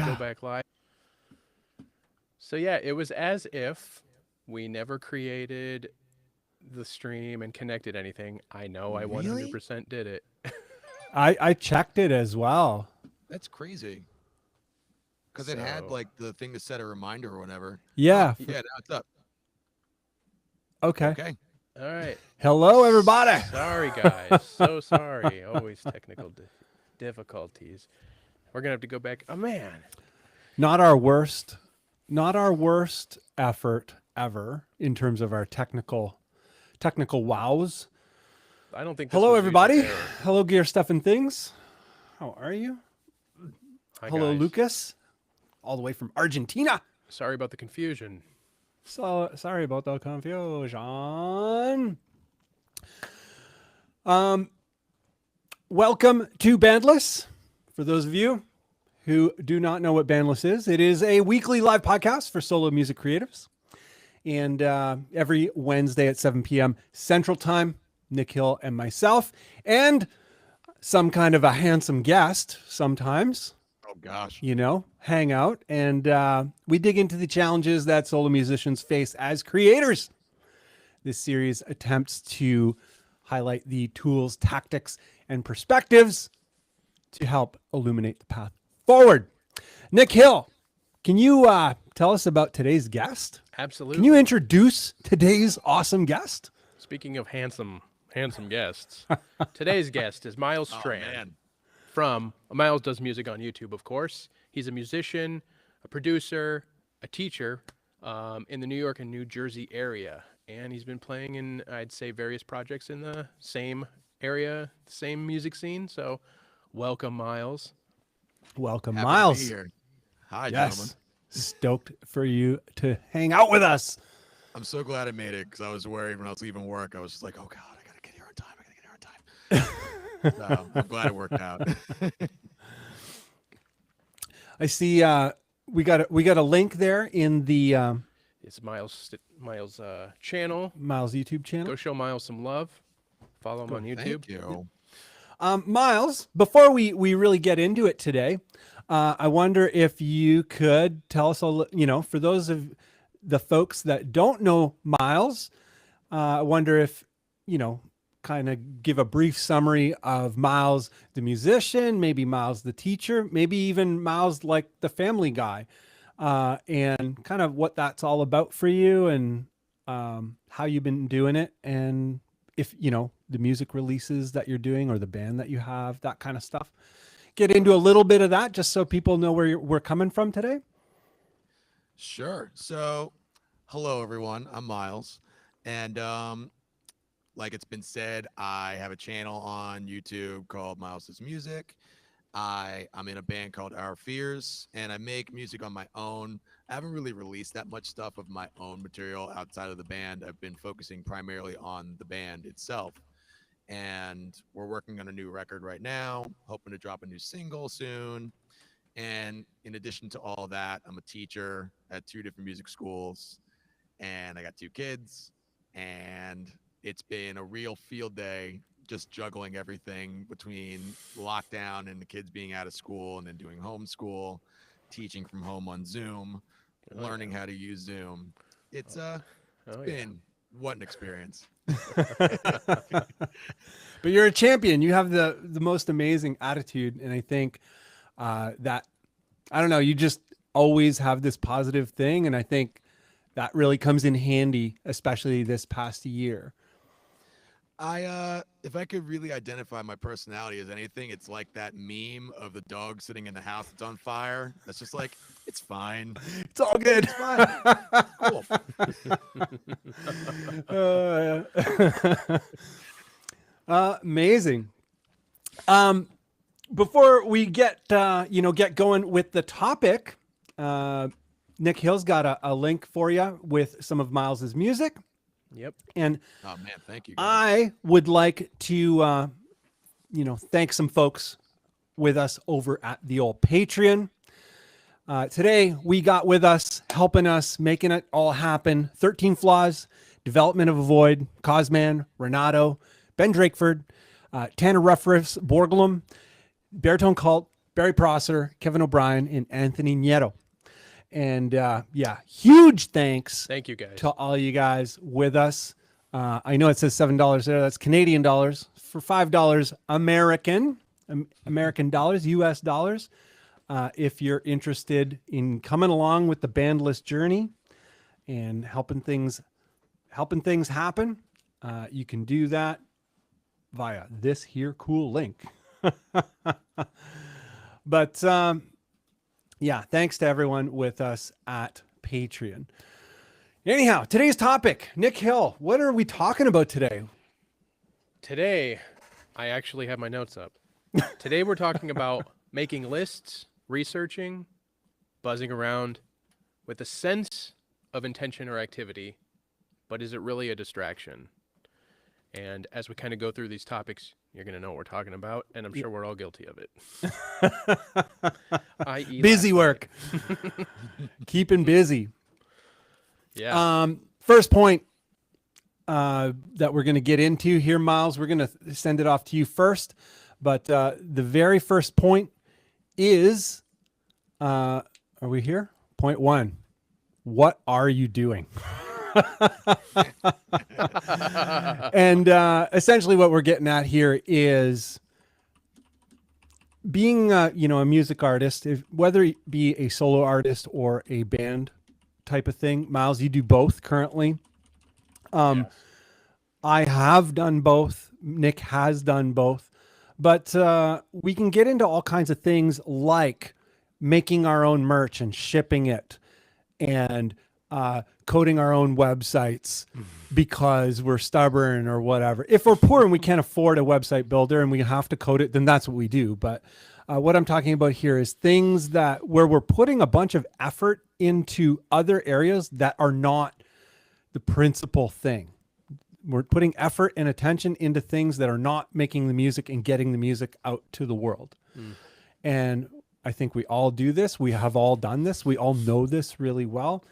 go back live. So yeah, it was as if we never created the stream and connected anything. I know I Really? 100% did it. I checked it as well. That's crazy. Because it had So- like the thing to set a reminder or whatever. Yeah. Yeah, now it's up. Okay. Okay. All right. Hello, everybody. Sorry, guys. So sorry. Always technical difficulties. We're going to have to go back. Oh, man. Not our worst effort ever in terms of our technical wows. I don't think this Hello, was everybody. user error. Hello, Gear Stuff and Things. How are you? Hi, Hello, guys. Lucas, all the way from Argentina. Sorry about the confusion. So sorry about the confusion. Welcome to Bandless. For those of you who do not know what Bandless is, it is a weekly live podcast for solo music creatives. And every Wednesday at 7 p.m. Central Time, Nick Hill and myself, and some kind of a handsome guest sometimes, Oh gosh. hang out, and we dig into the challenges that solo musicians face as creators. This series attempts to highlight the tools, tactics, and perspectives to help illuminate the path forward. Nick Hill, can you tell us about today's guest? Absolutely. Can you introduce today's awesome guest? Speaking of handsome guests, today's guest is Miles Oh, Strand. man. From Miles does music on YouTube, of course. He's a musician, a producer, a teacher in the New York and New Jersey area. And he's been playing in, I'd say, various projects in the same area, same music scene. So welcome, Miles. Welcome, Happy Miles. to be here. Hi, Yes. gentlemen. Stoked for you to hang out with us. I'm so glad I made it because I was worried when I was leaving work. I was just like, oh God, I gotta get here on time. I gotta get here on time. So I'm glad it worked out. I see we got a link there in the It's Miles' channel. Miles YouTube channel. Go show Miles some love. Follow him on YouTube. Thank you. Miles, before we really get into it today, I wonder if you could tell us for those of the folks that don't know Miles, I wonder if, kind of give a brief summary of Miles, the musician, maybe Miles, the teacher, maybe even Miles, like the family guy, and kind of what that's all about for you and how you've been doing it. And if, the music releases that you're doing or the band that you have, that kind of stuff. Get into a little bit of that just so people know where we're coming from today. Sure. So, hello everyone. I'm Miles, and like it's been said, I have a channel on YouTube called Miles Does Music. I'm in a band called RoughRiffs, and I make music on my own. I haven't really released that much stuff of my own material outside of the band. I've been focusing primarily on the band itself, and we're working on a new record right now, hoping to drop a new single soon. And in addition to all that, I'm a teacher at 2 different music schools, and I got 2 kids, and it's been a real field day just juggling everything between lockdown and the kids being out of school and then doing homeschool, teaching from home on Zoom, learning how to use Zoom. It's been what an experience. But you're a champion. You have the most amazing attitude. And I think that, I don't know, you just always have this positive thing. And I think that really comes in handy, especially this past year. If I could really identify my personality as anything, it's like that meme of the dog sitting in the house that's on fire. That's just like, it's fine. It's all good. It's fine. Cool. Amazing. Before we get going with the topic, Nick Hill's got a link for you with some of Miles's music. Yep. And Oh man, thank you guys. I would like to, thank some folks with us over at the old Patreon. Today we got with us, helping us, making it all happen, 13 Flaws, Development of a Void, Cosman, Renato, Ben Drakeford, Tanner RoughRiffs, Borglum, Baritone Cult, Barry Prosser, Kevin O'Brien, and Anthony Nieto. And yeah, huge thanks Thank you, guys. to all you guys with us. I know it says $7 there. That's Canadian dollars. For $5 American dollars, US dollars. If you're interested in coming along with the bandless journey and helping things happen, you can do that via this here cool link. But yeah, thanks to everyone with us at Patreon. Anyhow, today's topic, Nick Hill, what are we talking about today? Today, I actually have my notes up. Today we're talking about making lists, researching, buzzing around with a sense of intention or activity, but is it really a distraction? And as we kind of go through these topics, you're going to know what we're talking about, and I'm sure we're all guilty of it. I.e. Busy work. Keeping busy. Yeah. First point that we're going to get into here, Miles, we're going to send it off to you first. But the very first point is, are we here? Point 1. What are you doing? And essentially what we're getting at here is being a music artist, whether it be a solo artist or a band type of thing. Miles, you do both currently. Yes. I have done both. Nick has done both. But we can get into all kinds of things like making our own merch and shipping it, and coding our own websites because we're stubborn or whatever. If we're poor and we can't afford a website builder and we have to code it, then that's what we do. But what I'm talking about here is things where we're putting a bunch of effort into other areas that are not the principal thing. We're putting effort and attention into things that are not making the music and getting the music out to the world. And I think we all do this. We have all done this. We all know this really well.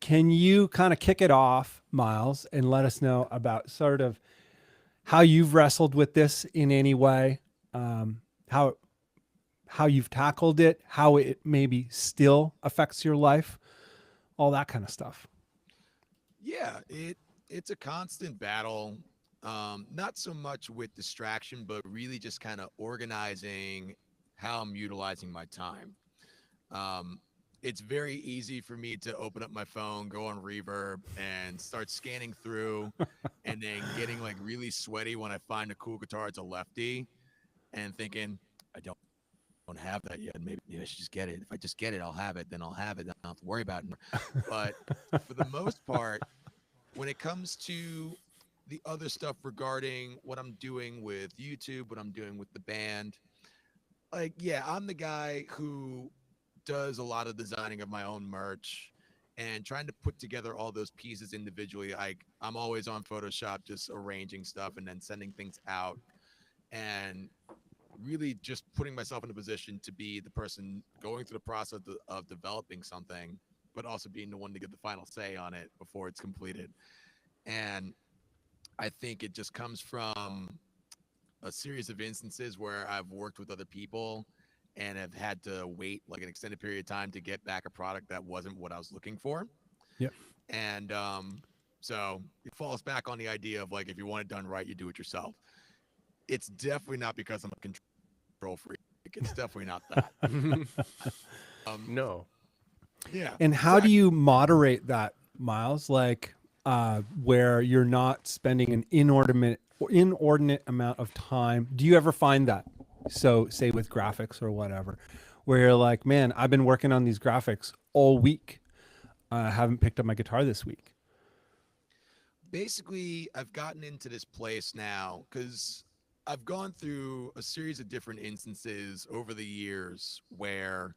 Can you kind of kick it off, Miles, and let us know about sort of how you've wrestled with this in any way, how you've tackled it, how it maybe still affects your life, all that kind of stuff? Yeah, it's a constant battle, not so much with distraction, but really just kind of organizing how I'm utilizing my time. It's very easy for me to open up my phone, go on Reverb, and start scanning through, and then getting like really sweaty when I find a cool guitar. It's a lefty, and thinking, I don't have that yet. Maybe I should just get it. If I just get it, I'll have it. Then I'll have it. Then I don't have to worry about it. But for the most part, when it comes to the other stuff regarding what I'm doing with YouTube, what I'm doing with the band, like, yeah, I'm the guy who does a lot of designing of my own merch and trying to put together all those pieces individually. I'm always on Photoshop, just arranging stuff and then sending things out, and really just putting myself in a position to be the person going through the process of developing something, but also being the one to get the final say on it before it's completed. And I think it just comes from a series of instances where I've worked with other people and have had to wait like an extended period of time to get back a product that wasn't what I was looking for. Yep. And so it falls back on the idea of like, if you want it done right, you do it yourself. It's definitely not because I'm a control freak. It's definitely not that. No. Yeah. And how do you moderate that, Miles? Like where you're not spending an inordinate amount of time. Do you ever find that? So say with graphics or whatever, where you're like, man, I've been working on these graphics all week. I haven't picked up my guitar this week. Basically, I've gotten into this place now because I've gone through a series of different instances over the years where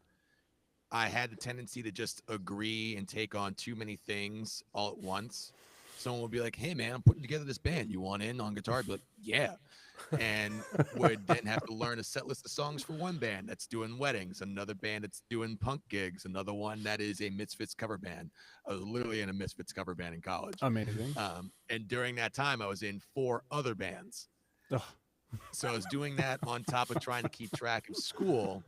I had the tendency to just agree and take on too many things all at once. Someone would be like, hey, man, I'm putting together this band. You want in on guitar? I'd be like, yeah. And would then have to learn a set list of songs for one band that's doing weddings, another band that's doing punk gigs, another one that is a Misfits cover band. I was literally in a Misfits cover band in college. Amazing. And during that time, I was in 4 other bands. Ugh. So I was doing that on top of trying to keep track of school.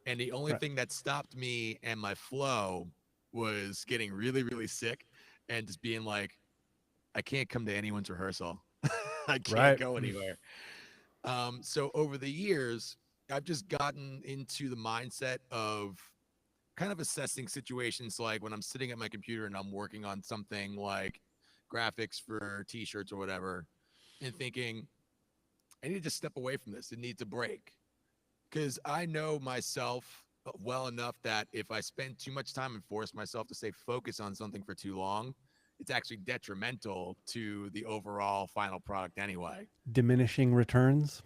And the only Right. thing that stopped me and my flow was getting really, really sick and just being like, I can't come to anyone's rehearsal. I can't Right. go anywhere. So over the years, I've just gotten into the mindset of kind of assessing situations like when I'm sitting at my computer and I'm working on something like graphics for t-shirts or whatever, and thinking, I need to just step away from this. It needs a break. Because I know myself well enough that if I spend too much time and force myself to stay focused on something for too long, it's actually detrimental to the overall final product anyway. Diminishing returns.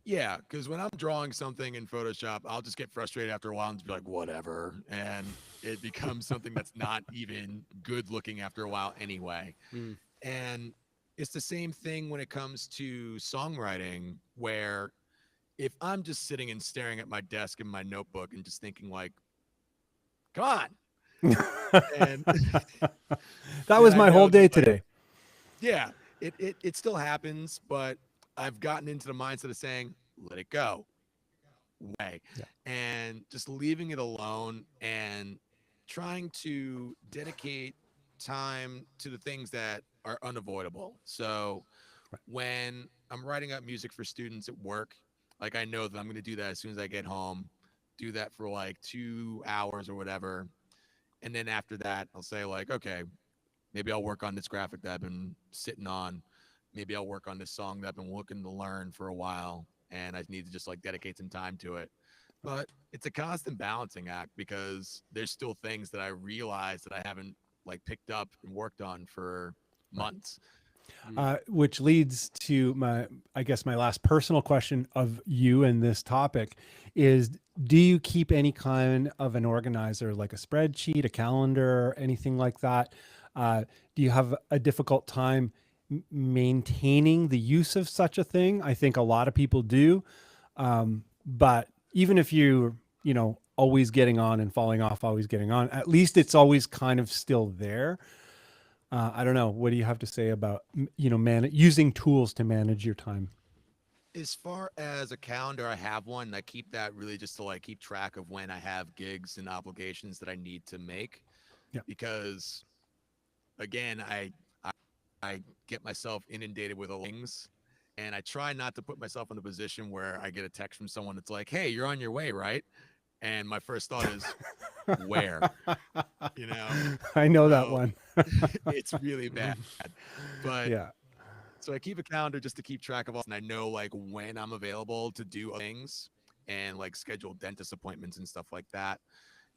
Yeah, because when I'm drawing something in Photoshop, I'll just get frustrated after a while and just be like, whatever. And it becomes something that's not even good looking after a while anyway. Mm. And it's the same thing when it comes to songwriting, where if I'm just sitting and staring at my desk and my notebook and just thinking like, come on. And That then was I my whole know day that, like, today. yeah, it still happens, but I've gotten into the mindset of saying, let it go way, Yeah. and just leaving it alone and trying to dedicate time to the things that are unavoidable. So Right. when I'm writing up music for students at work, like I know that I'm going to do that as soon as I get home, do that for like 2 hours or whatever. And then after that, I'll say like, okay, maybe I'll work on this graphic that I've been sitting on. Maybe I'll work on this song that I've been looking to learn for a while, and I need to just like dedicate some time to it. But it's a constant balancing act because there's still things that I realize that I haven't like picked up and worked on for Right. months. Which leads to my, I guess, my last personal question of you and this topic is: do you keep any kind of an organizer, like a spreadsheet, a calendar, anything like that? Do you have a difficult time maintaining the use of such a thing? I think a lot of people do, but even if you know, always getting on and falling off, always getting on, at least it's always kind of still there. I don't know. What do you have to say about, you know, using tools to manage your time? As far as a calendar, I have one. I keep that really just to like keep track of when I have gigs and obligations that I need to make. Yeah. Because again, I get myself inundated with things, and I try not to put myself in the position where I get a text from someone that's like, "Hey, you're on your way, right?" And my first thought is, "Where?" You know? I know that So one. it's really bad. But Yeah. so I keep a calendar just to keep track of all, and I know like when I'm available to do things and like schedule dentist appointments and stuff like that.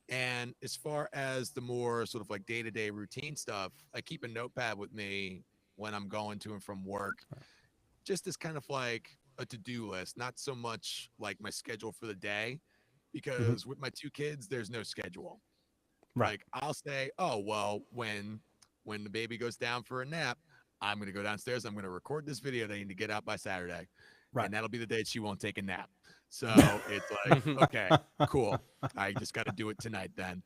And as far as the more sort of like day-to-day routine stuff, I keep a notepad with me when I'm going to and from work, just as kind of like a to-do list, not so much like my schedule for the day, Mhm. because with my two kids, there's no schedule. Right. Like I'll say, oh, well, when the baby goes down for a nap, I'm going to go downstairs. I'm going to record this video that I need to get out by Saturday. Right. And that'll be the day she won't take a nap. So it's like, okay, cool. I just got to do it tonight then.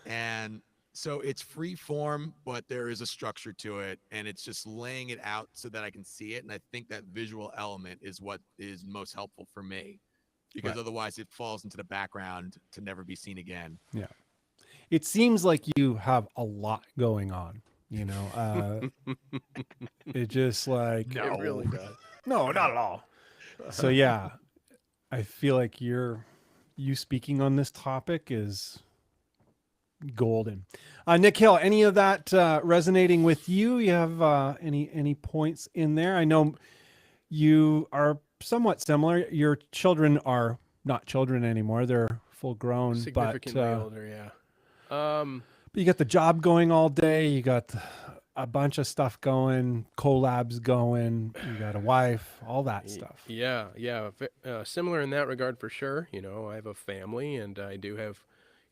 And so it's free form, but there is a structure to it. And it's just laying it out so that I can see it. And I think that visual element is what is most helpful for me, because Right. otherwise it falls into the background to never be seen again. Yeah. It seems like you have a lot going on, you know, it just like, It really does. no, not at all. So yeah, I feel like you speaking on this topic is golden. Nick Hill, any of that resonating with you? You have any points in there? I know you are somewhat similar. Your children are not children anymore; they're full grown. Significantly older, yeah. But you got the job going all day. You got a bunch of stuff going, collabs going. You got a wife, all that stuff. Yeah. Similar in that regard for sure. You know, I have a family and I do have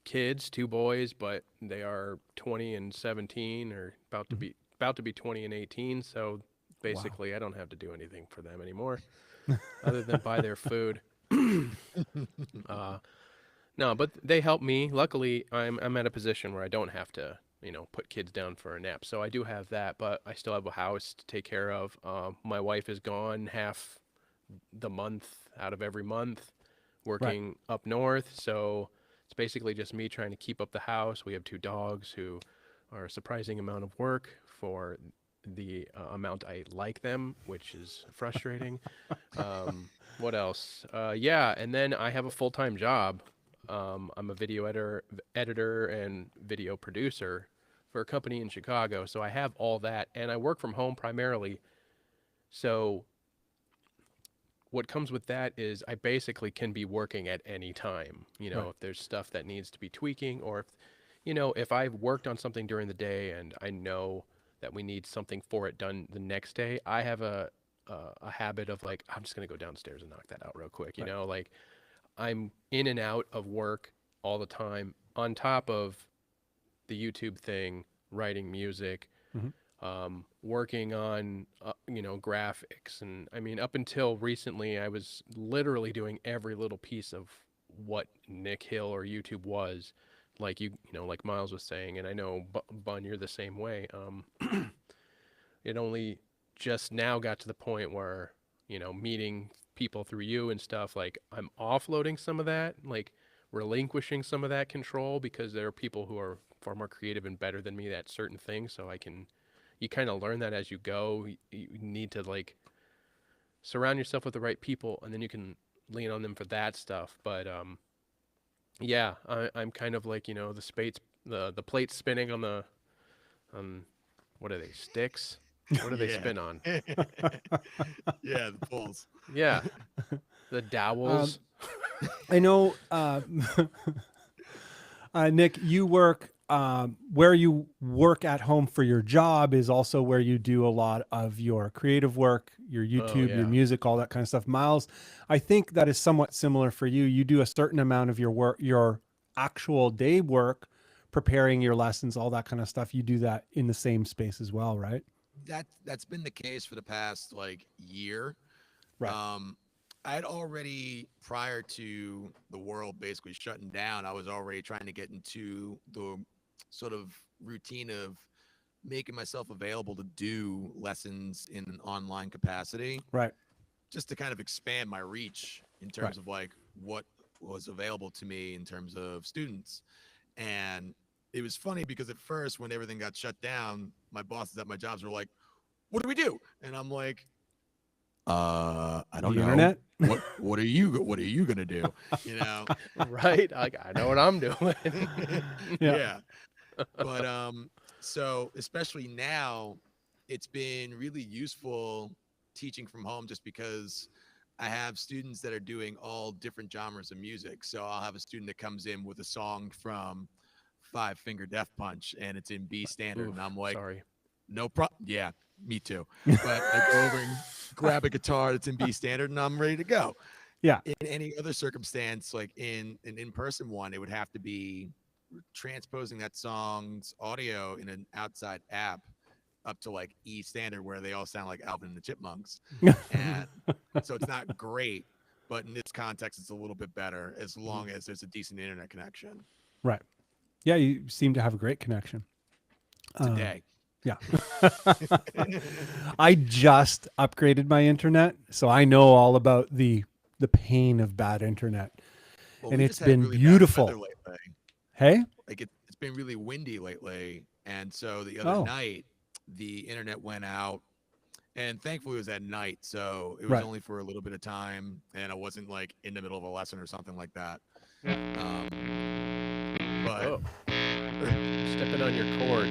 kids, two boys, but they are 20 and 17, or about to be 20 and 18. So basically, I don't have to do anything for them anymore, other than buy their food. No, but they help me. Luckily, I'm at a position where I don't have to, you know, put kids down for a nap. So I do have that, but I still have a house to take care of. My wife is gone half the month out of every month, working up north. So it's basically just me trying to keep up the house. We have 2 dogs who are a surprising amount of work for the amount I like them, which is frustrating. What else? Yeah, and then I have a full-time job. I'm a video editor and video producer for a company in Chicago. So I have all that, and I work from home primarily. So what comes with that is I basically can be working at any time. You know, if there's stuff that needs to be tweaking, or if, you know, if I've worked on something during the day and I know that we need something for it done the next day, I have a habit of like, I'm just gonna go downstairs and knock that out real quick. You know, like I'm in and out of work all the time, on top of the YouTube thing, writing music, working on, you know, graphics. And I mean, up until recently, I was literally doing every little piece of what Nick Hill or YouTube was. Like you know, like Miles was saying, and I know Bunn, you're the same way. It only just now got to the point where, you know, meeting people through you and stuff, like I'm offloading some of that, like relinquishing some of that control, because there are people who are far more creative and better than me at certain things. So you kind of learn that as you go. You need to like surround yourself with the right people, and then you can lean on them for that stuff. But yeah, I'm kind of like, you know, the plate spinning on the what are they, sticks? What do they spin on? Yeah, the poles. Yeah, the dowels. I know, Nick, you work, where you work at home for your job is also where you do a lot of your creative work, your YouTube, your music, all that kind of stuff. Miles, I think that is somewhat similar for you. You do a certain amount of your work, your actual day work, preparing your lessons, all that kind of stuff. You do that in the same space as well, right? That's been the case for the past like year. Right. I'd already, prior to the world basically shutting down, I was already trying to get into the sort of routine of making myself available to do lessons in an online capacity, Right. just to kind of expand my reach in terms of like what was available to me in terms of students. And it was funny because at first, when everything got shut down, my bosses at my jobs were like, "What do we do?" And I'm like, I don't The know. internet? What are you gonna do? You know? Right, like I know what I'm doing. Yeah. But so especially now, it's been really useful teaching from home, just because I have students that are doing all different genres of music. So I'll have a student that comes in with a song from Five Finger Death Punch, and it's in B standard. Oof, and I'm like, sorry. no problem. Yeah, me too. But I go over and grab a guitar that's in B standard, and I'm ready to go. Yeah. In any other circumstance, like in an in-person one, it would have to be transposing that song's audio in an outside app up to like E standard, where they all sound like Alvin and the Chipmunks. And so it's not great, but in this context, it's a little bit better as long as there's a decent internet connection. Right. Yeah, you seem to have a great connection. Today. Yeah. I just upgraded my internet, so I know all about the pain of bad internet. Well, and we it's just had been really bad beautiful. weather lately. Hey? Like it's been really windy lately. And so the other night, the internet went out, and thankfully it was at night. So it was only for a little bit of time, and I wasn't like in the middle of a lesson or something like that. But Stepping on your cord.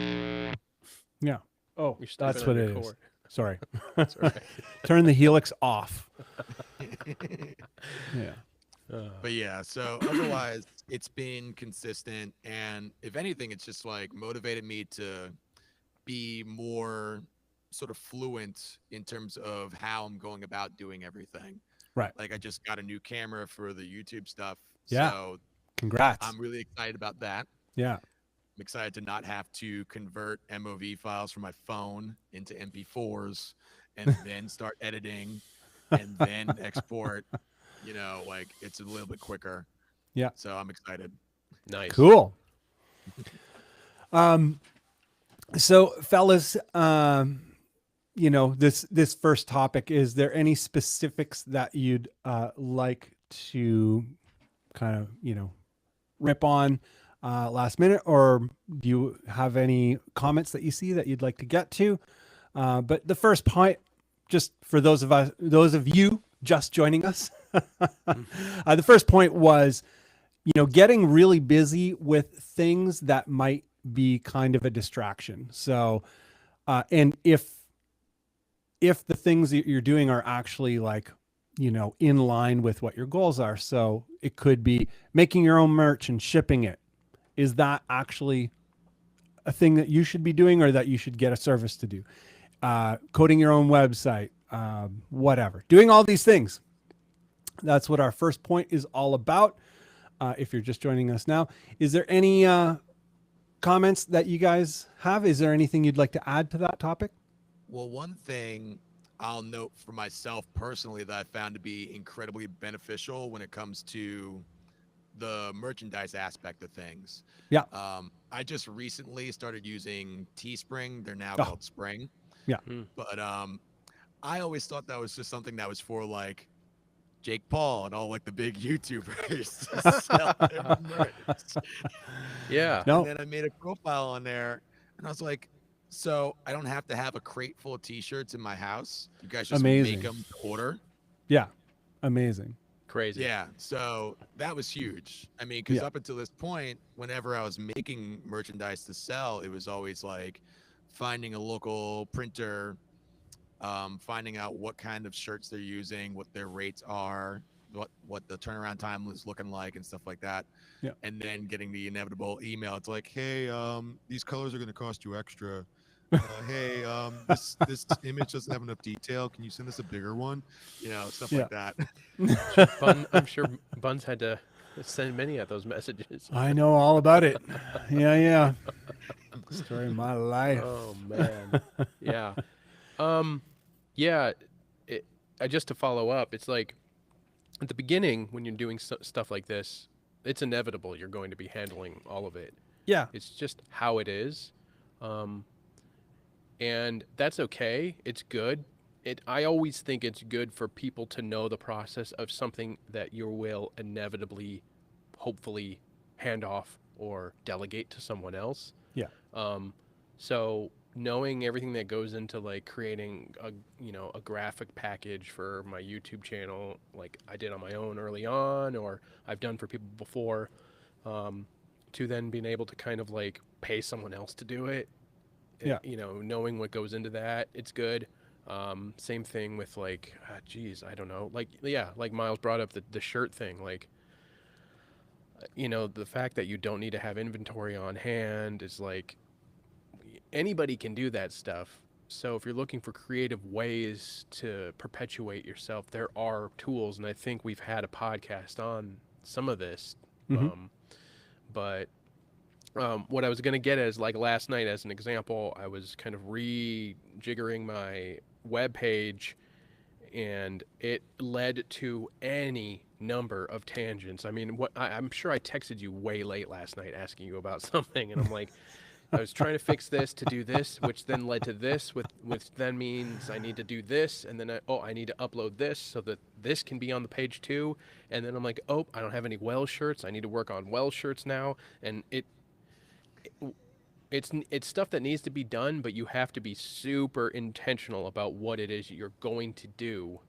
Yeah. Oh, You're stepping that's on what your it is. cord. Sorry. That's all right. Turn the helix off. Yeah. But yeah, so otherwise it's been consistent, and if anything, it's just like motivated me to be more sort of fluent in terms of how I'm going about doing everything. Right. Like I just got a new camera for the YouTube stuff. Yeah. So Congrats. I'm really excited about that. Yeah. I'm excited to not have to convert MOV files from my phone into MP4s and then start editing and then export. You know, like it's a little bit quicker. Yeah. So I'm excited. Nice. Cool. So fellas, you know, this first topic, is there any specifics that you'd like to kind of, rip on last minute, or do you have any comments that you see that you'd like to get to? But the first point, just for those of you just joining us, the first point was, getting really busy with things that might be kind of a distraction. So, and if the things that you're doing are actually like, in line with what your goals are. So it could be making your own merch and shipping it. Is that actually a thing that you should be doing, or that you should get a service to do? Coding your own website, whatever. Doing all these things. That's what our first point is all about. If you're just joining us now, is there any comments that you guys have? Is there anything you'd like to add to that topic? Well, one thing I'll note for myself personally that I found to be incredibly beneficial when it comes to the merchandise aspect of things. Yeah. I just recently started using Teespring. They're now Oh. called Spring. Yeah. But I always thought that was just something that was for like Jake Paul and all like the big YouTubers to sell their merch. Yeah. No. And then I made a profile on there, and I was like, so I don't have to have a crate full of t-shirts in my house. You guys just Amazing. make them to order. Yeah. Amazing. Crazy. Yeah. So that was huge. I mean, because Yeah. up until this point, whenever I was making merchandise to sell, it was always like finding a local printer, finding out what kind of shirts they're using, what their rates are, what the turnaround time was looking like, and stuff like that. Yeah. And then getting the inevitable email. It's like, hey, these colors are going to cost you extra. Hey, this image doesn't have enough detail. Can you send us a bigger one? Stuff like that. I'm sure Buns had to send many of those messages. I know all about it. Yeah. Story of my life. Oh man. Yeah. Yeah. Just to follow up, it's like at the beginning when you're doing stuff like this, it's inevitable you're going to be handling all of it. Yeah. It's just how it is. And that's okay. It's good. I always think it's good for people to know the process of something that you will inevitably, hopefully, hand off or delegate to someone else. Yeah. So knowing everything that goes into like creating a graphic package for my YouTube channel, like I did on my own early on, or I've done for people before, to then being able to kind of like pay someone else to do it. Yeah. Knowing what goes into that, it's good. Same thing with like, I don't know. Like Miles brought up the shirt thing. Like, the fact that you don't need to have inventory on hand is like, anybody can do that stuff. So if you're looking for creative ways to perpetuate yourself, there are tools. And I think we've had a podcast on some of this. Mhm. But what I was going to get is like last night, as an example, I was kind of rejiggering my web page, and it led to any number of tangents. I mean, I'm sure I texted you way late last night asking you about something, and I'm like, I was trying to fix this to do this, which then led to this, which then means I need to do this, and then I need to upload this so that this can be on the page too. And then I'm like, oh, I don't have any Wells shirts. I need to work on Wells shirts now, and it's stuff that needs to be done, but you have to be super intentional about what it is you're going to do.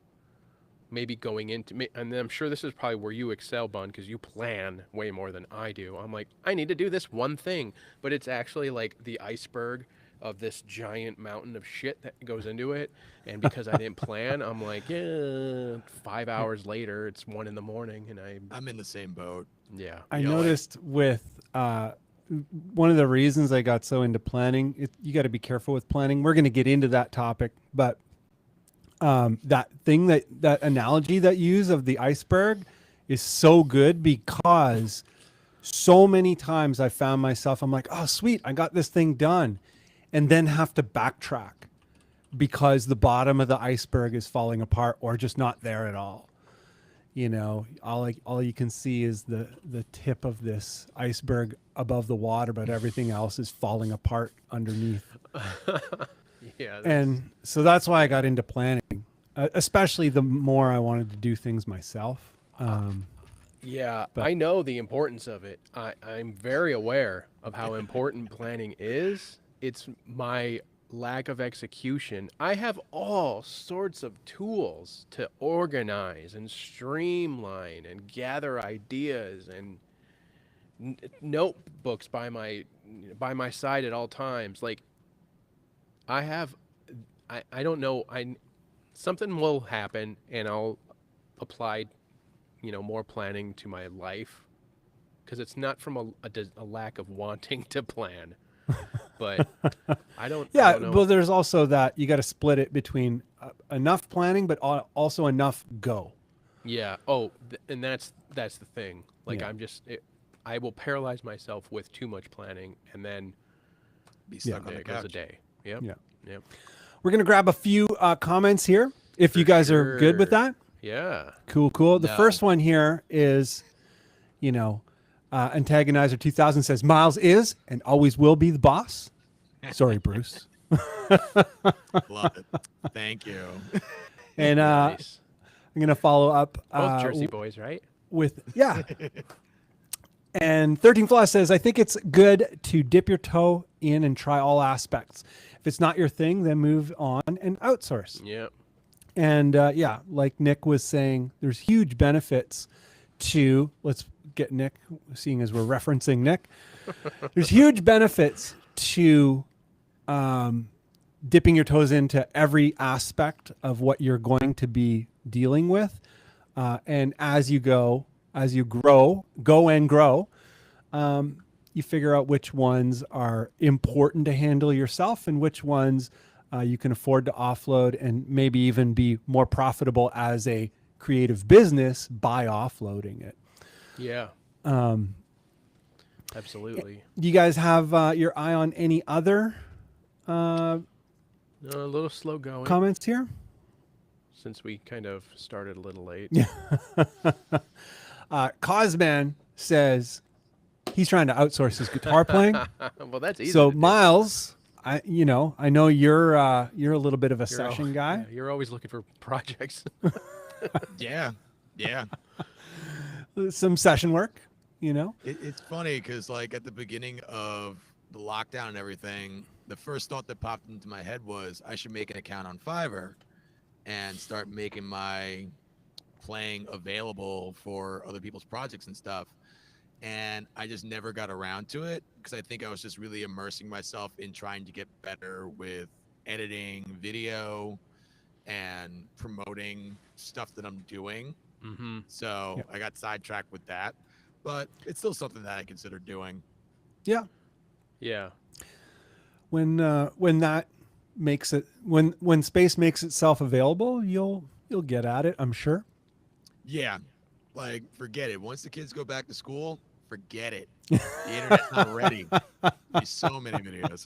Maybe going into, and I'm sure this is probably where you excel, Bun, because you plan way more than I do. I'm like, I need to do this one thing, but it's actually like the iceberg of this giant mountain of shit that goes into it. And because I didn't plan, I'm like, 5 hours later, it's 1 a.m, and I'm in the same boat. yeah. I noticed with one of the reasons I got so into planning, you got to be careful with planning. We're going to get into that topic, but that thing, that analogy that you use of the iceberg is so good, because so many times I found myself, I'm like, oh, sweet, I got this thing done, and then have to backtrack because the bottom of the iceberg is falling apart or just not there at all. All you can see is the tip of this iceberg above the water, but everything else is falling apart underneath. Yeah. And so that's why I got into planning, especially the more I wanted to do things myself. Yeah, But- I know the importance of it. I'm very aware of how important planning is. It's my lack of execution. I have all sorts of tools to organize and streamline and gather ideas and notebooks by my side at all times. Like I have, I don't know. Something will happen and I'll apply more planning to my life because it's not from a lack of wanting to plan, but I don't know. Well, there's also that you got to split it between enough planning, but also enough go. Yeah. And that's the thing. Like Yeah. I will paralyze myself with too much planning and then Be stuck on there the goes a couch. day. Yep. Yeah. Yep. We're going to grab a few comments here. If you For guys are good with sure. that. Yeah. Cool. The No. first one here is, Antagonizer 2000 says Miles is and always will be the boss. Sorry, Bruce. Love it. Thank you. And Nice. I'm going to follow up Both Jersey boys, right? with, yeah. And 13 Flaws says, I think it's good to dip your toe in and try all aspects. If it's not your thing, then move on and outsource. Yep. And like Nick was saying, there's huge benefits to, let's get Nick, seeing as we're referencing Nick, there's huge benefits to dipping your toes into every aspect of what you're going to be dealing with. And as you grow, you figure out which ones are important to handle yourself and which ones you can afford to offload and maybe even be more profitable as a creative business by offloading it. Yeah. Absolutely. Do you guys have your eye on any other A little slow going comments here? since we kind of started a little late. Cosman says he's trying to outsource his guitar playing. Well, that's easy. So to do. Miles, I know you're a little bit of a You're session al- guy. yeah, you're always looking for projects. Yeah. Some session work, It's funny because like at the beginning of the lockdown and everything, the first thought that popped into my head was I should make an account on Fiverr and start making my playing available for other people's projects and stuff. And I just never got around to it because I think I was just really immersing myself in trying to get better with editing video and promoting stuff that I'm doing. Mm-hmm. So Yep. I got sidetracked with that, but it's still something that I consider doing. Yeah. Yeah. When that makes it when space makes itself available, you'll get at it, I'm sure. Yeah, like forget it. Once the kids go back to school, forget it. The internet's not ready. There's so many videos.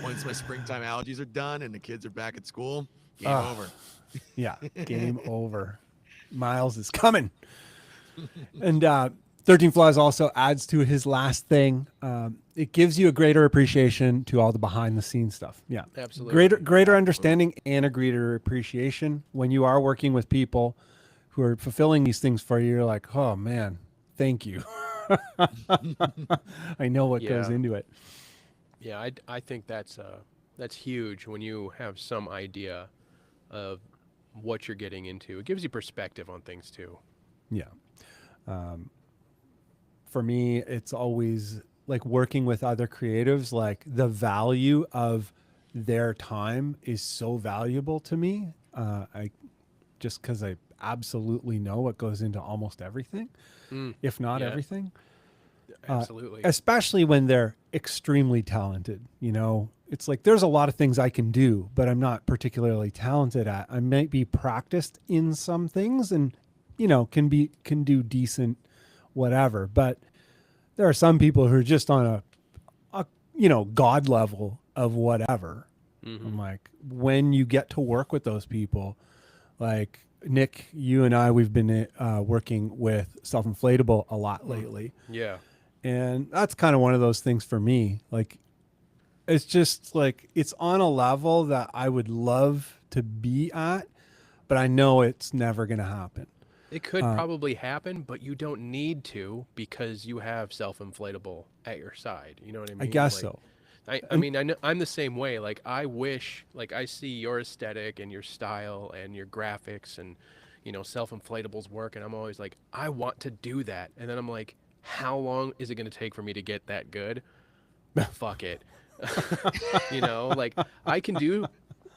Once my springtime allergies are done and the kids are back at school, game over. Yeah, game over. Miles is coming. And 13 Flaws also adds to his last thing. It gives you a greater appreciation to all the behind the scenes stuff. Yeah. Absolutely. Greater understanding and a greater appreciation when you are working with people who are fulfilling these things for you. You're like, oh man, thank you. I know what goes Yeah. into it. Yeah, I think that's huge when you have some idea of what you're getting into. It gives you perspective on things too. Yeah. For me, it's always like working with other creatives, like the value of their time is so valuable to me. I just because I absolutely know what goes into almost everything, if not yeah. everything. Absolutely. Especially when they're extremely talented. It's like there's a lot of things I can do, but I'm not particularly talented at. I might be practiced in some things and can do decent whatever, but there are some people who are just on a god level of whatever. I'm like, when you get to work with those people, like Nick, you and I, we've been working with Self-Inflatable a lot lately. Yeah. And that's kind of one of those things for me. Like, it's just like, it's on a level that I would love to be at, but I know it's never going to happen. It could probably happen, but you don't need to because you have self-inflatable at your side. You know what I mean? I guess Like, so. I mean, I know, I'm the same way. Like, I wish, like, I see your aesthetic and your style and your graphics and, you know, self-inflatables work, and I'm always like, I want to do that. And then I'm like, how long is it going to take for me to get that good? Fuck it. You know, like, I can do,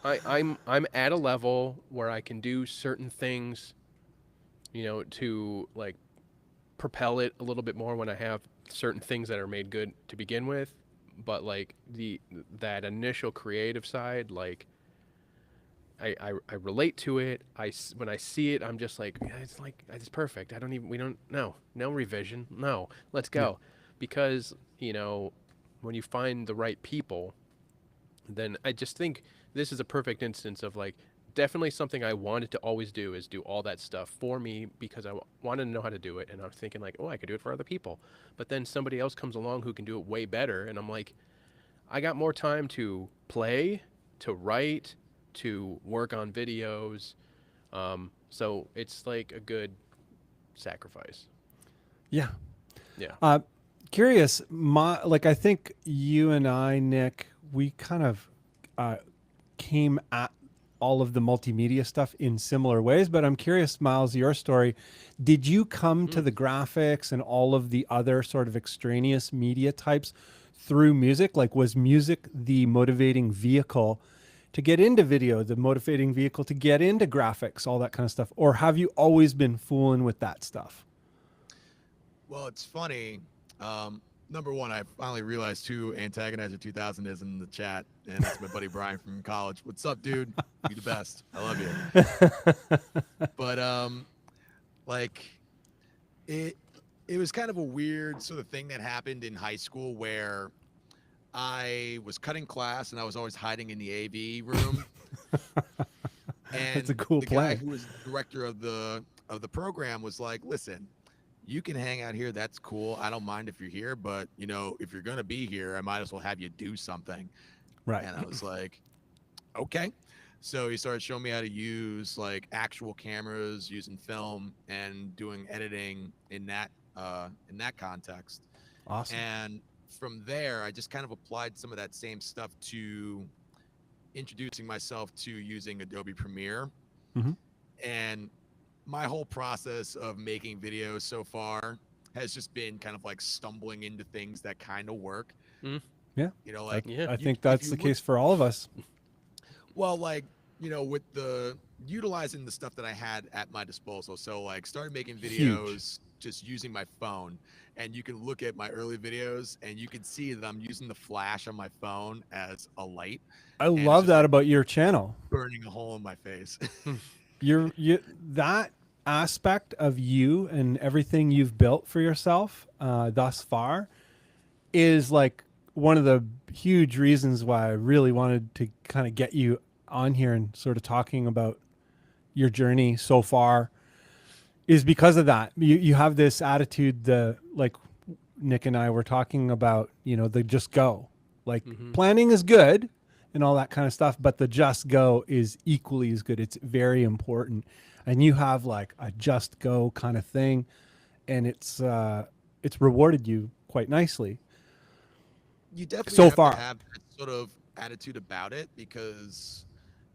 I'm at a level where I can do certain things, you know, to like propel it a little bit more when I have certain things that are made good to begin with. But like that initial creative side, like I relate to it. When I see it, I'm just like, yeah, it's perfect. We don't no revision. No, let's go. Because, you know, when you find the right people, then I just think this is a perfect instance of like definitely something I wanted to always do is do all that stuff for me because I wanted to know how to do it. And I'm thinking like, oh, I could do it for other people. But then somebody else comes along who can do it way better. And I'm like, I got more time to play, to write, to work on videos. So it's like a good sacrifice. Yeah. Yeah. Curious, I think you and I, Nick, we kind of came at all of the multimedia stuff in similar ways, but I'm curious, Miles, your story. Did you come to the graphics and all of the other sort of extraneous media types through music? Like, was music the motivating vehicle to get into video, the motivating vehicle to get into graphics, all that kind of stuff? Or have you always been fooling with that stuff? Well, it's funny. Number one, I finally realized who Antagonizer 2000 is in the chat, and that's my buddy Brian from college. What's up, dude? You the best. I love you. But like it was kind of a weird sort of thing that happened in high school where I was cutting class and I was always hiding in the AV room. And That's a cool the play. guy who was the director of the program was like, listen, you can hang out here. That's cool. I don't mind if you're here, but you know, if you're going to be here, I might as well have you do something. Right. And I was like, okay. So he started showing me how to use like actual cameras, using film and doing editing in that context. Awesome. And from there, I just kind of applied some of that same stuff to introducing myself to using Adobe Premiere. Mm-hmm. And my whole process of making videos so far has just been kind of like stumbling into things that kind of work. Yeah. You know, like, I think that's the case for all of us. Well, like, you know, with the utilizing the stuff that I had at my disposal. So like started making videos just using my phone, and you can look at my early videos and you can see that I'm using the flash on my phone as a light. I love that like about your channel. burning a hole in my face. That aspect of you and everything you've built for yourself thus far is like one of the huge reasons why I really wanted to kind of get you on here and sort of talking about your journey so far, is because of that. You have this attitude, like Nick and I were talking about, you know, the just go. Like planning is good and all that kind of stuff, but the just go is equally as good. It's very important. And you have like a just go kind of thing, and it's rewarded you quite nicely. You definitely so have far to have that sort of attitude about it, because,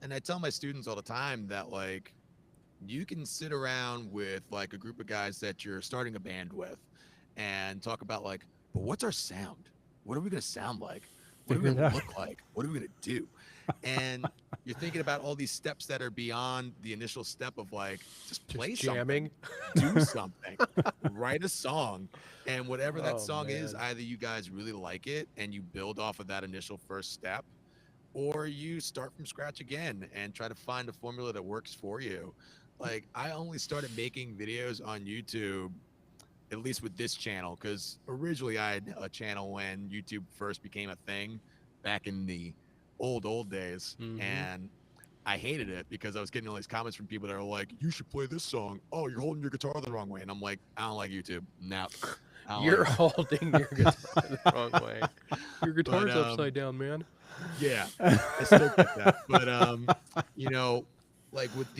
and I tell my students all the time that like you can sit around with like a group of guys that you're starting a band with and talk about like, but what's our sound? What are we going to sound like? What are we going to look like? What are we going to do? And you're thinking about all these steps that are beyond the initial step of like, just play jamming, something, do something, write a song. And whatever that song is, man. either you guys really like it and you build off of that initial first step, or you start from scratch again and try to find a formula that works for you. Like, I only started making videos on YouTube, at least with this channel, because originally I had a channel when YouTube first became a thing back in the old days. And I hated it because I was getting all these comments from people that are like, you should play this song. Oh, you're holding your guitar the wrong way. And I'm like, I don't like YouTube. No. You're holding your guitar the wrong way. Your guitar's upside down, man. Yeah, I still get that. But, you know, like with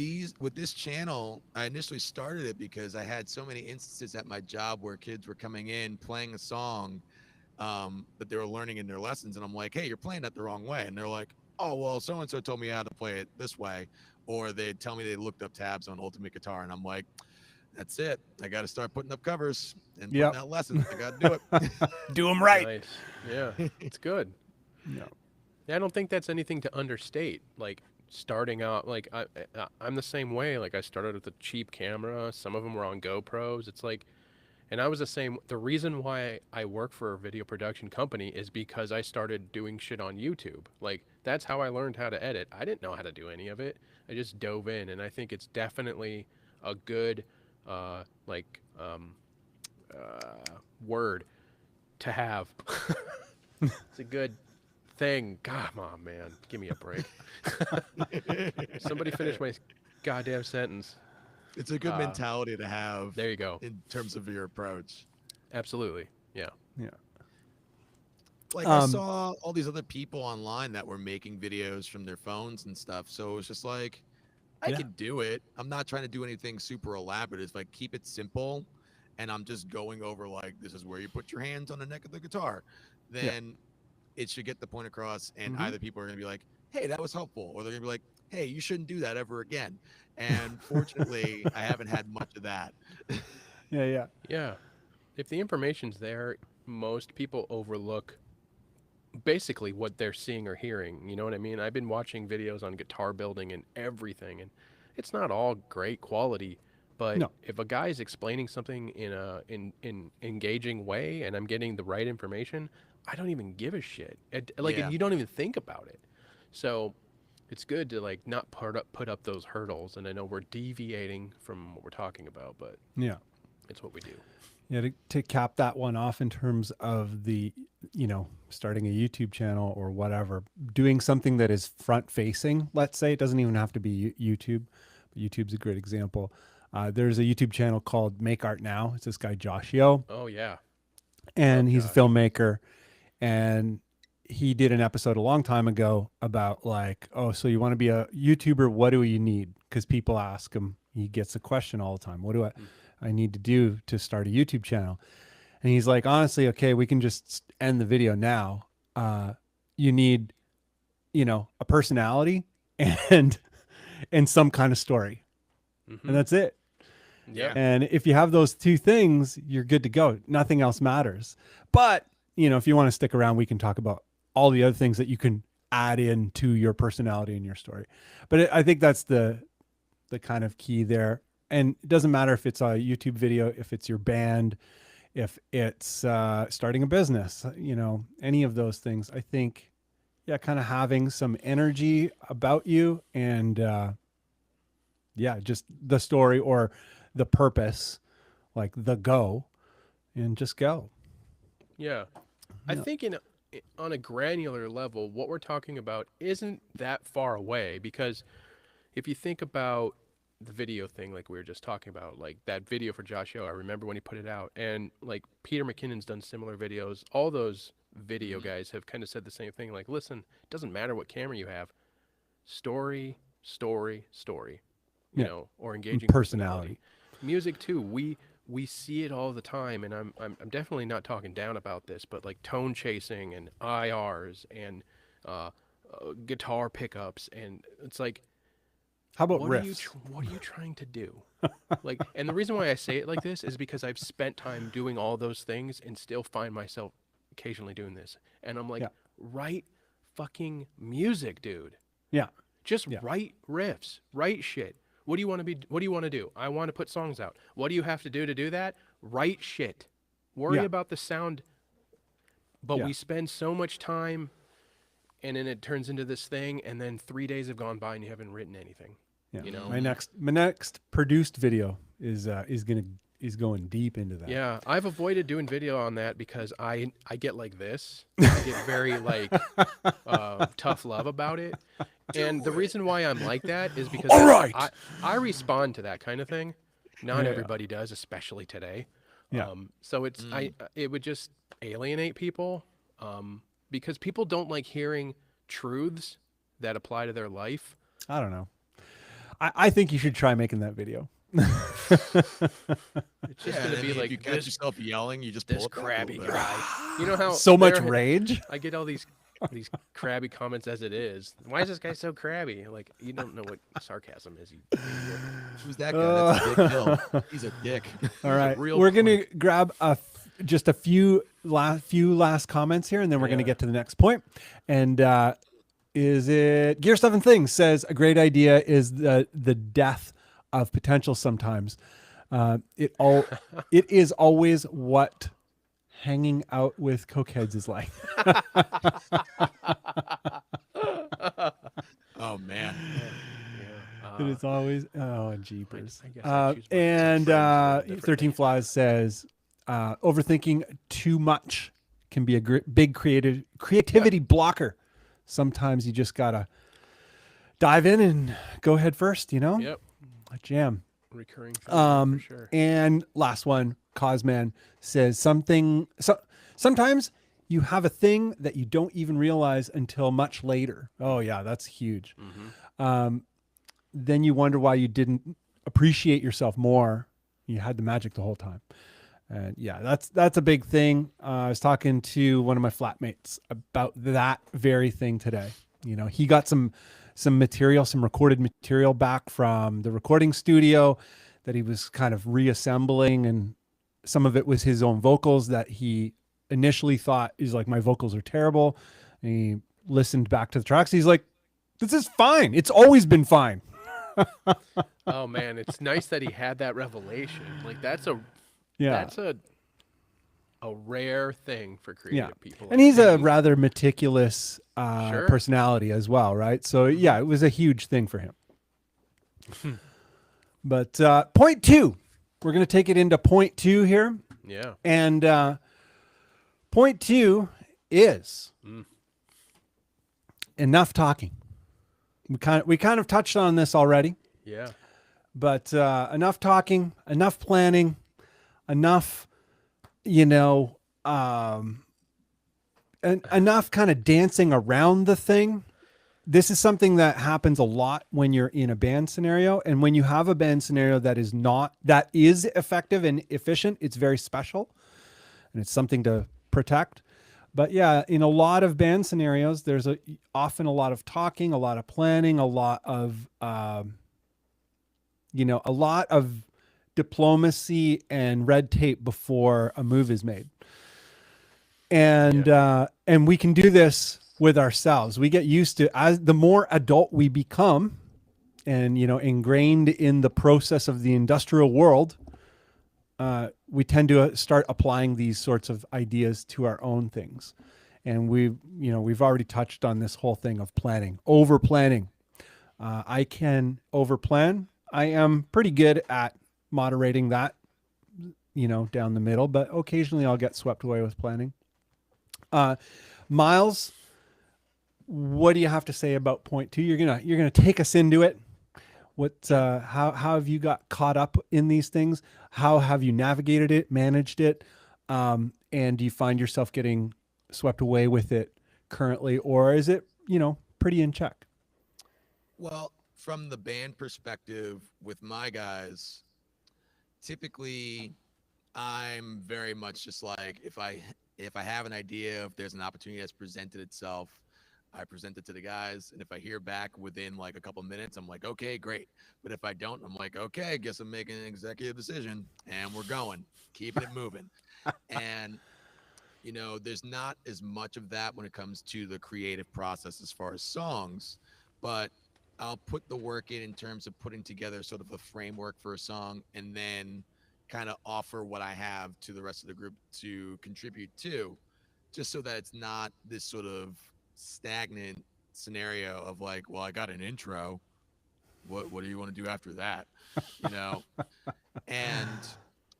this channel, I initially started it because I had so many instances at my job where kids were coming in playing a song that they were learning in their lessons, and I'm like, hey, you're playing that the wrong way, and they're like, oh well, so and so told me how to play it this way, or they'd tell me they looked up tabs on Ultimate Guitar, and I'm like, that's it, I got to start putting up covers and Yep. putting out lessons. I got to do it. Do them right. Nice. Yeah, it's good. No. Yeah, I don't think that's anything to understate. Like starting out, like I'm the same way. Like I started with a cheap camera. Some of them were on GoPros. It's like, and I was the same. The reason why I work for a video production company is because I started doing shit on YouTube. Like that's how I learned how to edit. I didn't know how to do any of it. I just dove in, and I think it's definitely a good, like, word to have. It's a good thing. Come on, man. Give me a break. Somebody finish my goddamn sentence. It's a good mentality to have. There you go. In terms of your approach. Absolutely. Yeah. Yeah. Like I saw all these other people online that were making videos from their phones and stuff. So it was just like, I could do it. I'm not trying to do anything super elaborate. It's like, keep it simple. And I'm just going over like, this is where you put your hands on the neck of the guitar. Then it should get the point across. And either people are going to be like, hey, that was helpful. Or they're going to be like, hey, you shouldn't do that ever again. And fortunately, I haven't had much of that. Yeah. Yeah. If the information's there, most people overlook basically what they're seeing or hearing. You know what I mean? I've been watching videos on guitar building and everything, and it's not all great quality. But if a guy's explaining something in a in engaging way, and I'm getting the right information, I don't even give a shit. You don't even think about it. So it's good to like not put up those hurdles. And I know we're deviating from what we're talking about, but it's what we do. Yeah, to cap that one off in terms of the, starting a YouTube channel or whatever, doing something that is front facing, let's say. It doesn't even have to be YouTube, but YouTube's a great example. There's a YouTube channel called Make Art Now. It's this guy, Josh Yo. Oh, yeah. And he's a filmmaker. And he did an episode a long time ago about like, oh, so you want to be a YouTuber? What do you need? Because people ask him, he gets a question all the time. What do I need to do to start a YouTube channel? And he's like, honestly, okay, we can just end the video now. You need, a personality and some kind of story. And that's it. Yeah. And if you have those two things, you're good to go. Nothing else matters. But, if you want to stick around, we can talk about all the other things that you can add in to your personality and your story. But I think that's the kind of key there. And it doesn't matter if it's a YouTube video, if it's your band, if it's starting a business, any of those things. I think, kind of having some energy about you and, just the story or the purpose, like the go, and just go. Yeah. I think on a granular level, what we're talking about isn't that far away, because if you think about the video thing, like we were just talking about, like that video for Josh Yo, I remember when he put it out, and like Peter McKinnon's done similar videos. All those video guys have kind of said the same thing. Like, listen, it doesn't matter what camera you have, story, or engaging personality. Music too. We see it all the time, and I'm definitely not talking down about this, but like tone chasing and IRs and guitar pickups, and it's like, how about riffs? What are you trying to do? Like, and the reason why I say it like this is because I've spent time doing all those things and still find myself occasionally doing this, and I'm like, write fucking music, dude. Yeah. Just write riffs, write shit. What do you want to do? I want to put songs out. What do you have to do that? Write shit. Worry about the sound. But we spend so much time, and then it turns into this thing, and then 3 days have gone by and you haven't written anything. Yeah. My next produced video is going deep into that. Yeah, I've avoided doing video on that because I get like this. I get very like tough love about it. And the reason why I'm like that is because I respond to that kind of thing. Not everybody does, especially today. So it would just alienate people because people don't like hearing truths that apply to their life. I don't know. I think you should try making that video. It's just Yeah, gonna and be then if like you catch this, yourself yelling, you just pull this it back a crabby little bit. guy. You know how So much there- rage. I get all these crabby comments as it is. Why is this guy so crabby? Like, you don't know what sarcasm is. You idiot. Who's that guy? That's Dick Hill. He's a dick. All He's a right, real we're gonna prick. grab just a few last comments here, and then we're gonna Yeah. get to the next point. And is it Gear Stuff and Things says a great idea is the death of potential sometimes. It is always what hanging out with cokeheads is like. Oh man. Yeah. It is always jeepers. I guess I choose my And friends a little differently. 13 Flies says overthinking too much can be a big creativity blocker. Sometimes you just gotta dive in and go head first, you know? Yep. A jam. Recurring theme, for sure. And last one, Cosman says sometimes you have a thing that you don't even realize until much later. Oh yeah, that's huge. Mm-hmm. Then you wonder why you didn't appreciate yourself more. You had the magic the whole time. And yeah, that's a big thing. I was talking to one of my flatmates about that very thing today. You know, he got some material, some recorded material back from the recording studio that he was kind of reassembling, and some of it was his own vocals that he initially thought is like, my vocals are terrible. And he listened back to the tracks. He's like, this is fine. It's always been fine. Oh man, it's nice that he had that revelation. Like that's a rare thing for creative people. And he's a rather meticulous Sure. personality as well, right? So yeah, it was a huge thing for him. But point 2, we're going to take it into point 2 here. Yeah. And point 2 is enough talking. We kind of touched on this already, Yeah. but enough talking, enough planning, enough, enough kind of dancing around the thing. This is something that happens a lot when you're in a band scenario, and when you have a band scenario that is effective and efficient, it's very special, and it's something to protect. But yeah, in a lot of band scenarios, there's often a lot of talking, a lot of planning, a lot of diplomacy and red tape before a move is made. And we can do this with ourselves. We get used to, as the more adult we become and, ingrained in the process of the industrial world, we tend to start applying these sorts of ideas to our own things. And we've already touched on this whole thing of planning, over planning. I can over plan. I am pretty good at moderating that, down the middle, but occasionally I'll get swept away with planning. Miles, what do you have to say about point 2? You're gonna take us into it. How have you got caught up in these things? How have you navigated it, managed it? And do you find yourself getting swept away with it currently, or is it, pretty in check? Well, from the band perspective with my guys, typically I'm very much just like, if I have an idea, if there's an opportunity that's presented itself, I present it to the guys. And if I hear back within like a couple minutes, I'm like, okay, great. But if I don't, I'm like, okay, I guess I'm making an executive decision and we're going, keeping it moving. And, there's not as much of that when it comes to the creative process as far as songs, but I'll put the work in terms of putting together sort of a framework for a song, and then kind of offer what I have to the rest of the group to contribute to, just so that it's not this sort of stagnant scenario of like, well, I got an intro. What do you want to do after that? And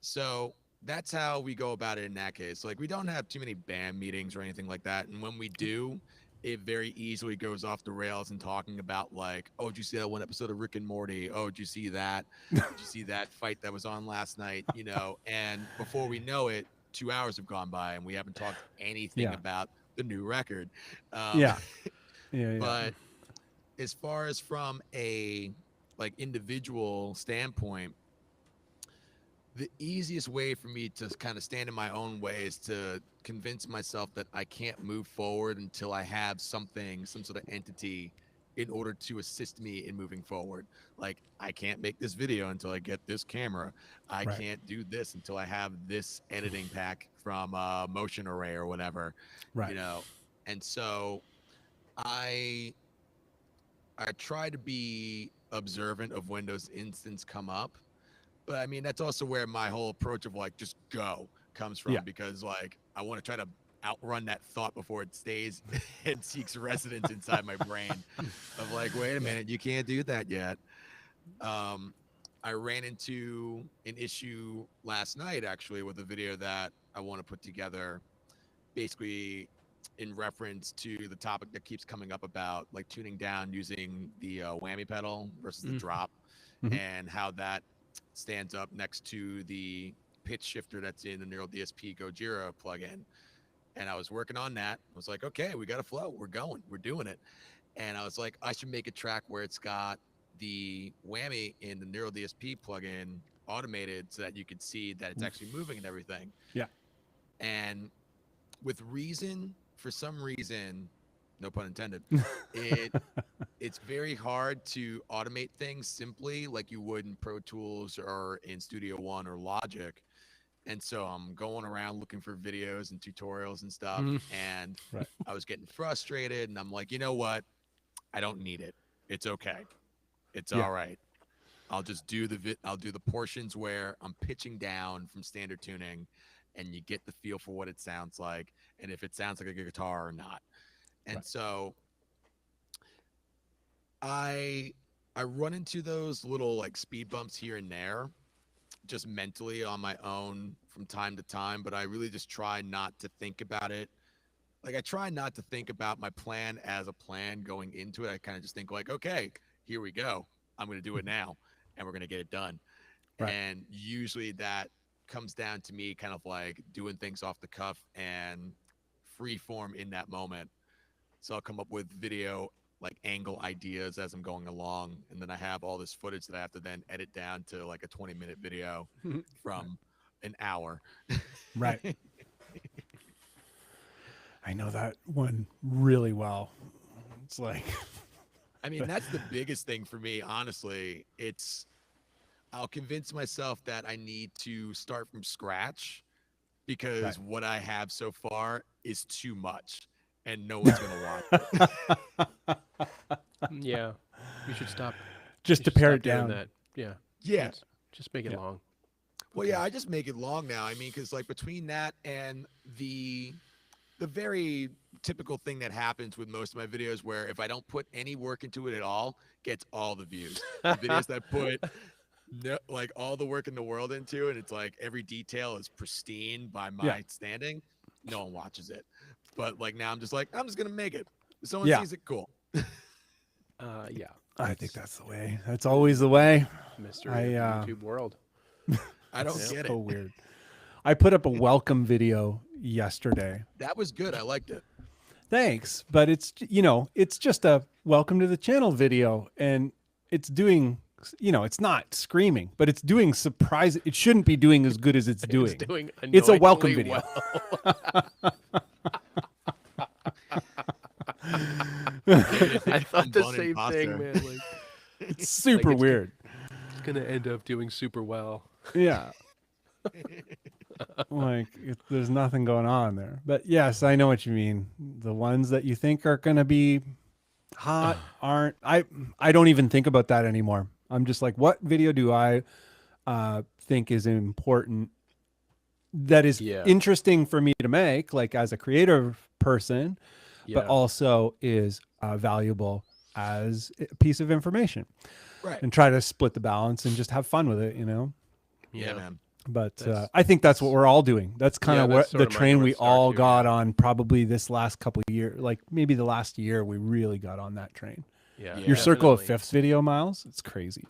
so that's how we go about it in that case. Like, we don't have too many band meetings or anything like that. And when we do, it very easily goes off the rails and talking about like, oh, did you see that one episode of Rick and Morty? Oh, did you see that? Did you see that fight that was on last night? And before we know it, 2 hours have gone by and we haven't talked anything about the new record. Yeah. But as far as from a like individual standpoint, the easiest way for me to kind of stand in my own way is to convince myself that I can't move forward until I have something, some sort of entity in order to assist me in moving forward. Like, I can't make this video until I get this camera. I Right. can't do this until I have this editing pack from Motion Array or whatever, Right. you know? And so I try to be observant of when those instances come up. But I mean, that's also where my whole approach of like just go comes from, Yeah. because like I want to try to outrun that thought before it stays and seeks residence inside my brain of like, wait a minute, you can't do that yet. I ran into an issue last night actually with a video that I want to put together, basically in reference to the topic that keeps coming up about like tuning down using the whammy pedal versus the drop, and how that stands up next to the pitch shifter that's in the Neural DSP Gojira plugin. And I was working on that. I was like, okay, we got a flow. We're going. We're doing it. And I was like, I should make a track where it's got the whammy in the Neural DSP plugin automated so that you could see that it's actually moving and everything. Yeah. And with Reason, for some reason, no pun intended, it's very hard to automate things simply like you would in Pro Tools or in Studio One or Logic. And so I'm going around looking for videos and tutorials and stuff. And Right. I was getting frustrated, and I'm like, you know what? I don't need it. It's okay. It's all right. I'll just do I'll do the portions where I'm pitching down from standard tuning, and you get the feel for what it sounds like, and if it sounds like a guitar or not. And so I run into those little like speed bumps here and there, just mentally on my own from time to time, but I really just try not to think about it. Like, I try not to think about my plan as a plan going into it. I kind of just think like, okay, here we go. I'm going to do it now, and we're going to get it done. Right. And usually that comes down to me kind of like doing things off the cuff and free form in that moment. So I'll come up with video like angle ideas as I'm going along, and then I have all this footage that I have to then edit down to like a 20-minute video from an hour. Right. I know that one really well. It's like, I mean, that's the biggest thing for me, honestly. I'll convince myself that I need to start from scratch because what I have so far is too much, and no one's going to watch it. Yeah, you should stop. just You to should pare stop it doing down. That. Yeah. Yeah. Just make it long. Well, yeah, I just make it long now. I mean, because like between that and the very typical thing that happens with most of my videos, where if I don't put any work into it at all, gets all the views. The videos that put like all the work in the world into it, it's like every detail is pristine by my standing, no one watches it. But like now I'm just like, I'm just gonna make it. If someone sees it, cool. Yeah. I think that's the way. That's always the way. Mystery of the YouTube world. I don't get So it. weird. I put up a welcome video yesterday. That was good. I liked it. Thanks, but it's it's just a welcome to the channel video, and it's doing it's not screaming, but it's doing surprise. It shouldn't be doing as good as it's doing. It's a welcome video. I thought the same thing, man. Like, it's super weird. It's gonna end up doing super well. Yeah. Like there's nothing going on there. But yes, I know what you mean. The ones that you think are going to be hot aren't. I don't even think about that anymore. I'm just like, what video do I think is important, that is interesting for me to make, like as a creative person, but also is valuable as a piece of information. Right. And try to split the balance and just have fun with it, Yeah, man. But I think that's what we're all doing. That's kind of what the train we all got on probably this last couple of years, like maybe the last year we really got on that train. Yeah. Your Circle of Fifths video, Miles, it's crazy.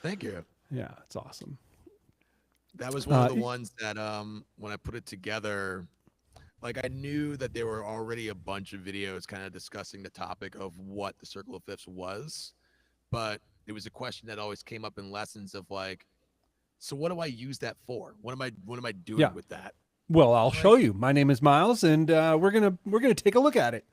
Thank you. Yeah, it's awesome. That was one of the ones that when I put it together, like I knew that there were already a bunch of videos kind of discussing the topic of what the Circle of Fifths was, but there was a question that always came up in lessons of like, so what do I use that for? What am I doing Yeah. with that? Well, I'll Like, show you. My name is Miles, and we're gonna take a look at it.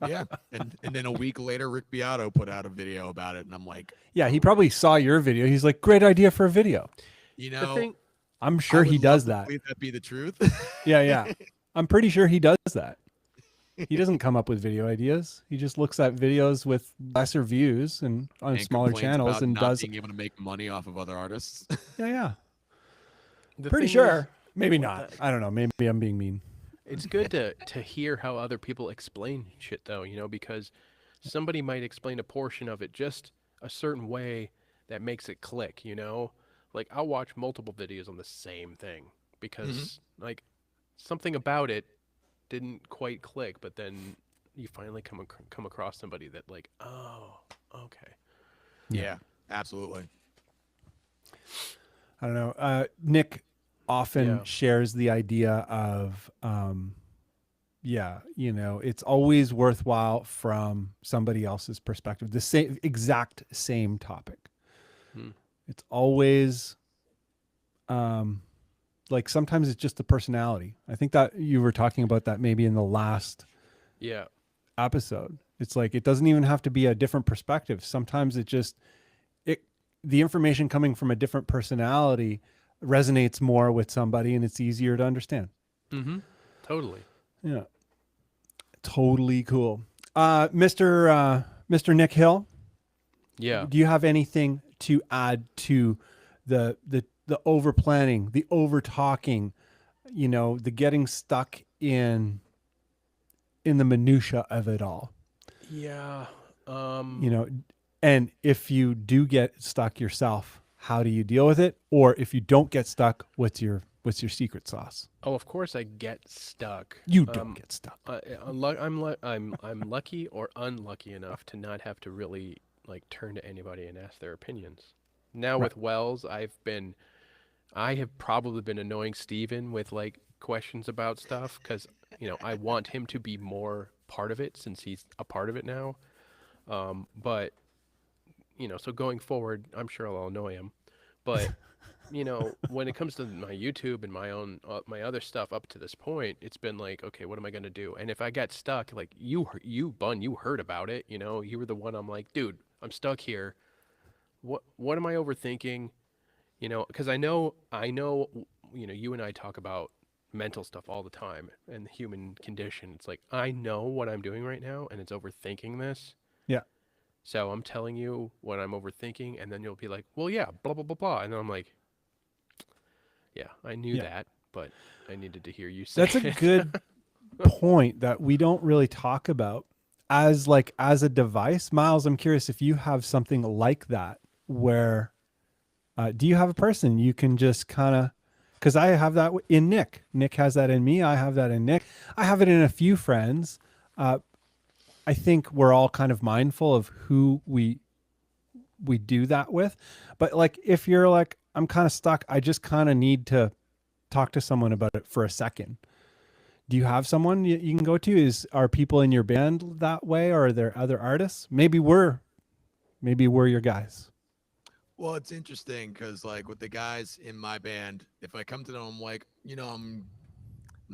yeah. And then a week later, Rick Beato put out a video about it, and I'm like, Yeah, he oh, probably saw your video. He's like, great idea for a video. you The know, thing, I'm I sure would he love does to that. believe that be the truth. Yeah. I'm pretty sure he does that. He doesn't come up with video ideas. He just looks at videos with lesser views and on And smaller complains channels about and not does. being able to make money off of other artists. Yeah. the Pretty thing sure. is, Maybe what not. the- I don't know. Maybe I'm being mean. it's good to hear how other people explain shit though, you know, because somebody might explain a portion of it just a certain way that makes it click, you know? Like I'll watch multiple videos on the same thing because like something about it didn't quite click, but then you finally come across somebody that like, oh, okay. Yeah, absolutely. I don't know. Nick often Yeah. shares the idea of, it's always worthwhile from somebody else's perspective. The exact same topic. Hmm. It's always, like sometimes it's just the personality. I think that you were talking about that maybe in the last Yeah. episode. It's like it doesn't even have to be a different perspective. Sometimes the information coming from a different personality resonates more with somebody and it's easier to understand. Mm-hmm. Totally. Yeah. Totally cool. Mr. Nick Hill, Yeah. do you have anything to add to the over planning, the over talking, the getting stuck in the minutia of it all? Yeah. And if you do get stuck yourself, how do you deal with it? Or if you don't get stuck, what's your secret sauce? Oh, of course I get stuck. You don't get stuck. I'm lucky or unlucky enough to not have to really like turn to anybody and ask their opinions. Now Right. with Wells, I have probably been annoying Steven with like questions about stuff because I want him to be more part of it since he's a part of it now. But so going forward, I'm sure I'll annoy him. But when it comes to my YouTube and my own my other stuff up to this point, it's been like, okay, what am I gonna do? And if I got stuck, like you Bun, you heard about it. You were the one. I'm like, dude, I'm stuck here. What am I overthinking? Because I know. You and I talk about mental stuff all the time and the human condition. It's like I know what I'm doing right now, and it's overthinking this. Yeah. So I'm telling you what I'm overthinking, and then you'll be like, well, yeah, blah, blah, blah, blah. And then I'm like, yeah, I knew Yeah. that, but I needed to hear you say That's a it. good point that we don't really talk about as a device. Miles, I'm curious if you have something like that where do you have a person you can just kind of, because I have that in Nick. Nick has that in me. I have that in Nick. I have it in a few friends. I think we're all kind of mindful of who we do that with. But like if you're like, I'm kind of stuck, I just kind of need to talk to someone about it for a second. Do you have someone you can go to? Are people in your band that way, or are there other artists? Maybe we're your guys. Well, it's interesting because like with the guys in my band, if I come to them, I'm like, I'm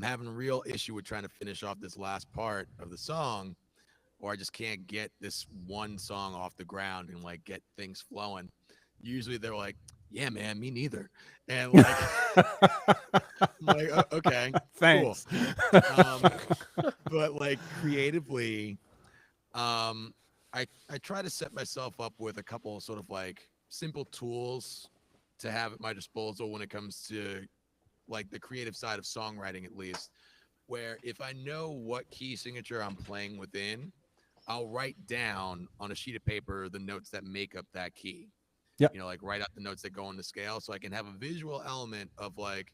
having a real issue with trying to finish off this last part of the song, or I just can't get this one song off the ground and like get things flowing. Usually they're like, yeah, man, me neither. And like, I'm like, okay, Thanks. cool. But like creatively, I try to set myself up with a couple of sort of like simple tools to have at my disposal when it comes to like the creative side of songwriting, at least, where if I know what key signature I'm playing within, I'll write down on a sheet of paper the notes that make up that key. Yep. Like write out the notes that go on the scale so I can have a visual element of like,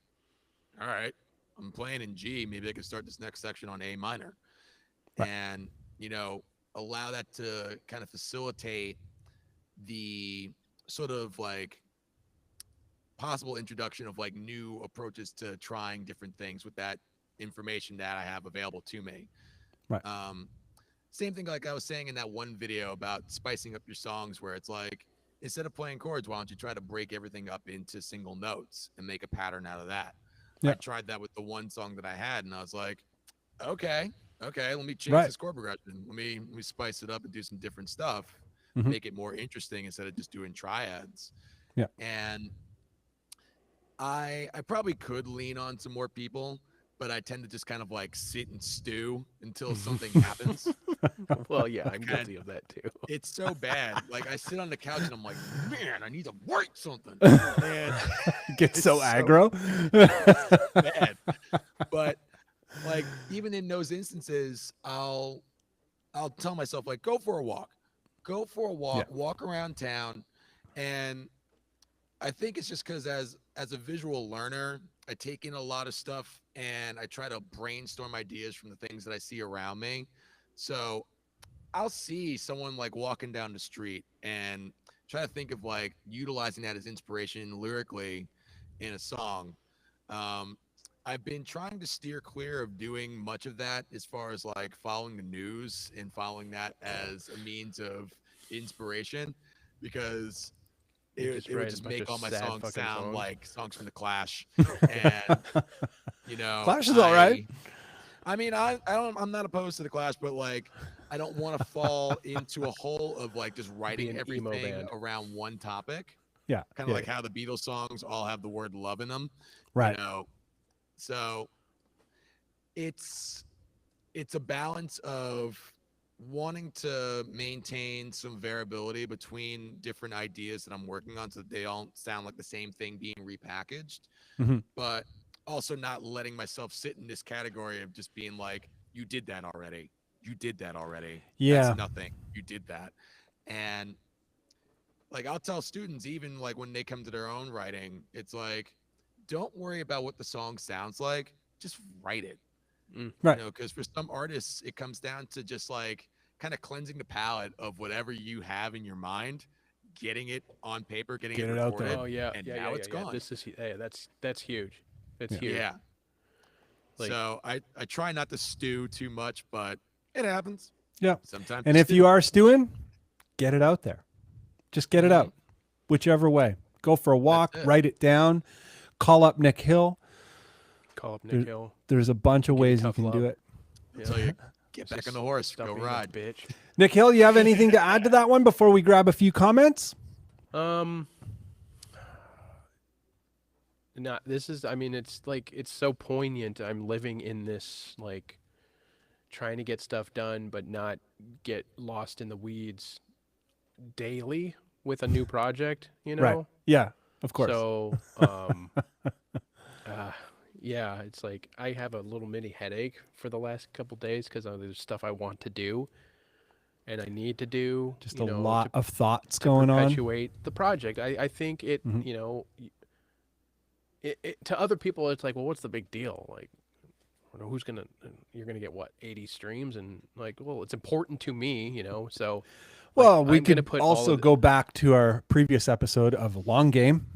all right, I'm playing in G. Maybe I can start this next section on A minor. Right. And, allow that to kind of facilitate the sort of like possible introduction of like new approaches to trying different things with that information that I have available to me. Right. Same thing like I was saying in that one video about spicing up your songs, where it's like, instead of playing chords, why don't you try to break everything up into single notes and make a pattern out of that? Yeah. I tried that with the one song that I had, and I was like, okay, let me change Right. this chord progression. Let me spice it up and do some different stuff, Mhm. make it more interesting instead of just doing triads. Yeah. And I probably could lean on some more people, but I tend to just kind of like sit and stew until something happens. Well, yeah, I'm And guilty of that too. it's so bad. Like I sit on the couch and I'm like, man, I need to write something. And Get it's so aggro. bad. But like even in those instances, I'll tell myself like, go for a walk, Yeah. walk around town. And I think it's just because as a visual learner, I take in a lot of stuff and I try to brainstorm ideas from the things that I see around me. So I'll see someone like walking down the street and try to think of like utilizing that as inspiration lyrically in a song. Um, I've been trying to steer clear of doing much of that as far as like following the news and following that as a means of inspiration, because You it would write a just bunch make of all my sad songs fucking sound songs. like songs from the Clash. And Clash is all right. I mean, I'm not opposed to the Clash, but like I don't want to fall into a hole of like just writing an emo everything band. around one topic. Yeah. Kind of like how the Beatles songs all have the word love in them. Right. So it's a balance of wanting to maintain some variability between different ideas that I'm working on so that they don't sound like the same thing being repackaged, Mhm. but also not letting myself sit in this category of just being like, you did that already. You did that already. Yeah. That's nothing. You did that. And like I'll tell students, even like when they come to their own writing, it's like, don't worry about what the song sounds like. Just write it. Right. Because for some artists, it comes down to just like kind of cleansing the palette of whatever you have in your mind, getting it on paper, getting Get it it out there. recorded. Oh yeah, and yeah, now yeah, it's yeah, yeah. gone. This is that's huge. It's Yeah. huge. Yeah. Like- So I try not to stew too much, but it happens. Yeah. Sometimes. And if you are stewing, get it out there. Just get it out, whichever way. Go for a walk, it. write it down, call up Nick Hill. Call up Nick Hill. There's a bunch of Give you ways you tough can do love. it. Yeah. So you get It's back just on the horse, stop go being a ride. bitch. Nick Hill, you have anything to add to that one before we grab a few comments? Not this is. I mean, it's like it's so poignant. I'm living in this like trying to get stuff done, but not get lost in the weeds daily with a new project. You know. Right. Yeah, of course. So, yeah, it's like I have a little mini headache for the last couple days because there's stuff I want to do and I need to do. Just you a know, lot of thoughts to going on. perpetuate the project. I think it, Mhm. you know, to other people, it's like, well, what's the big deal? Like, who's gonna? You're gonna get what 80 streams, and like, well, it's important to me, you know. So, like, Well, we I'm gonna could put all also of go back to our previous episode of Long Game.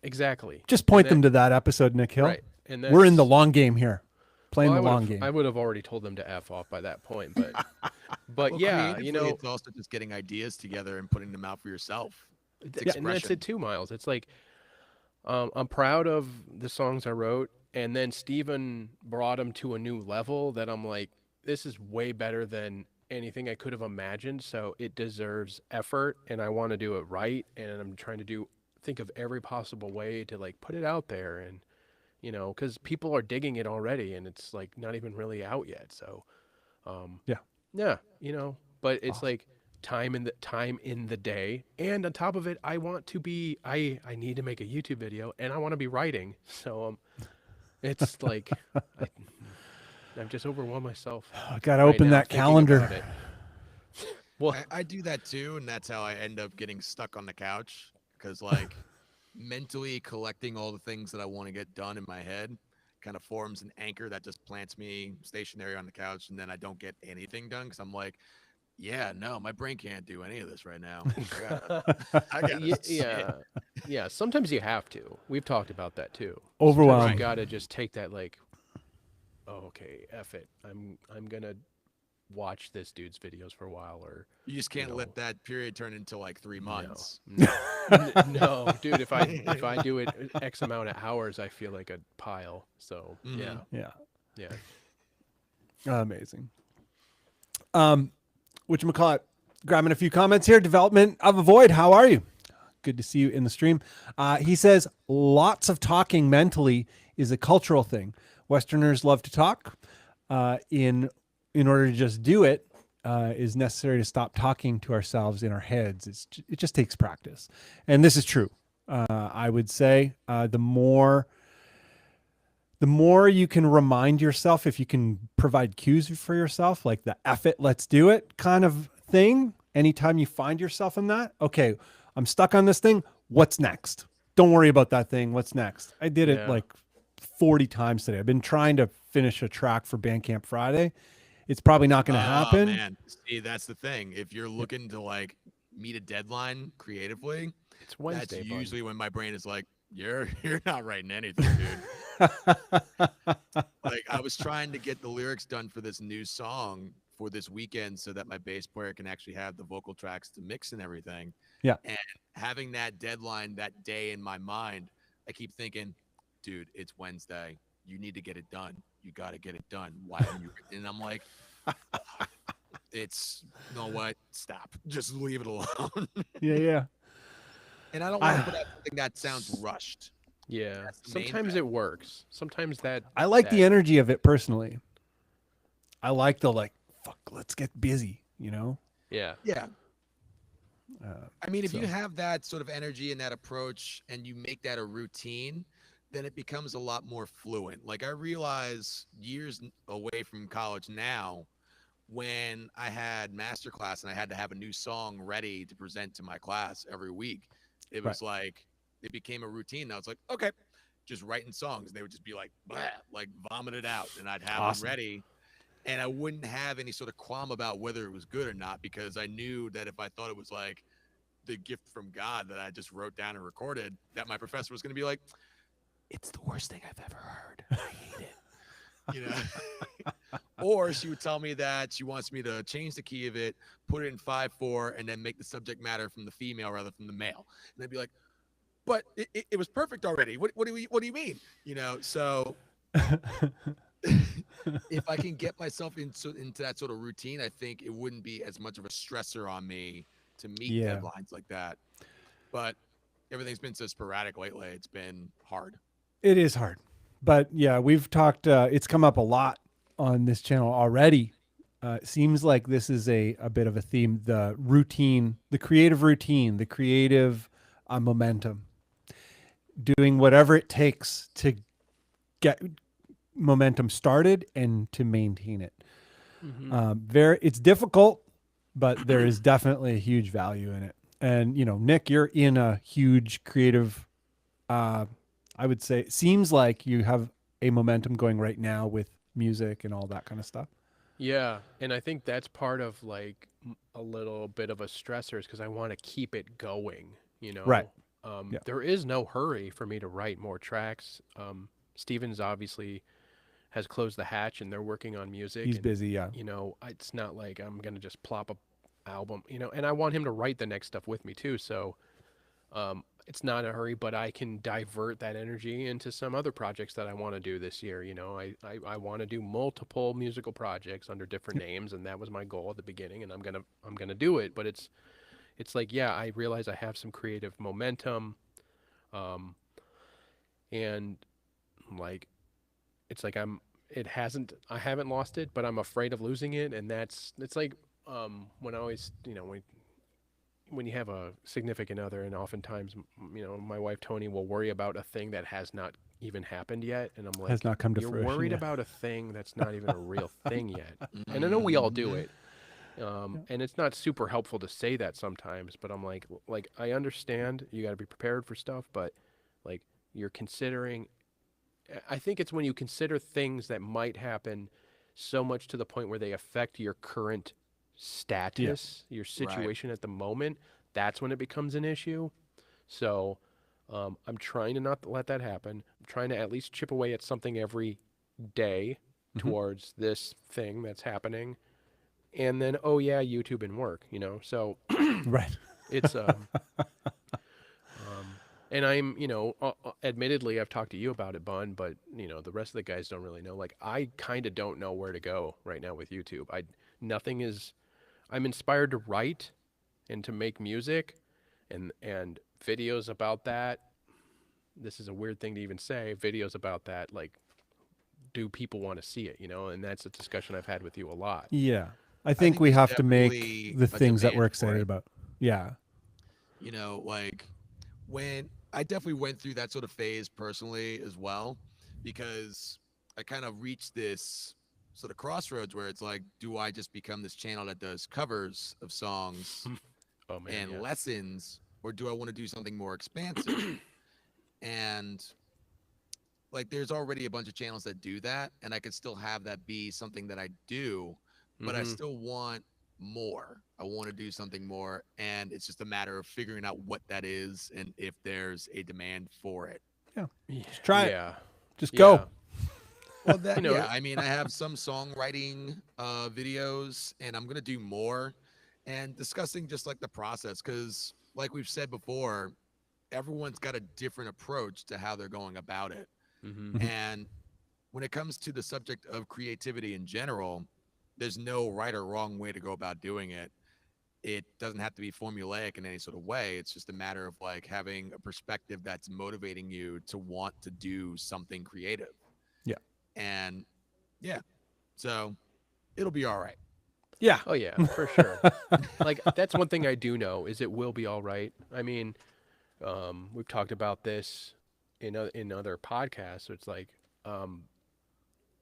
exactly. Just point And them to that episode, Nick Hill. Right, and We're in the that's- long game here, playing well, the long game. I would have already told them to F off by that point, but Well, yeah, creatively, you know, it's also just getting ideas together and putting them out for yourself. It's and that's expression. it too, Miles. It's like I'm proud of the songs I wrote, and then Steven brought them to a new level that I'm like, this is way better than anything I could have imagined. So it deserves effort, and I want to do it right, and I'm trying to think of every possible way to like put it out there, and you know, because people are digging it already, and it's like not even really out yet. So, yeah, you know, but it's like time in the day, and on top of it, I want to be I need to make a YouTube video, and I want to be writing. So it's like I've just overwhelmed myself. I gotta right open now that thinking calendar. about it. Well, I do that too, and that's how I end up getting stuck on the couch because like mentally collecting all the things that I want to get done in my head kind of forms an anchor that just plants me stationary on the couch, and then I don't get anything done because I'm like, yeah, no, my brain can't do any of this right now. I gotta yeah. Sometimes you have to. We've talked about that too. Overwhelmed. Sometimes you gotta just take that like, oh, okay, F it. I'm gonna watch this dude's videos for a while, or You just can't know, let that period turn into like 3 no, months. no, dude. If I do it X amount of hours, I feel like a pile. So yeah, Yeah. yeah. Amazing. Whatchamacallit, grabbing a few comments here. Development of a Void. How are you? Good to see you in the stream. He says lots of talking mentally is a cultural thing. Westerners love to talk. In order to just do it, is necessary to stop talking to ourselves in our heads. It just takes practice, and this is true. I would say the more you can remind yourself, if you can provide cues for yourself, like the F it, let's do it kind of thing. Anytime you find yourself in that, okay, I'm stuck on this thing. What's next? Don't worry about that thing. What's next? I did it Yeah. like 40 times today. I've been trying to finish a track for Bandcamp Friday. It's probably not going to happen. Man, see, that's the thing. If you're looking to like meet a deadline creatively, It's Wednesday. that's bud. usually when my brain is like, you're not writing anything, dude. Like I was trying to get the lyrics done for this new song for this weekend so that my bass player can actually have the vocal tracks to mix and everything. Yeah. And having that deadline that day in my mind, I keep thinking, dude, it's Wednesday. You need to get it done. You got to get it done. Why haven't you? And I'm like, it's, you know what? Stop. Just leave it alone. Yeah. And I don't want to put out something that sounds rushed. Yeah. That's the main Sometimes thing. it works. Sometimes that. I like the that- energy of it personally. I like the fuck, let's get busy, you know? Yeah. Yeah. I mean, if so- you have that sort of energy and that approach and you make that a routine, then it becomes a lot more fluent. Like I realize years away from college now, when I had masterclass and I had to have a new song ready to present to my class every week, it was like, it became a routine. I was like, okay, just writing songs. They would just be like, blah, like vomit it out. And I'd have Awesome. them ready. And I wouldn't have any sort of qualm about whether it was good or not, because I knew that if I thought it was like the gift from God that I just wrote down and recorded, that my professor was going to be like, it's the worst thing I've ever heard. I hate it. You know? Or she would tell me that she wants me to change the key of it, put it in 5/4, and then make the subject matter from the female rather than the male. And I'd be like, but it was perfect already. What do you mean? You know, so if I can get myself into that sort of routine, I think it wouldn't be as much of a stressor on me to meet deadlines like that. But everything's been so sporadic lately. It's been hard. It is hard. But yeah, we've talked, it's come up a lot on this channel already. It seems like this is a bit of a theme, the routine, the creative momentum, doing whatever it takes to get momentum started and to maintain it. It's difficult, but there is definitely a huge value in it. And, you know, Nick, you're in a huge creative, I would say, it seems like you have a momentum going right now with music and all that kind of stuff. Yeah, and I think that's part of like a little bit of a stressor, is because I want to keep it going, you know. Right. There is no hurry for me to write more tracks. Stevens obviously has closed the hatch and they're working on music. He's and, busy, yeah. You know, it's not like I'm gonna just plop a album, you know. And I want him to write the next stuff with me too. So it's not a hurry, but I can divert that energy into some other projects that I want to do this year. You know, I want to do multiple musical projects under different names, and that was my goal at the beginning, and I'm gonna do it. But it's like, yeah, I realize I have some creative momentum, and like it's like I haven't lost it, but I'm afraid of losing it, and it's like when I always, you know, when you have a significant other, and oftentimes, you know, my wife Tony will worry about a thing that has not even happened yet, and I'm like, Has not come to you're fruition worried yet." about a thing that's not even a real thing yet. And I know we all do it, and it's not super helpful to say that sometimes, but I'm like I understand you got to be prepared for stuff, but like you're considering, I think it's when you consider things that might happen so much to the point where they affect your current status, your situation at the moment, that's when it becomes an issue. So I'm trying to not let that happen. I'm trying to at least chip away at something every day towards this thing that's happening. and then oh yeah, YouTube and work, you know. So Right. it's and I'm, you know, admittedly, I've talked to you about it, Bun, but you know, the rest of the guys don't really know. Like, I kind of don't know where to go right now with YouTube. Nothing is. I'm inspired to write and to make music, and videos about that. This is a weird thing to even say. Videos about that, like, do people want to see it? You know, and that's a discussion I've had with you a lot. Yeah. I I think think we there's have to make definitely the a things that we're demand for excited it. about. Yeah. You know, like when I definitely went through that sort of phase personally as well, because I kind of reached this sort of crossroads where it's like, do I just become this channel that does covers of songs Oh man, and yeah. lessons, or do I want to do something more expansive? And like, there's already a bunch of channels that do that, and I could still have that be something that I do, but I Mm-hmm. still want more. I want to do something more, and it's just a matter of figuring out what that is and if there's a demand for it. Yeah. Yeah. Just try it. Yeah. Just Yeah. go. Well, You that know, yeah, I mean, I have some songwriting videos, and I'm gonna do more, and discussing just like the process, because like we've said before, everyone's got a different approach to how they're going about it. mm-hmm. Mhm. And when it comes to the subject of creativity in general, there's no right or wrong way to go about doing it. It doesn't have to be formulaic in any sort of way. It's just a matter of like having a perspective that's motivating you to want to do something creative. Yeah. And yeah, so it'll be all right. Yeah. Oh yeah, for sure. Like, that's one thing I do know is it will be all right. I mean, we've talked about this in other podcasts. So it's like, um,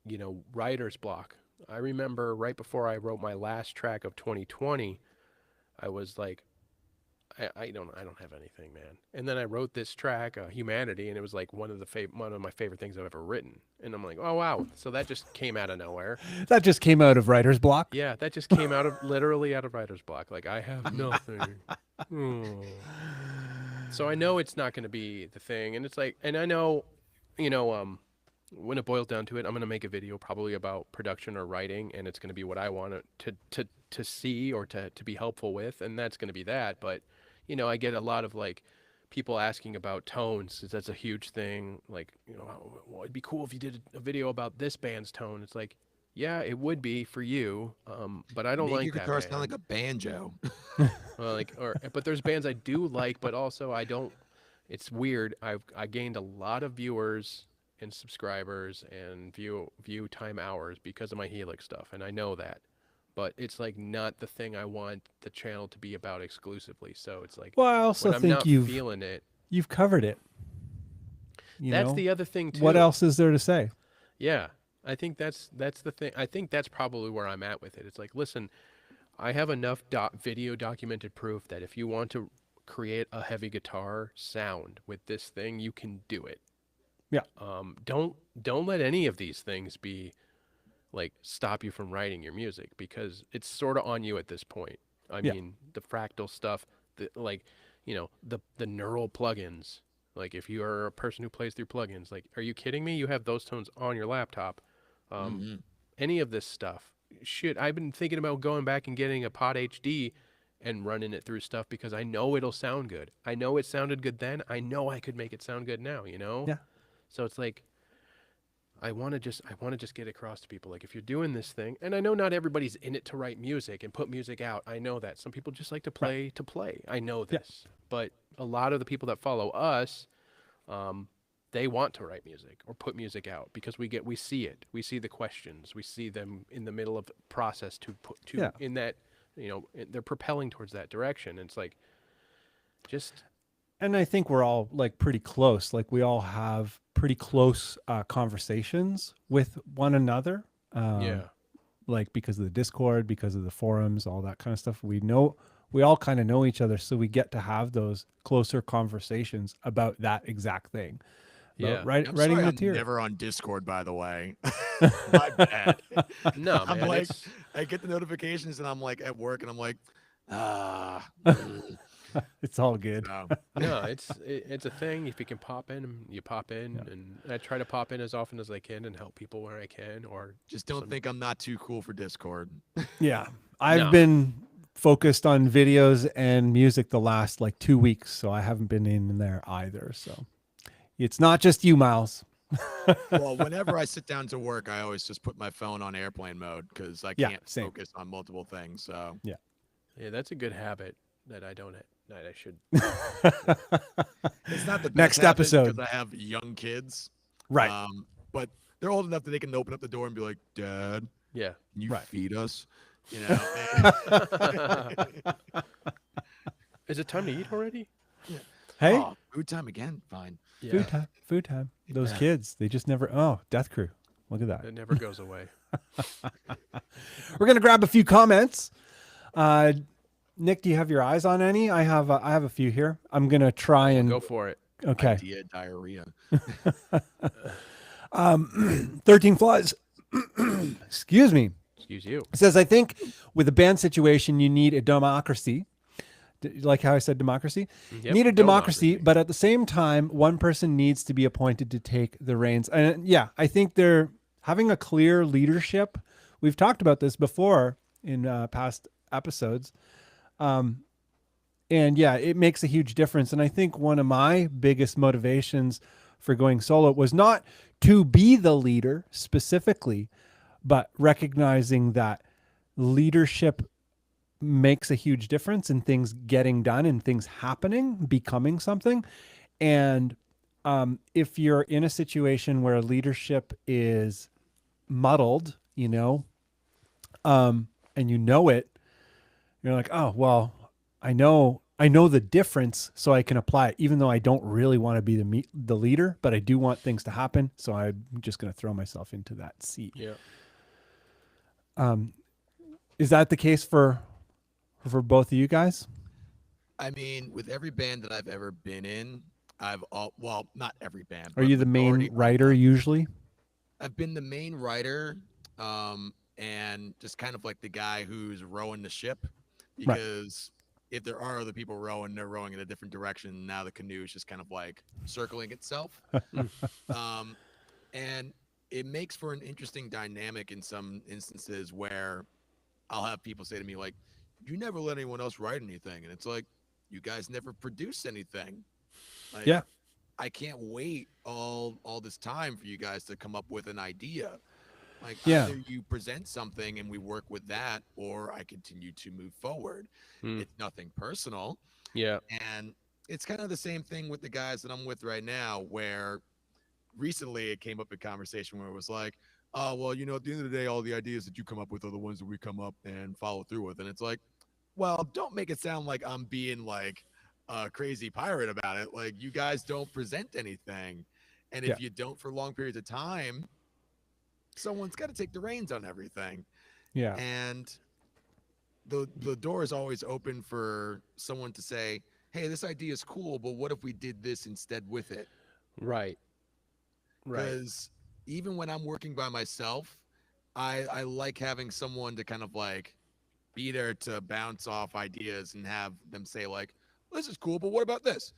you know, writer's block. I remember right before I wrote my last track of 2020, I was like, I don't have anything, man. And then I wrote this track, Humanity, and it was like one of my favorite things I've ever written. And I'm like, oh wow, so that just came out of nowhere. That just came out of writer's block. Yeah, that just came out of literally out of writer's block. Like, I have nothing. Oh. So I know it's not going to be the thing, and it's like, and I know, you know, when it boils down to it, I'm going to make a video probably about production or writing, and it's going to be what I want it to see or to be helpful with, and that's going to be that. But you know, I get a lot of like people asking about tones, 'cause that's a huge thing. Like, you know, oh, well, it'd be cool if you did a video about this band's tone. It's like, yeah, it would be for you, but I don't Make like your that guitar sound band. like a banjo. Well, like, but there's bands I do like, but also I don't. It's weird. I gained a lot of viewers and subscribers and view time hours because of my Helix stuff, and I know that. But it's like not the thing I want the channel to be about exclusively. So it's like Well, I also when I'm think not you've feeling it, covered it. You that's know, the other thing too. what else is there to say? Yeah, I think that's the thing. I think that's probably where I'm at with it. It's like, listen, I have enough video documented proof that if you want to create a heavy guitar sound with this thing, you can do it. Yeah. Don't let any of these things be like stop you from writing your music, because it's sort of on you at this point. I Yeah. mean, the fractal stuff, the like, you know, the neural plugins. Like, if you are a person who plays through plugins, like, are you kidding me? You have those tones on your laptop. Hmm. Any of this stuff. Shit, I've been thinking about going back and getting a Pod HD and running it through stuff because I know it'll sound good. I know it sounded good then. I know I could make it sound good now, you know? Yeah. So it's like I want to just get across to people, like, if you're doing this thing, and I know not everybody's in it to write music and put music out. I know that. Some people just like to play to play. I know Yeah. this. But a lot of the people that follow us, they want to write music or put music out because we see it. We see the questions. We see them in the middle of the process to put to Yeah. in that, you know, they're propelling towards that direction. And it's like, just And I think we're all like pretty close. Like, we all have pretty close conversations with one another. yeah. Like, because of the Discord, because of the forums, all that kind of stuff. We all kind of know each other, so we get to have those closer conversations about that exact thing. Yeah. About I'm writing sorry, I'm material. never on Discord, by the way. My bad. No, I'm man, like, it's I get the notifications and I'm like at work and I'm like, It's all good. so, no, it's a thing. If you can pop in, you pop in, and I try to pop in as often as I can and help people where I can. Or just don't some- think I'm not too cool for Discord. Yeah. I've No. been focused on videos and music the last like 2 weeks, so I haven't been in there either. So it's not just you, Miles. Well, whenever I sit down to work, I always just put my phone on airplane mode because I Yeah, can't same. focus on multiple things. So Yeah, that's a good habit that I don't. That I should. it's not the best Next habit episode. because I have young kids. Right. But they're old enough that they can open up the door and be like, "Dad, Yeah. can you Right. feed us?" You know. Is it time to eat already? Hey, Oh, food time again. Fine. Yeah. food time. Food time. Those Yeah. kids, they just never. Oh, Death Crew. Look at that. It never goes away. We're gonna grab a few comments. Nick, do you have your eyes on any? I have a few here. I'm gonna try and Go for it. okay. Idea diarrhea. 13 Flies. Excuse me. Excuse you. It says, I think with a band situation, you need a democracy. Like how I said democracy? Yep, Need a democracy, democracy. but at the same time, one person needs to be appointed to take the reins. And yeah, I think they're having a clear leadership. We've talked about this before in past episodes. And yeah, it makes a huge difference. And I think one of my biggest motivations for going solo was not to be the leader specifically, but recognizing that leadership makes a huge difference in things getting done and things happening, becoming something. And if you're in a situation where leadership is muddled, and you know it, you're like, oh, well, I know the difference, so I can apply it, even though I don't really want to be the leader, but I do want things to happen. So I'm just going to throw myself into that seat. Yeah. Is that the case for both of you guys? I mean, with every band that I've ever been in, well, not every band. Are but you the majority main of writer them. usually? I've been the main writer, and just kind of like the guy who's rowing the ship, because if there are other people rowing, they're rowing in a different direction. Now the canoe is just kind of like circling itself. And it makes for an interesting dynamic in some instances where I'll have people say to me like, "You never let anyone else write anything," and it's like, you guys never produce anything. Like, Yeah. I can't wait all this time for you guys to come up with an idea. Like, Yeah. either you present something and we work with that, or I continue to move forward. It's nothing personal. Yeah. And it's kind of the same thing with the guys that I'm with right now, where recently it came up in conversation where it was like, oh, well, at the end of the day, all the ideas that you come up with are the ones that we come up and follow through with. And it's like, well, don't make it sound like I'm being like a crazy pirate about it. Like, you guys don't present anything. And if you don't for long periods of time, someone's got to take the reins on everything. Yeah. And the door is always open for someone to say, hey, this idea is cool, but what if we did this instead with it? Right. Because even when I'm working by myself, I like having someone to kind of like be there to bounce off ideas and have them say like, well, this is cool, but what about this?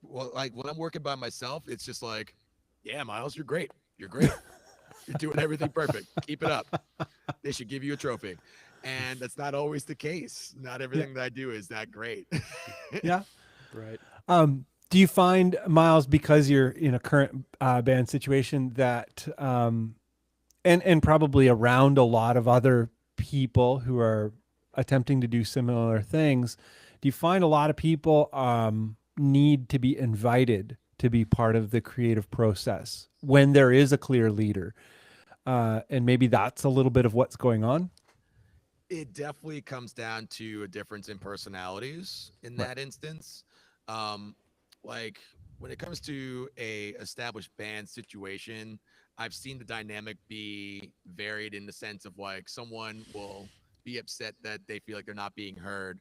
Well, like when I'm working by myself, it's just like, yeah, Miles, you're great. You're great. You're doing everything perfect. Keep it up. They should give you a trophy. And that's not always the case. Not everything that I do is that great. Yeah. Right. Do you find, Miles, because you're in a current band situation that, and probably around a lot of other people who are attempting to do similar things, do you find a lot of people need to be invited to be part of the creative process when there is a clear leader? And maybe that's a little bit of what's going on. It definitely comes down to a difference in personalities in that instance. Like when it comes to a established band situation, I've seen the dynamic be varied in the sense of like someone will be upset that they feel like they're not being heard.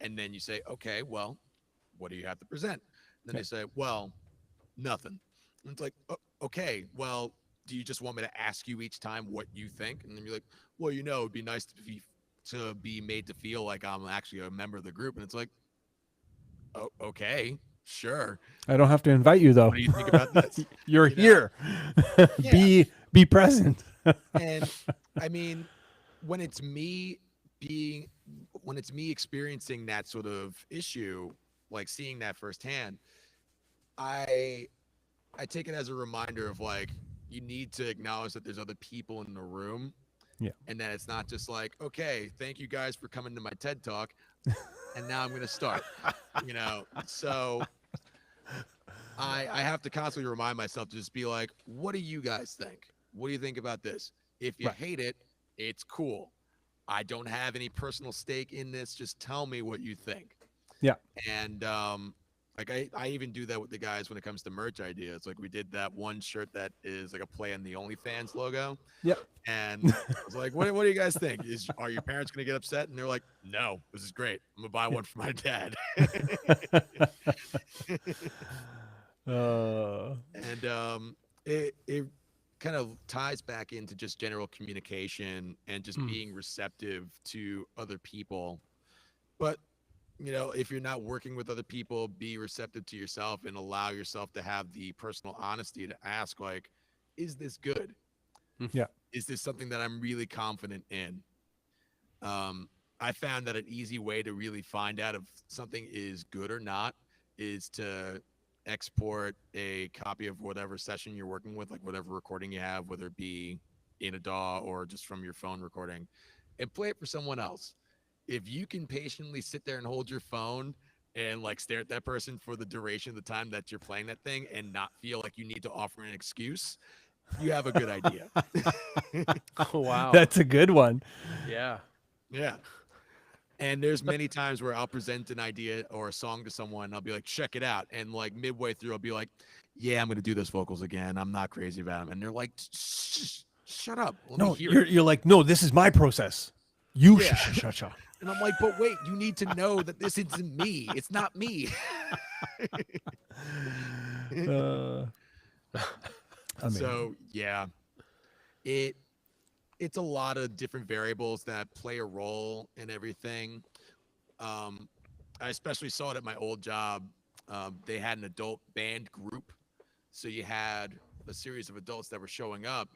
And then you say, okay, well, what do you have to present? Then they say, well, nothing. And it's like, okay, well, do you just want me to ask you each time what you think? And then you're like, well, it'd be nice to be made to feel like I'm actually a member of the group. And it's like, oh, okay, sure. I don't have to invite you though. What do you think about this? You're here. Be present. And I mean, when it's me being when it's me experiencing that sort of issue, like seeing that firsthand, I I take it as a reminder of like you need to acknowledge that there's other people in the room, Yeah. and that it's not just like, okay, thank you guys for coming to my TED talk, and now I'm gonna start. So I have to constantly remind myself to just be like, what do you guys think? What do you think about this? If you Right. hate it, it's cool. I don't have any personal stake in this. Just tell me what you think. Yeah. And like I even do that with the guys when it comes to merch ideas. Like we did that one shirt that is like a play on the OnlyFans logo. Yep. And I was like, what do you guys think? Are your parents gonna get upset? And they're like, no, this is great. I'm gonna buy one for my dad. And it kind of ties back into just general communication and just being receptive to other people. But if you're not working with other people, be receptive to yourself and allow yourself to have the personal honesty to ask, like, is this good? Yeah. Is this something that I'm really confident in? I found that an easy way to really find out if something is good or not is to export a copy of whatever session you're working with, like whatever recording you have, whether it be in a DAW or just from your phone recording, and play it for someone else. If you can patiently sit there and hold your phone and like stare at that person for the duration of the time that you're playing that thing and not feel like you need to offer an excuse, you have a good idea. Oh, wow. That's a good one. Yeah. Yeah. And there's many times where I'll present an idea or a song to someone and I'll be like, check it out. And like midway through, I'll be like, yeah, I'm going to do those vocals again. I'm not crazy about them. And they're like, shut up. Let me No, hear you're it. you're like, no, this is my process. You Yeah. shh. And I'm like, but wait, you need to know that this isn't me. It's not me. Amazing. So yeah, it's a lot of different variables that play a role in everything. I especially saw it at my old job. They had an adult band group. So you had a series of adults that were showing up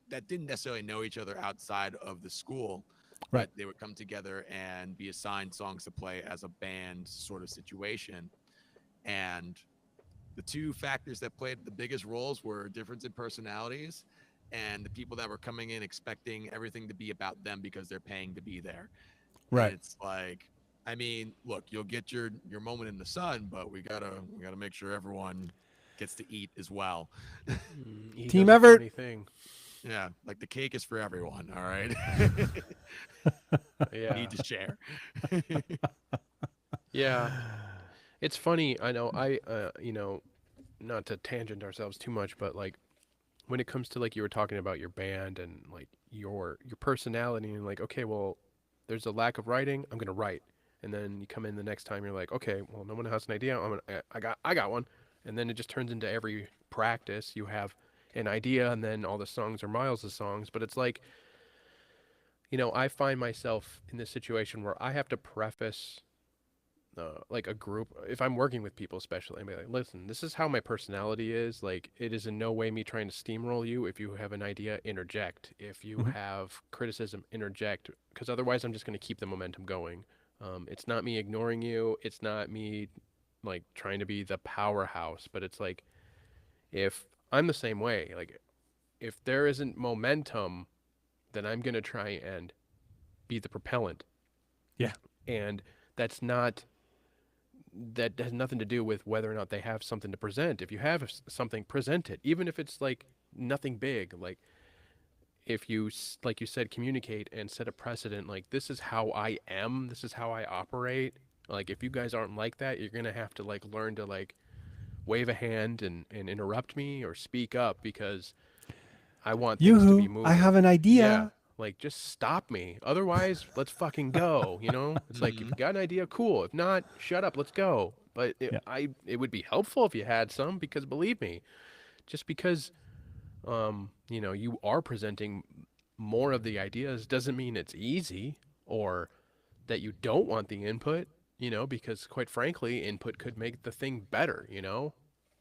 that didn't necessarily know each other outside of the school, but Right. they would come together and be assigned songs to play as a band sort of situation. And the two factors that played the biggest roles were difference in personalities and the people that were coming in expecting everything to be about them because they're paying to be there. Right. And it's like, I mean, look, you'll get your moment in the sun, but we gotta make sure everyone gets to eat as well. He Team does a effort. funny thing. Yeah, like the cake is for everyone. All right, Yeah. need to share. Yeah. It's funny. I know. Not to tangent ourselves too much, but like when it comes to like you were talking about your band and like your personality and like, okay, well, there's a lack of writing. I'm gonna write, and then you come in the next time, you're like, okay, well, no one has an idea. I got one, and then it just turns into every practice you have an idea, and then all the songs are Miles' songs. But it's like, I find myself in this situation where I have to preface like a group, if I'm working with people especially, I'm like, listen, this is how my personality is. Like, it is in no way me trying to steamroll you. If you have an idea, interject. If you have criticism, interject, because otherwise I'm just going to keep the momentum going. It's not me ignoring you. It's not me like trying to be the powerhouse, but it's like, if I'm the same way, like if there isn't momentum, then I'm going to try and be the propellant. Yeah. And that's not, that has nothing to do with whether or not they have something to present. If you have something, present it, even if it's like nothing big. Like, if you, like you said, communicate and set a precedent, like, this is how I am, this is how I operate. Like, if you guys aren't like that, you're gonna have to like learn to like wave a hand and interrupt me or speak up, because I want things to be Yoo-hoo, moving. I have an idea. Yeah. Like, just stop me. Otherwise, let's fucking go. It's like, if you got an idea, cool. If not, shut up. Let's go. But it would be helpful if you had some, because believe me, just because, you are presenting more of the ideas doesn't mean it's easy or that you don't want the input, because quite frankly, input could make the thing better.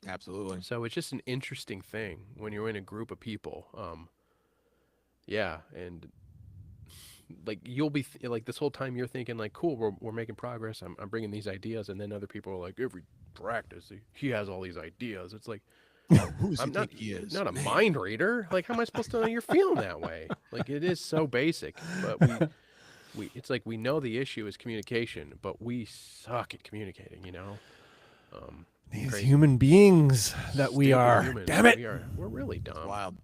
Absolutely. So it's just an interesting thing when you're in a group of people. Yeah, and like you'll be like this whole time you're thinking like, cool, we're making progress. I'm bringing these ideas, and then other people are like, every practice he has all these ideas. It's like, Who does he I'm not think he is? not a Man. mind reader. Like, how am I supposed to know you're feeling that way? Like, it is so basic, but we it's like we know the issue is communication, but we suck at communicating. These Crazy. human beings that we Stupid are. humans. Damn it. We're really dumb. Wild.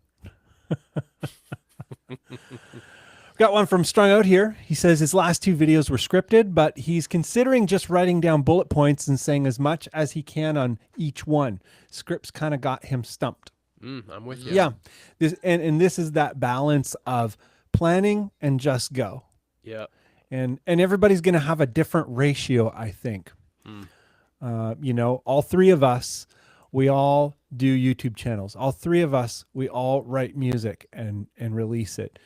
Got one from Strung Out here. He says his last 2 videos were scripted, but he's considering just writing down bullet points and saying as much as he can on each one. Scripts kind of got him stumped. I'm with you. Yeah. This is that balance of planning and just go. Yeah. And everybody's going to have a different ratio, I think. All 3 of us, we all do YouTube channels. All 3 of us, we all write music and release it.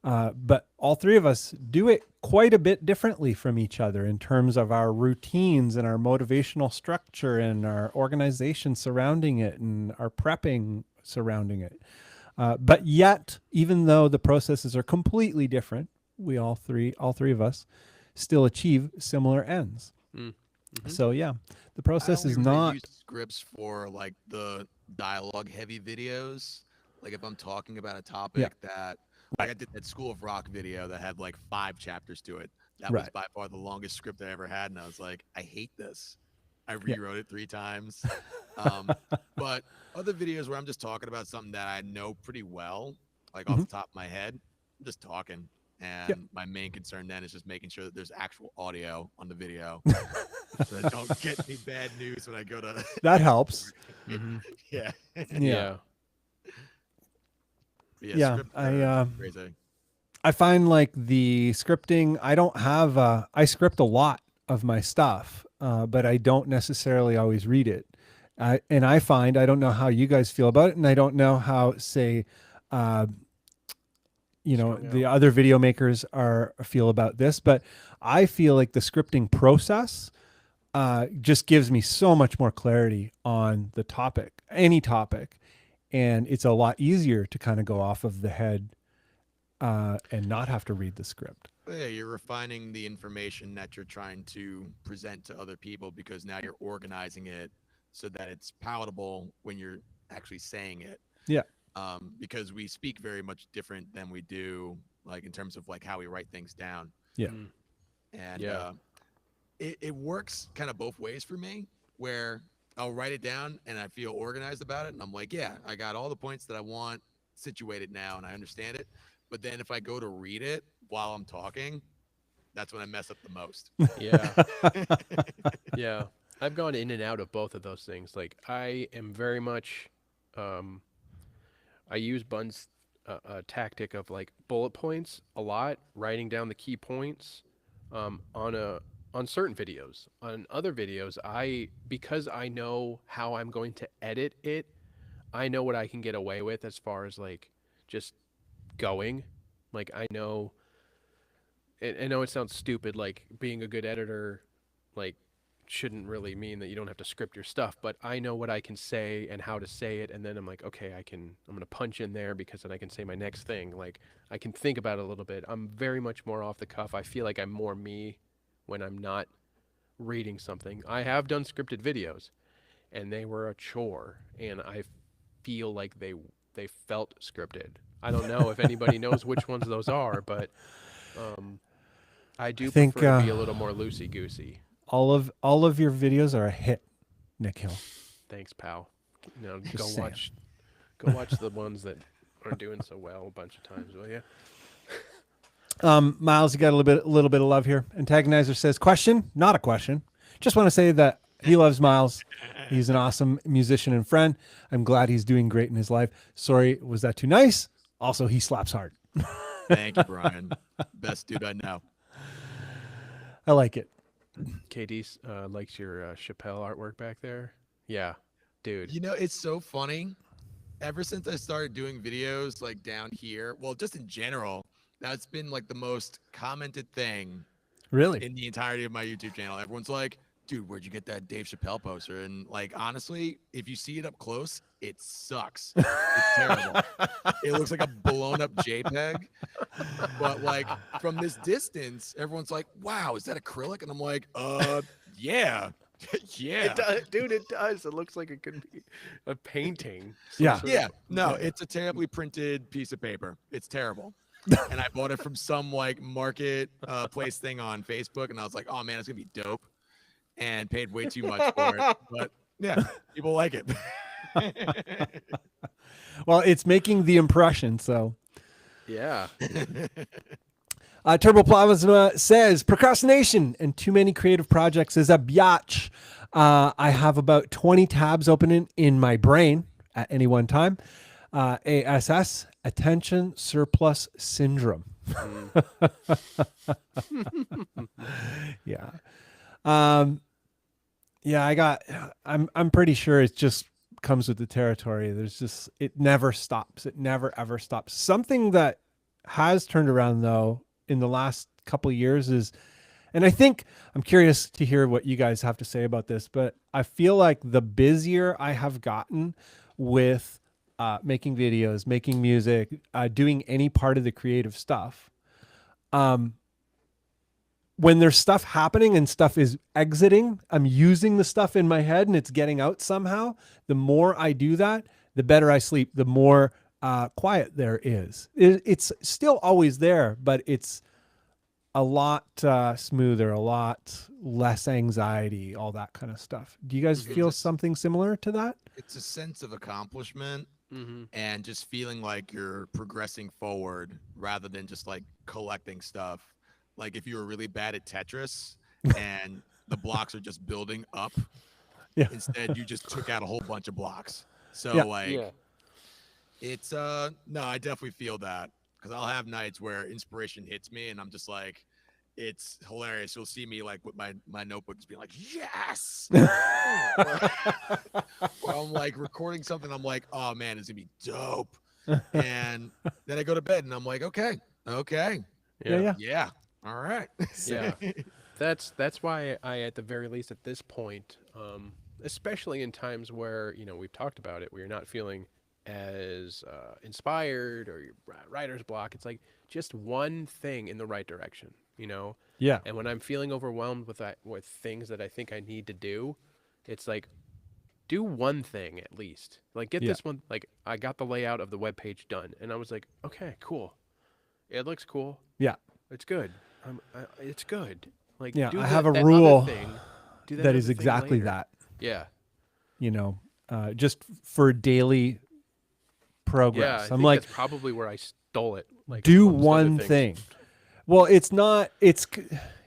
But all 3 of us do it quite a bit differently from each other in terms of our routines and our motivational structure and our organization surrounding it and our prepping surrounding it. But yet, even though the processes are completely different, we all three of us still achieve similar ends. So yeah, the process is not use scripts for like the dialogue heavy videos. Like if I'm talking about a topic that like I did that School of Rock video that had like 5 chapters to it. That was by far the longest script I ever had. And I was like, I hate this. I rewrote it 3 times. But other videos where I'm just talking about something that I know pretty well, like off the top of my head, I'm just talking. And my main concern then is just making sure that there's actual audio on the video. So I don't get any bad news when I go to that helps. Yeah. Yeah. Crazy. I find like the scripting, I script a lot of my stuff, but I don't necessarily always read it. And I find, I don't know how you guys feel about it. And I don't know how, say, the other video makers feel about this, but I feel like the scripting process just gives me so much more clarity on the topic, any topic. And it's a lot easier to kind of go off of the head and not have to read the script. Yeah, you're refining the information that you're trying to present to other people because now you're organizing it so that it's palatable when you're actually saying it. Yeah. Because we speak very much different than we do, like in terms of like how we write things down. Yeah. And it works kind of both ways for me, where I'll write it down and I feel organized about it. And I'm like, yeah, I got all the points that I want situated now and I understand it. But then if I go to read it while I'm talking, that's when I mess up the most. Yeah. Yeah. I've gone in and out of both of those things. Like I am very much, I use Bunn's tactic of like bullet points a lot, writing down the key points on certain videos. On other videos, because I know how I'm going to edit it, I know what I can get away with as far as like just going. Like I know it sounds stupid, like being a good editor like shouldn't really mean that you don't have to script your stuff, but I know what I can say and how to say it, and then I'm like, okay, I'm gonna punch in there because then I can say my next thing. Like I can think about it a little bit. I'm very much more off the cuff. I feel like I'm more me when I'm not reading something. I have done scripted videos and they were a chore and I feel like they felt scripted. I don't know if anybody knows which ones those are, but I think prefer to be a little more loosey-goosey. All of your videos are a hit, Nick Hill. Thanks, pal. Now Just go watch the ones that aren't doing so well a bunch of times, will you? Miles, you got a little bit of love here. Antagonizer says, question, not a question. Just want to say that he loves Miles. He's an awesome musician and friend. I'm glad he's doing great in his life. Sorry, was that too nice? Also, he slaps hard. Thank you, Brian. Best dude I know. I like it. KD likes your Chappelle artwork back there. Yeah, dude. You know, it's so funny. Ever since I started doing videos like down here, well, just in general, that's been like the most commented thing Really? in the entirety of my YouTube channel. Everyone's like, dude, where'd you get that Dave Chappelle poster? And like, honestly, if you see it up close, it sucks. It's terrible. It looks like a blown up JPEG. But like from this distance, everyone's like, wow, is that acrylic? And I'm like, yeah. Yeah. It does, dude. It does. It looks like it could be a painting. Yeah. Yeah. No, it's a terribly printed piece of paper. It's terrible. And I bought it from some like market place thing on Facebook, and I was like, oh man, it's gonna be dope. And paid way too much for it. But yeah, people like it. Well, it's making the impression. So, Yeah. Turbo Plasma says procrastination and too many creative projects is a biatch. I have about 20 tabs open in my brain at any one time. ASS, attention surplus syndrome. Yeah. Yeah, I'm pretty sure it just comes with the territory. It never stops. It never ever stops. Something that has turned around though in the last couple of years is, and I think I'm curious to hear what you guys have to say about this, but I feel like the busier I have gotten with making videos, making music, doing any part of the creative stuff, when there's stuff happening and stuff is exiting, I'm using the stuff in my head and it's getting out somehow. The more I do that, the better I sleep, the more quiet there is. It's still always there, but it's a lot smoother, a lot less anxiety, all that kind of stuff. Do you guys feel something similar to that? It's a sense of accomplishment Mm-hmm. and just feeling like you're progressing forward rather than just like collecting stuff. Like if you were really bad at Tetris and the blocks are just building up, Yeah. instead you just took out a whole bunch of blocks. So Yeah. like it's no, I definitely feel that, because I'll have nights where inspiration hits me and I'm just like, it's hilarious. You'll see me like with my notebook just being like, yes. Or I'm like recording something, I'm like, oh man, it's gonna be dope. And then I go to bed and I'm like, okay, Yeah. all right. Yeah. That's why I, at the very least at this point, especially in times where, we've talked about it, where you're not feeling as inspired or your writer's block, it's like just one thing in the right direction, Yeah. And when I'm feeling overwhelmed with things that I think I need to do, it's like, do one thing at least. Like get this one, like I got the layout of the webpage done and I was like, okay, cool. It looks cool. Yeah. It's good. It's good. Like, Yeah, do I that- have a that rule other thing, do that is other thing exactly later. that, Yeah. just for daily progress. Yeah, I'm like, that's probably where I stole it. Like, do amongst other one things. thing. Well, it's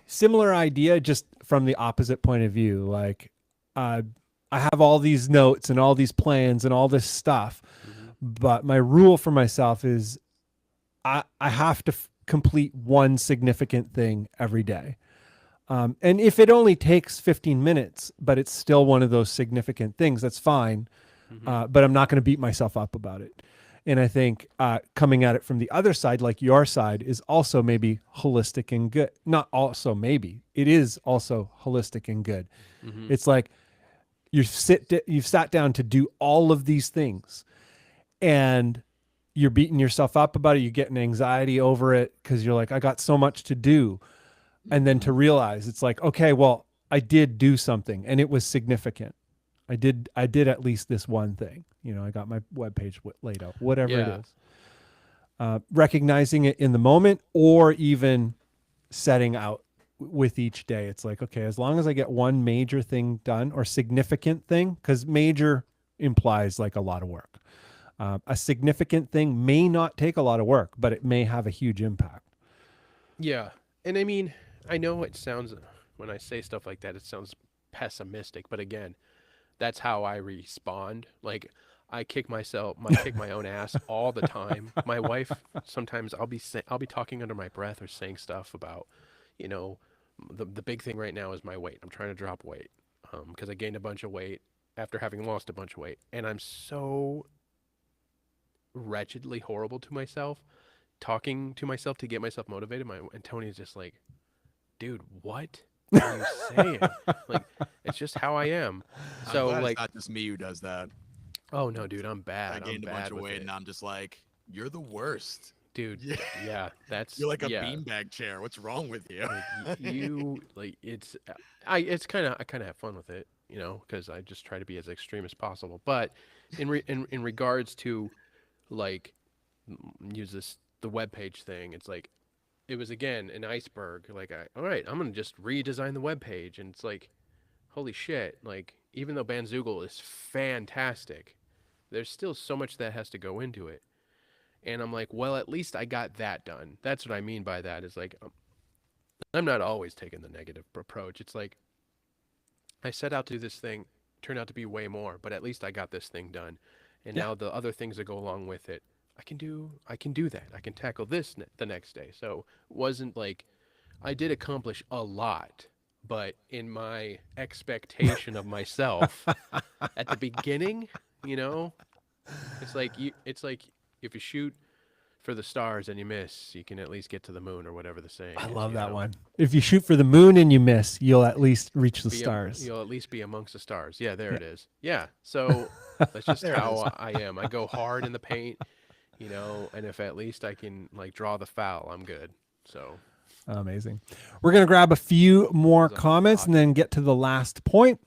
similar idea, just from the opposite point of view. Like, I have all these notes and all these plans and all this stuff, but my rule for myself is I have to complete one significant thing every day. And if it only takes 15 minutes, but it's still one of those significant things, that's fine. But I'm not going to beat myself up about it. And I think coming at it from the other side, like your side, is also maybe holistic and good. Not also maybe. It is also holistic and good. It's like you've sat down to do all of these things and you're beating yourself up about it. You're getting anxiety over it because you're like, I got so much to do. And then to realize it's like, okay, well, I did do something and it was significant. I did at least this one thing. I got my webpage laid out, whatever it is. Recognizing it in the moment, or even setting out with each day. It's like, okay, as long as I get one major thing done or significant thing, because major implies like a lot of work. A significant thing may not take a lot of work, but it may have a huge impact. Yeah. And I mean, I know it sounds, when I say stuff like that, it sounds pessimistic, but again, that's how I respond. Like, I kick my own ass all the time. My wife, sometimes I'll be talking under my breath or saying stuff about, the big thing right now is my weight. I'm trying to drop weight because I gained a bunch of weight after having lost a bunch of weight, and I'm so wretchedly horrible to myself, talking to myself to get myself motivated. And Tony's just like, dude, what are you saying? Like, It's just how I am. I'm So glad like, it's not just me who does that. oh no, dude, I'm I bad. I'm gained a bunch bad of with weight, it, and I'm just like, you're the worst. dude. Yeah. Yeah, that's You're like a yeah. beanbag chair. What's wrong with you? Like you like it's I kind of have fun with it, you know, because I just try to be as extreme as possible. But in regards to like use this the web page thing, it's like it was again an iceberg. Like all right, I'm gonna just redesign the web page, and it's like holy shit. Like even though Bandzoogle is fantastic, there's still so much that has to go into it. And I'm like, well, at least I got that done. That's what I mean by that. Is like I'm not always taking the negative approach. It's like I set out to do this thing, turned out to be way more, but at least I got this thing done. And Yeah. now the other things that go along with it, I can do that. I can tackle this the next day. So it wasn't like I did accomplish a lot, but in my expectation of myself at the beginning, you know, it's like if you shoot for the stars and you miss, you can at least get to the moon or whatever the saying I is, love you that know? one. If you shoot for the moon and you miss, you'll at least reach the Be stars. you'll at least be amongst the stars. Yeah, there Yeah. it is. Yeah. So that's just There it how is. I am. I go hard in the paint, you know, and if at least I can like draw the foul, I'm good. So Amazing. We're going to grab a few more Those are comments hot. and then get to the last point.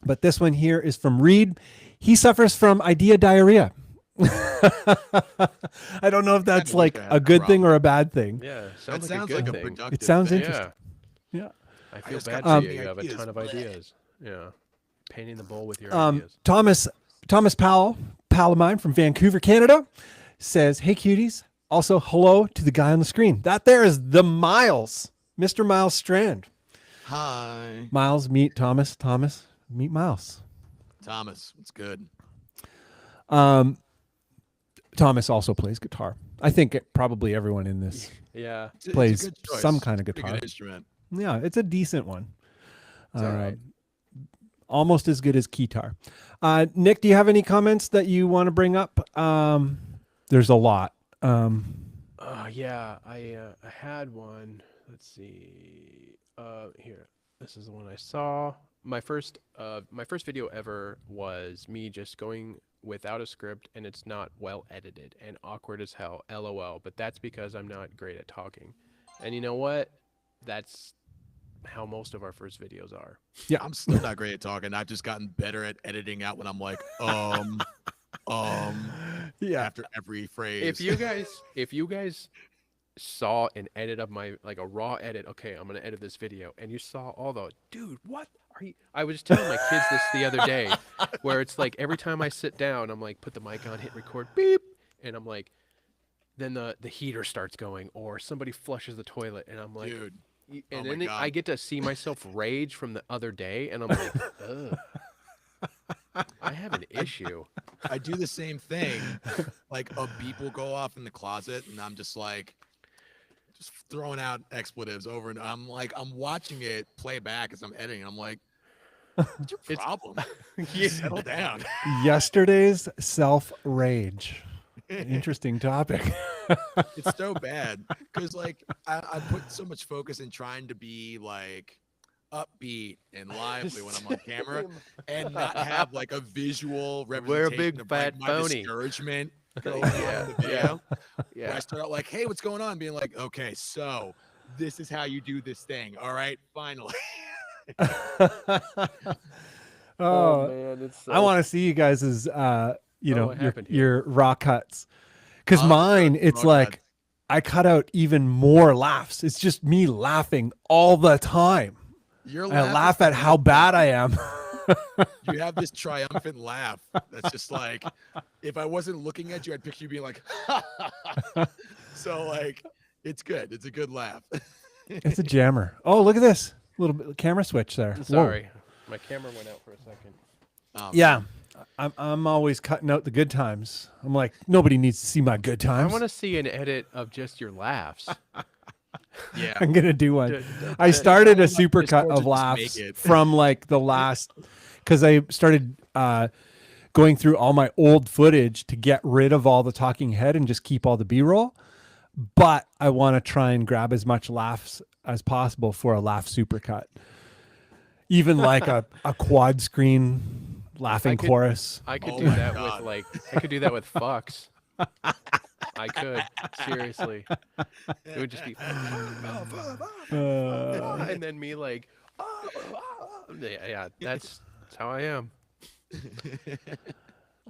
But this one here is from Reed. He suffers from idea diarrhea. I don't know if that's I like wish I had a that good thing problem. or a bad thing. yeah, That sounds sounds like like a a good thing. productive It sounds thing. interesting. Yeah, Yeah. I feel just bad got for too you. many You have a ideas. ton of ideas. Yeah, painting the bowl with your Um, ideas. Thomas Powell, pal of mine from Vancouver, Canada, says, "Hey cuties, also hello to the guy on the screen. That there is the Miles, Mr. Miles Strand. Hi, Miles, meet Thomas. Thomas, meet Miles. Thomas. It's good. Um, Thomas also plays guitar. I think probably everyone in this. Yeah, It's a Plays good choice. some kind of It's a pretty guitar. good instrument. Yeah, it's a decent one. It's all right. Almost as good as keytar. Nick, do you have any comments that you want to bring up? There's a lot. Yeah, I had one. Let's see. Here. This is the one I saw. My first video ever was me just going without a script, and it's not well edited and awkward as hell. LOL. But that's because I'm not great at talking. And you know what? That's how most of our first videos are. Yeah. I'm still not great at talking. I've just gotten better at editing out when I'm like, Yeah. after every phrase. If you guys saw an edit of my like a raw edit, okay, I'm gonna edit this video, and you saw all the dude, what are you? I was just telling my kids this the other day, where it's like every time I sit down, I'm like, put the mic on, hit record, beep, and I'm like, then the heater starts going, or somebody flushes the toilet, and I'm like, dude, and oh my then I God. get to see myself rage from the other day, and I'm like, ugh. I have an issue. I do the same thing. Like a beep will go off in the closet, and I'm just like, just throwing out expletives over, and I'm like, I'm watching it play back as I'm editing. I'm like, what's your It's- problem? Yeah. Settle down. Yesterday's self rage. Interesting topic. It's so bad because like I put so much focus in trying to be like upbeat and lively when I'm on camera and not have like a visual We're a representation big of like, fat my phony. discouragement going Yeah, on in the video. Where Yeah. I start out like, hey, what's going on? Being like, okay, so this is how you do this thing. All right, finally. Oh, man, it's I want to see you guys' what happened here? your raw cuts. Because I'll mine, start it's raw like cuts. I cut out even more laughs. It's just me laughing all the time. You're I laughing laugh at how bad I am. You have this triumphant laugh that's just like, if I wasn't looking at you, I'd picture you being like, so like, it's good. It's a good laugh. It's a jammer. Oh, look at this little bit camera switch there. Whoa. Sorry, my camera went out for a second. Yeah, I'm always cutting out the good times. I'm like, nobody needs to see my good I times. want to see an edit of just your laughs. Yeah. I'm gonna do one. D- d- I d- started a Discord super cut to of just laughs make it. from like the last, because I started going through all my old footage to get rid of all the talking head and just keep all the B-roll. But I want to try and grab as much laughs as possible for a laugh supercut. Even like a quad screen laughing chorus. I could Oh do my that God. with I could do that with fucks. I could seriously. It would just be, and then me like, yeah, that's how I am.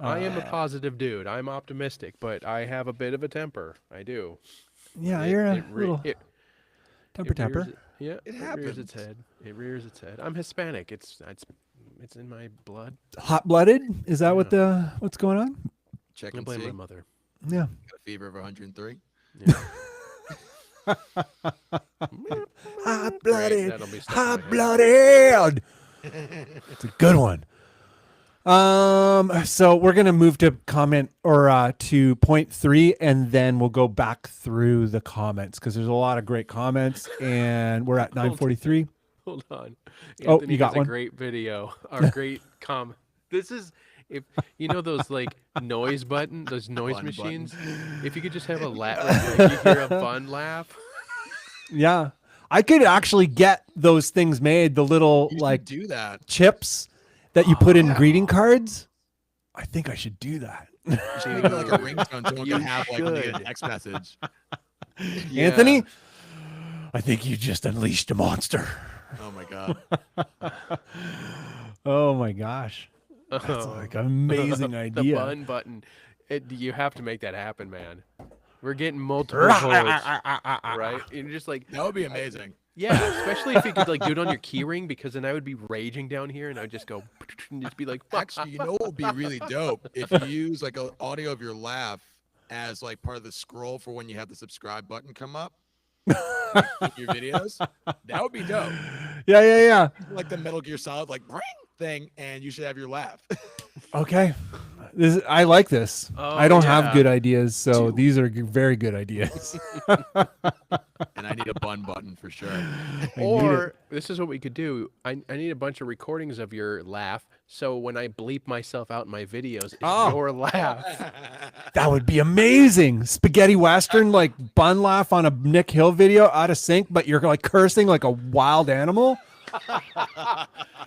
I am a positive dude. I'm optimistic, but I have a bit of a temper. I do. Yeah, It- you're a it re- little it- temper it rears temper. it- yeah, It rears its happens. head. It rears its head. I'm Hispanic. It's in my blood. Hot blooded? Is that what Yeah. what's going on? Check I and blame see. my mother. Yeah. Got a fever of 103. Yeah. Hot Great, blooded. that'll be stuck in my Hot head. blooded. It's a good one. So we're gonna move to comment or to point 3, and then we'll go back through the comments because there's a lot of great comments, and we're at 9:43. Hold on. Oh, Anthony you got has one? a great video or great comment. This is if you know those noise those noise Bun machines. If you could just have a laugh, like you hear a bun laugh. Yeah, I could actually get those things made. The little You should like do that. chips that you put in greeting cards. I think I should do that. You should make it like a ringtone someone You can have like when they get a should. text message. Yeah. Anthony, I think you just unleashed a monster. Oh my God. Oh my gosh. That's like an amazing The idea. bun button. You have to make that happen, man. We're getting multiple votes, right? And you're just like, That would be amazing. yeah, especially if you could do it on your keyring, because then I would be raging down here and I would just go and just be like, Actually, you know what would be really dope? If you use like an audio of your laugh as like part of the scroll for when you have the subscribe button come up in your videos. That would be dope. Yeah. Like the Metal Gear Solid like ring thing, and you should have your laugh. Okay. I like this. Oh, I don't have yeah. good ideas, so Dude. these are very good ideas. And I need a bun button for sure. or this is what we could do. I need a bunch of recordings of your laugh, so when I bleep myself out in my videos, it's your laugh. That would be amazing. Spaghetti Western, like bun laugh on a Nick Hill video out of sync, but you're like cursing like a wild animal.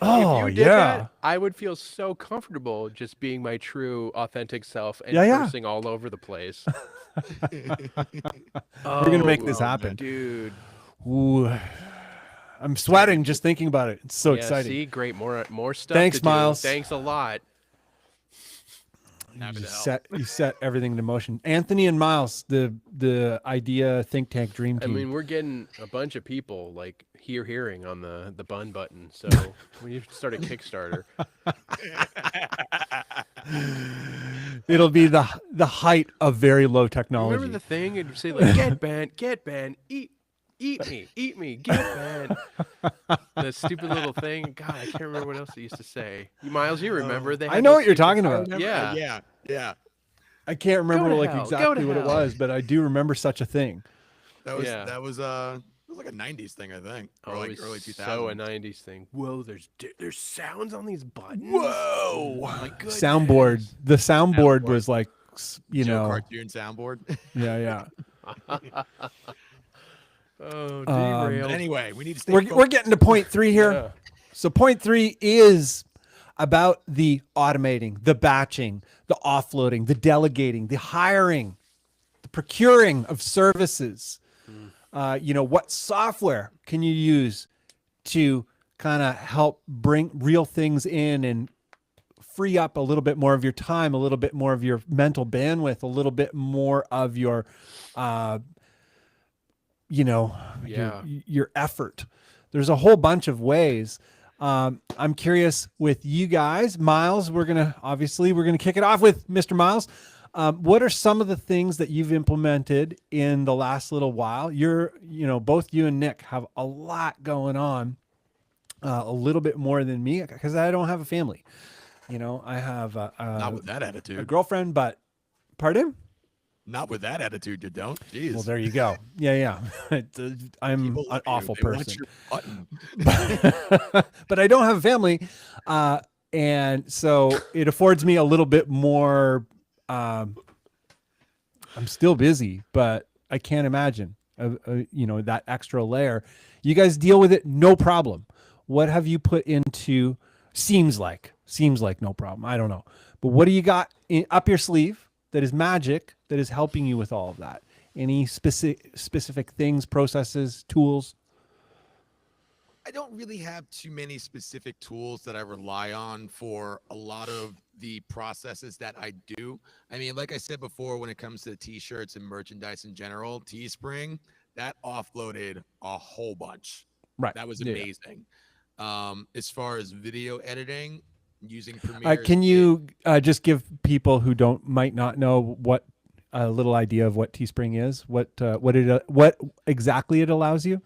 Oh, If you did yeah. that, I would feel so comfortable just being my true, authentic self and Yeah. cursing all over the place. We're going to make this Oh, happen. Dude. Ooh. I'm sweating just thinking about it. It's so Yeah, exciting. see, great, more stuff. Thanks, to do. Miles. Thanks a lot. Happy to You set everything into motion. Anthony and Miles, the idea think tank dream I team. mean, we're getting a bunch of people hearing on the bun button. So we need to start a Kickstarter. It'll be the height of very low technology. Remember the thing? It'd say get banned, eat me, get banned. The stupid little thing. God, I can't remember what else it used to say. Miles, you remember? They I had know those what you're stupid- talking about. Yeah. Yeah. I can't remember to like hell, go exactly to what it hell. was, but I do remember such a thing. That was Yeah. that was it was like a 90s thing, I think. Or Oh, like it was early 2000s. so a 90s thing. Whoa, there's sounds on these buttons. Whoa! My goodness. Soundboard. The soundboard Soundboard. was like, you Joe know, cartoon soundboard. yeah. Oh, Um, derailed. Anyway, we need to stay We're focused. getting to point 3 here. Yeah. So point 3 is about the automating, the batching, the offloading, the delegating, the hiring, the procuring of services. What software can you use to kind of help bring real things in and free up a little bit more of your time, a little bit more of your mental bandwidth, a little bit more of your, your effort. There's a whole bunch of ways. I'm curious with you guys, Miles, we're going to kick it off with Mr. Miles. What are some of the things that you've implemented in the last little while? Both you and Nick have a lot going on, a little bit more than me because I don't have a family. I have Not with that a attitude. girlfriend, but pardon? Not with that attitude, you don't. Jeez. Well, there you go. Yeah. I'm People an love you. awful They want person. your button. But I don't have a family. And so it affords me a little bit more. I'm still busy, but I can't imagine, that extra layer. You guys deal with it, no problem. What have you put into? Seems like no problem. I don't know, but what do you got up your sleeve that is magic that is helping you with all of that? Any specific things, processes, tools? I don't really have too many specific tools that I rely on for a lot of the processes that I do. I mean, like I said before, when it comes to t-shirts and merchandise in general, Teespring, that offloaded a whole bunch. Right. That was Yeah. amazing. As far as video editing, using Premiere. Can you just give people who might not know what a little idea of what Teespring is? What exactly it allows you?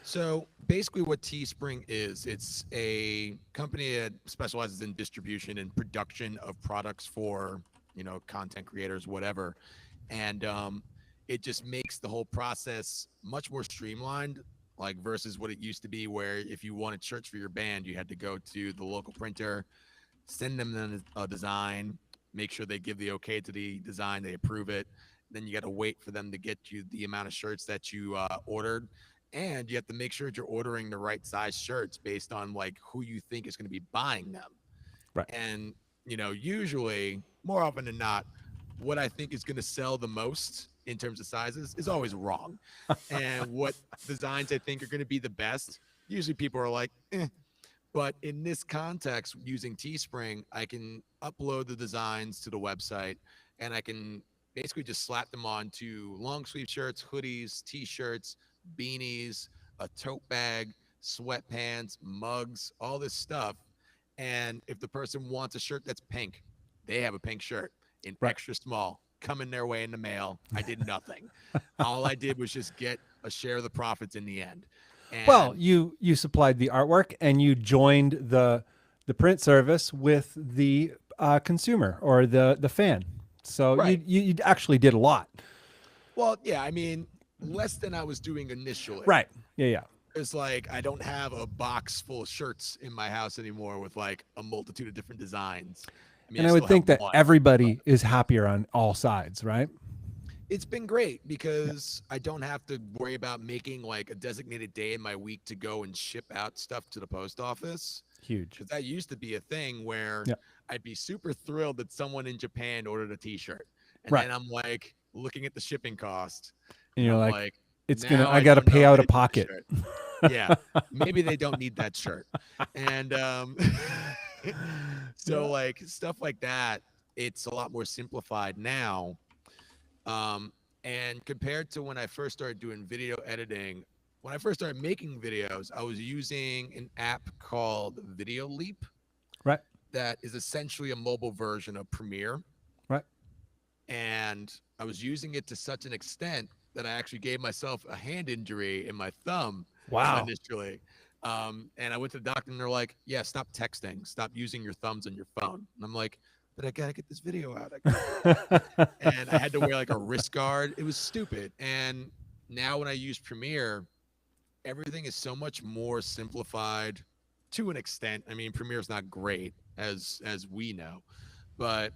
So basically what Teespring is, it's a company that specializes in distribution and production of products for, content creators, whatever. And it just makes the whole process much more streamlined, like versus what it used to be, where if you wanted shirts for your band, you had to go to the local printer, send them a design, make sure they give the okay to the design, they approve it. Then you got to wait for them to get you the amount of shirts that you ordered. And you have to make sure that you're ordering the right size shirts based on like who you think is going to be buying them. Right. And, usually more often than not, what I think is going to sell the most in terms of sizes is always wrong. And what designs I think are going to be the best, usually people are like, eh. But in this context, using Teespring, I can upload the designs to the website and I can basically just slap them onto long sleeve shirts, hoodies, t-shirts, beanies, a tote bag, sweatpants, mugs, all this stuff. And if the person wants a shirt that's pink, they have a pink shirt in extra small coming their way in the mail. I did nothing. All I did was just get a share of the profits in the end. And well, you supplied the artwork and you joined the print service with the consumer or the fan. So you actually did a lot. Well, yeah, I mean, less than I was doing initially. Right. Yeah. It's like I don't have a box full of shirts in my house anymore with like a multitude of different designs. I would think that everybody is happier on all sides, right? It's been great because I don't have to worry about making like a designated day in my week to go and ship out stuff to the post office. Huge. Because that used to be a thing where I'd be super thrilled that someone in Japan ordered a t-shirt. And then I'm like looking at the shipping cost. And you're like I got to pay out of pocket. Yeah. Maybe they don't need that shirt. And so like stuff like that, it's a lot more simplified now. And compared to when I first started doing video editing, when I first started making videos, I was using an app called Video Leap. Right. That is essentially a mobile version of Premiere. Right. And I was using it to such an extent that I actually gave myself a hand injury in my thumb. Wow. Initially. And I went to the doctor and they're like, yeah, stop texting. Stop using your thumbs on your phone. And I'm like, but I got to get this video out. And I had to wear like a wrist guard. It was stupid. And now when I use Premiere, everything is so much more simplified to an extent. I mean, Premiere is not great as we know, but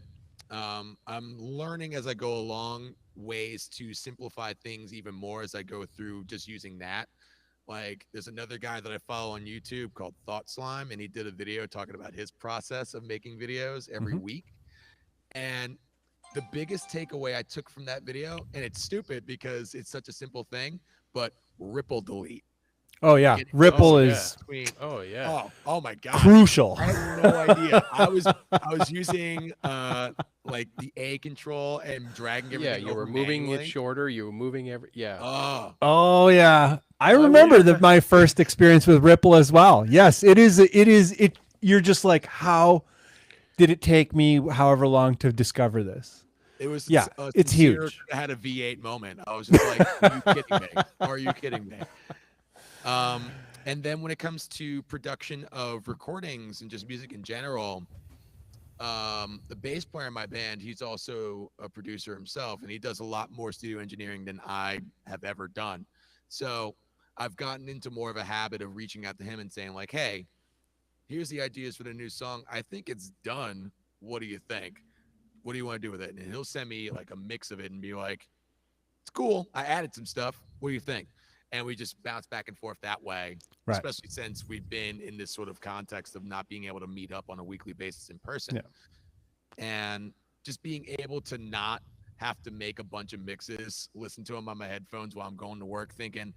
I'm learning as I go along ways to simplify things even more as I go through just using that. Like there's another guy that I follow on YouTube called Thought Slime, and he did a video talking about his process of making videos every week. And the biggest takeaway I took from that video, and it's stupid because it's such a simple thing, but ripple delete. Oh yeah, ripple is oh my god, crucial. I had no idea. I was using like the A control and dragging everything. Yeah, you were moving it shorter. You were moving Oh yeah, I remember my first experience with ripple as well. Yes, it is. You're just like, how did it take me however long to discover this? It was it's huge. I had a V8 moment. I was just like, are you kidding me? Are you kidding me? And then when it comes to production of recordings and just music in general, the bass player in my band, he's also a producer himself, and he does a lot more studio engineering than I have ever done. So I've gotten into more of a habit of reaching out to him and saying like, hey, here's the ideas for the new song. I think it's done. What do you think? What do you want to do with it? And he'll send me like a mix of it and be like, it's cool. I added some stuff. What do you think? and we just bounce back and forth that way. Right. Especially since we've been in this sort of context of not being able to meet up on a weekly basis in person. Yeah. And just being able to not have to make a bunch of mixes, listen to them on my headphones while I'm going to work, thinking,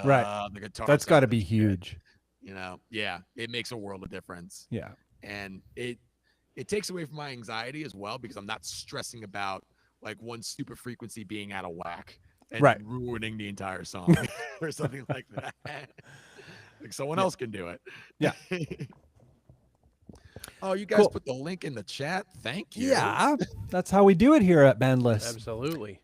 Right. the guitar. That's got to sounded be shit. huge. You know, yeah, it makes a world of difference. Yeah. And it takes away from my anxiety as well, because I'm not stressing about like one super frequency being out of whack and Right. ruining the entire song or something like that. Like someone else can do it. Yeah. Oh, you guys Cool. put the link in the chat. Thank you. Yeah. That's how we do it here at Bandless. Absolutely.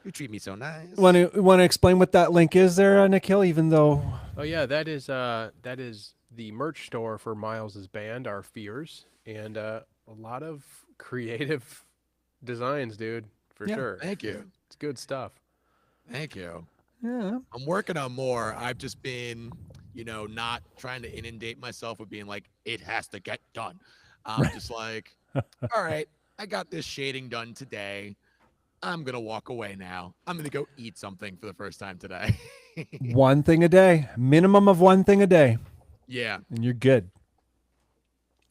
You treat me so nice. Want to explain what that link is there, Nikhil? Even though Oh yeah, that is the merch store for Miles's band, Our Fears, and a lot of creative designs, dude, for Yeah. sure. Thank you. It's good stuff. Thank you. yeah, I'm working on more. I've just been, not trying to inundate myself with being like, it has to get done. I'm just like, all right, I got this shading done today. I'm going to walk away now. I'm going to go eat something for the first time today. one thing a day, minimum of one thing a day, Yeah. and you're good.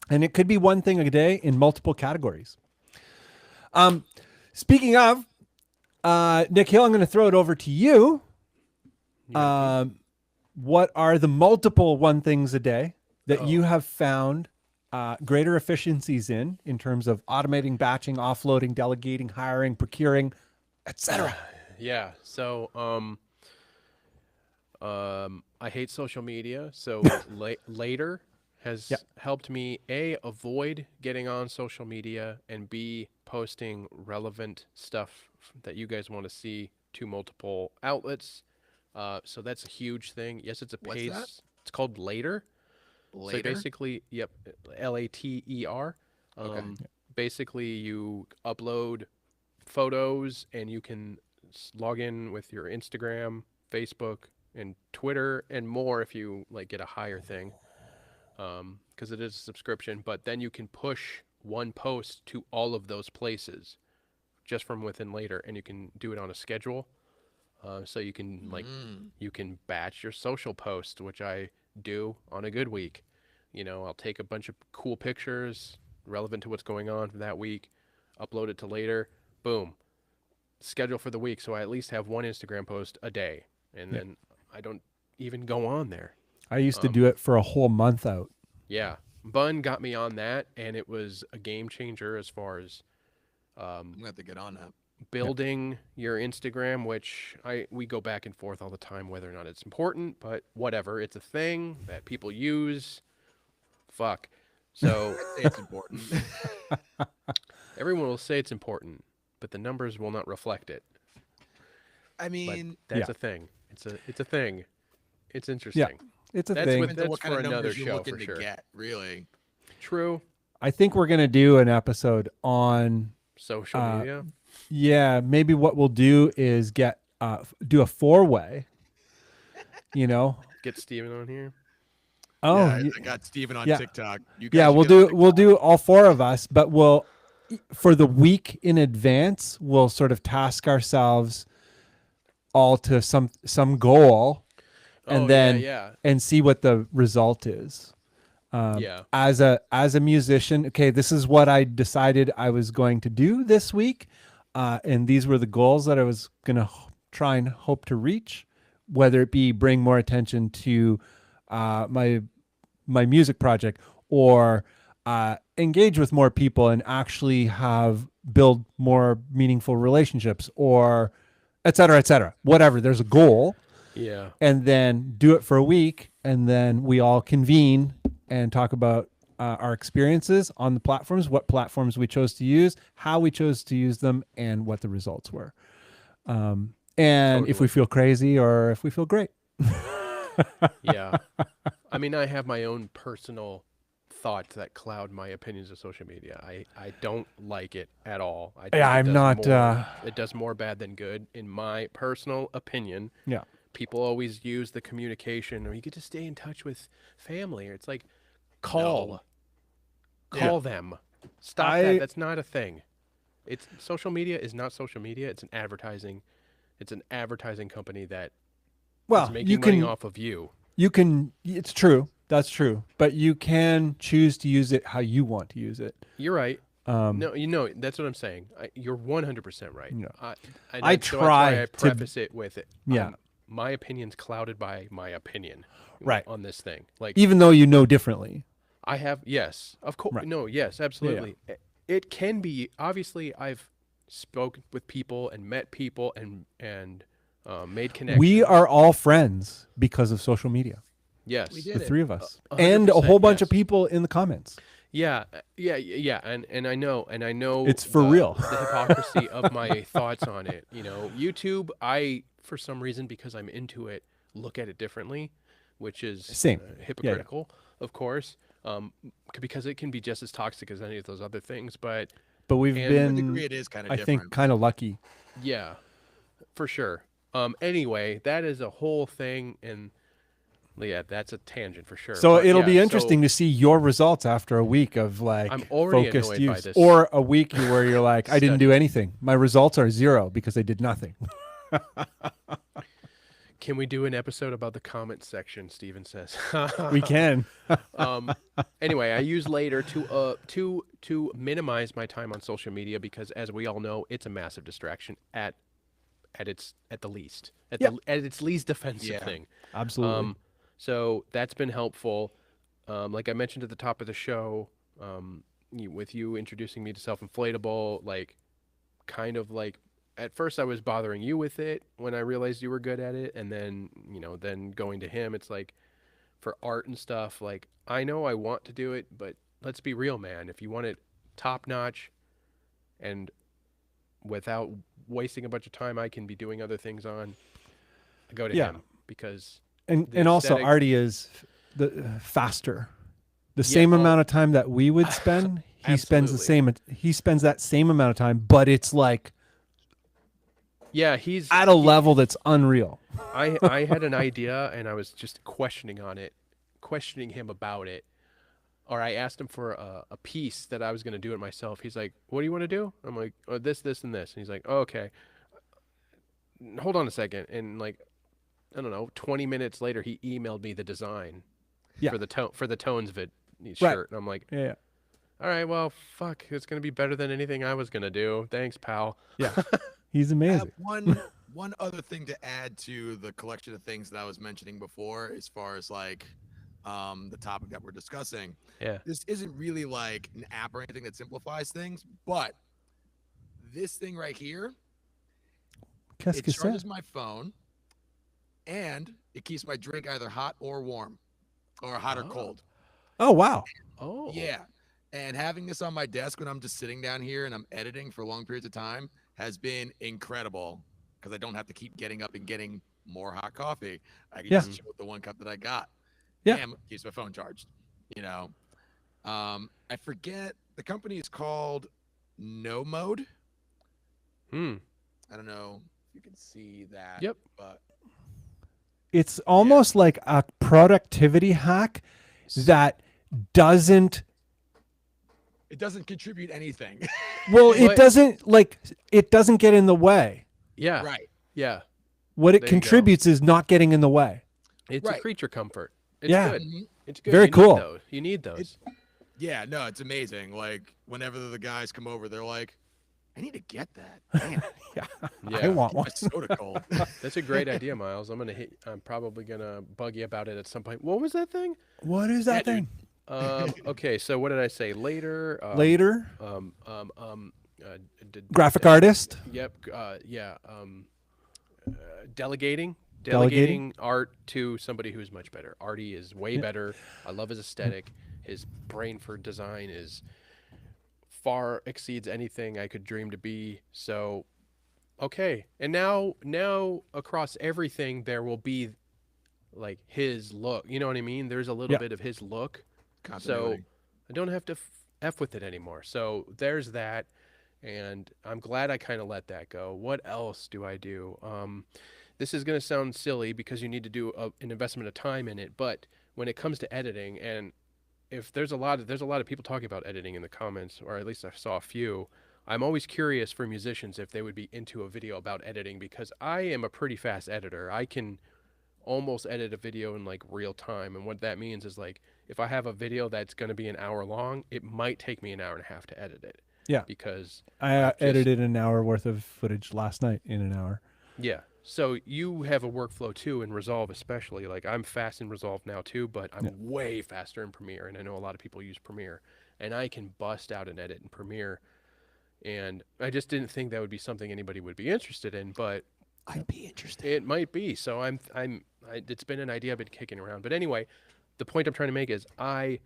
And it could be one thing a day in multiple categories. Speaking of, Nikhil, I'm going to throw it over to you. Yeah. What are the multiple one things a day that you have found greater efficiencies in terms of automating, batching, offloading, delegating, hiring, procuring, etc.? Yeah. So, I hate social media. So later has helped me avoid getting on social media, and B, posting relevant stuff that you guys want to see to multiple outlets. So that's a huge thing. Yes, it's a What's paid. that? It's called Later. So Later. basically, yep, Later. Okay. Basically, you upload photos, and you can log in with your Instagram, Facebook, and Twitter, and more if you like get a higher thing, because it is a subscription. But then you can push one post to all of those places just from within Later, and you can do it on a schedule. So you can you can batch your social post, which I do on a good week. I'll take a bunch of cool pictures relevant to what's going on for that week, upload it to Later, boom, schedule for the week. So I at least have one Instagram post a day, and then I don't even go on there. I used to do it for a whole month out. Yeah, Bunn got me on that, and it was a game changer as far as I'm going to have to get on that. building your Instagram, which we go back and forth all the time whether or not it's important, but whatever, it's a thing that people use. Fuck. So I'd say it's important. everyone will say it's important, but the numbers will not reflect it. I But mean, that's a thing. It's a thing. It's interesting. It's a That's thing. with- depends on what that's kind for of another numbers you're show, looking for to sure. get, really. True. I think we're going to do an episode on, Social media. maybe what we'll do is do a 4-way, Get Steven on here. Oh, Yeah, I got Steven on yeah. TikTok. You guys yeah, should get on we'll TikTok. do all 4 of us, but for the week in advance, we'll sort of task ourselves all to some goal, and Oh, then yeah. and see what the result is. Yeah. As a musician, okay, this is what I decided I was going to do this week, and these were the goals that I was going to try and hope to reach, whether it be bring more attention to my music project, or engage with more people and actually build more meaningful relationships, or et cetera, whatever. There's a goal, Yeah. and then do it for a week, and then we all convene and talk about our experiences on the platforms, what platforms we chose to use, how we chose to use them, and what the results were. And if we Totally. feel crazy or if we feel great. Yeah. I mean, I have my own personal thoughts that cloud my opinions of social media. I don't like it at all. I think Yeah, it I'm does not, it does more bad than good, in my personal opinion. Yeah. People always use the communication, or you get to stay in touch with family, or it's like call them. Stop that. That's not a thing. Social media is not social media. It's an advertising It's an advertising company that Well, is you making money can off of you. it's true. That's true. But you can choose to use it how you want to use it. You're right. Um, No, that's what I'm saying. You're 100% right. Yeah. I try so that's why I to- preface it with it. Yeah. My opinion's clouded by my opinion, Right. on this thing. Like even though you know differently. I have, yes, of course, Right. no, yes, absolutely. It can be. Obviously, I've spoken with people and met people and made connections. We are all friends because of social media. yes, We The did it. three of us. 100%, And a whole bunch of yes. people in the comments. Yeah, and I know, It's for real. the hypocrisy of my thoughts on it. YouTube, I for some reason because I'm into it, look at it differently, which is Same. hypocritical, of course, because it can be just as toxic as any of those other things. But But And- To a been, degree, it is kind of I different. think, kind of lucky. yeah, for sure. Anyway, that is a whole thing, and yeah, that's a tangent for sure. So But it'll yeah, be interesting so to see your results after a week of like I'm already focused annoyed by use, this. or a week where you're like, I didn't do Study. anything. My results are 0 because I did nothing. Can we do an episode about the comment section? Steven says. We can. Anyway, I use later to minimize my time on social media because, as we all know, it's a massive distraction at the least at its least offensive Yeah. thing. Absolutely. So that's been helpful. Like I mentioned at the top of the show, with you introducing me to Self-Inflatable, like kind of like at first I was bothering you with it when I realized you were good at it, and then then going to him, it's like for art and stuff, like I know I want to do it, but let's be real, man. If you want it top notch and without wasting a bunch of time I can be doing other things on, I go to Yeah. him because and the also aesthetic- Artie is faster. The same well- amount of time that we would spend, he spends the Absolutely. same. He spends that same amount of time, but it's like yeah, he's at a level that's unreal. I had an idea and I was just questioning him about it. Or I asked him for a piece that I was going to do it myself. He's like, "What do you want to do?" I'm like, "Oh, this, and this." And he's like, "Oh, okay. Hold on a second." And like, I don't know, 20 minutes later, he emailed me the design Yeah. for the Tones shirt. And I'm like, Yeah. "All right, well, fuck, it's going to be better than anything I was going to do. Thanks, pal." Yeah. He's I amazing. have one other thing to add to the collection of things that I was mentioning before, as far as like the topic that we're discussing. Yeah. This isn't really like an app or anything that simplifies things, but this thing right here, Qu'est-ce it que c'est? charges my phone and it keeps my drink either hot or warm, or hot or Oh. cold. Oh wow. Oh. Yeah. And having this on my desk when I'm just sitting down here and I'm editing for long periods of time has been incredible, because I don't have to keep getting up and getting more hot coffee. I can Yeah. just chill with the one cup that I got. Yeah. And it keeps my phone charged. I forget, the company is called No Mode. Hmm. I don't know if you can see that. Yep. But It's almost like a productivity hack that doesn't it doesn't contribute anything. well, What? it doesn't get in the way. Yeah. Right. Yeah. What it There you go. contributes is not getting in the way. It's a Right. creature comfort. It's Yeah. good. Mhm. It's good. Very You cool. Need those. You need those. Yeah, no, it's amazing. Like whenever the guys come over, they're like, I need to get that. Man, Yeah. Yeah. I want my one. soda cold. That's a great idea, Miles. I'm probably gonna bug you about it at some point. What was that thing? What is that thing? Okay, so what did I say? Later. Later, graphic uh, artist. Yep. Yeah. Delegating Delegating? art to somebody who's much better. Artie is way better. I love his aesthetic. His brain for design is far exceeds anything I could dream to be. So, okay. And now across everything there will be like his look. You know what I mean? There's a little Yeah. bit of his look. So Continuity. I don't have to F with it anymore. So there's that. And I'm glad I kind of let that go. What else do I do? This is going to sound silly because you need to do an investment of time in it. But when it comes to editing, and if there's a lot of people talking about editing in the comments, or at least I saw a few. I'm always curious for musicians if they would be into a video about editing, because I am a pretty fast editor. I can almost edit a video in like real time. And what that means is like, if I have a video that's going to be an hour long, it might take me an hour and a half to edit it. Yeah. Because I edited an hour worth of footage last night in an hour. yeah. So you have a workflow too in Resolve, especially. Like I'm fast in Resolve now too, but I'm way faster in Premiere. And I know a lot of people use Premiere, and I can bust out an edit in Premiere. And I just didn't think that would be something anybody would be interested in, but I'd be interested. it might be. So it's been an idea I've been kicking around. But anyway, the point I'm trying to make is I